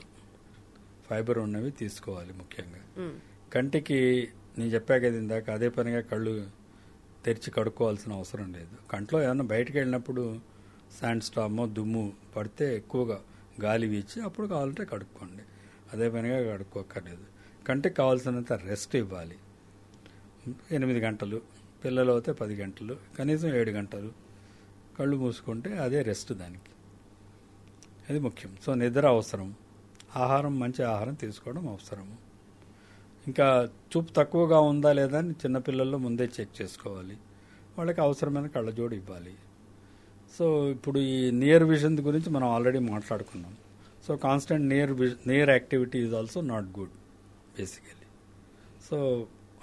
ఫైబర్ ఉన్నవి తీసుకోవాలి. ముఖ్యంగా కంటికి నేను చెప్పా కదా ఇందాక, అదే పనిగా కళ్ళు తెరిచి కడుక్కోవాల్సిన అవసరం లేదు. కంట్లో ఏమన్నా బయటకు వెళ్ళినప్పుడు శాండ్ స్టామో దుమ్ము పడితే ఎక్కువగా గాలి వీచి అప్పుడు కావాలంటే కడుక్కోండి, అదే పనిగా కడుక్కోక్కర్లేదు. కంటికి కావాల్సినంత రెస్ట్ ఇవ్వాలి. 8 గంటలు, పిల్లలు అయితే 10 గంటలు, కనీసం 7 గంటలు కళ్ళు మూసుకుంటే అదే రెస్ట్ దానికి. అది ముఖ్యం. సో నిద్ర అవసరం, ఆహారం మంచి ఆహారం తీసుకోవడం అవసరము. ఇంకా చూపు తక్కువగా ఉందా లేదా అని చిన్నపిల్లల్లో ముందే చెక్ చేసుకోవాలి. వాళ్ళకి అవసరమైన కళ్ళజోడు ఇవ్వాలి. సో ఇప్పుడు ఈ నియర్ విజన్ గురించి మనం ఆల్రెడీ మాట్లాడుకున్నాం. So constant near activity is also not good basically. So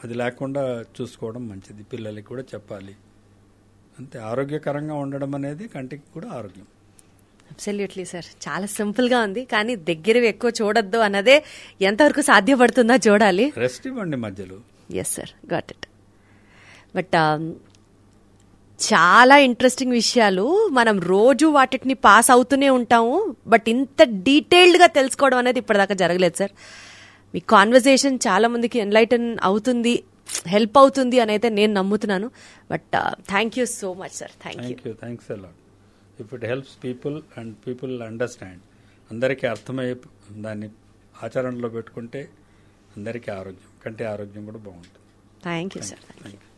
అది లేకుండా చూసుకోవడం మంచిది. పిల్లలకి కూడా చెప్పాలి. అంతే, ఆరోగ్యకరంగా ఉండడం అనేది కంటికి కూడా ఆరోగ్యం. Absolutely sir. చాలా సింపుల్ గా ఉంది, కానీ దగ్గరవి ఎక్కువ చూడొద్దు అన్నదే ఎంతవరకు సాధ్యపడుతుందో చూడాలి. రెస్ట్ ఇవ్వండి మధ్యలో. Yes sir, got it. But చాలా ఇంట్రెస్టింగ్ విషయాలు, మనం రోజు వాటిని పాస్ అవుతూనే ఉంటాము, బట్ ఇంత డీటెయిల్డ్ గా తెలుసుకోవడం అనేది ఇప్పటిదాకా జరగలేదు సార్. మీ కాన్వర్సేషన్ చాలా మందికి ఎన్లైటన్ అవుతుంది, హెల్ప్ అవుతుంది అని అయితే నేను నమ్ముతున్నాను. But thank you so much sir. Thanks a lot. If it helps people and people understand, అందరికీ అర్థమయ్యే దాన్ని ఆచరణలో పెట్టుకుంటే అందరికీ ఆరోగ్యం, కంటే ఆరోగ్యం కూడా బాగుంటుంది. Thank you sir. Thank you.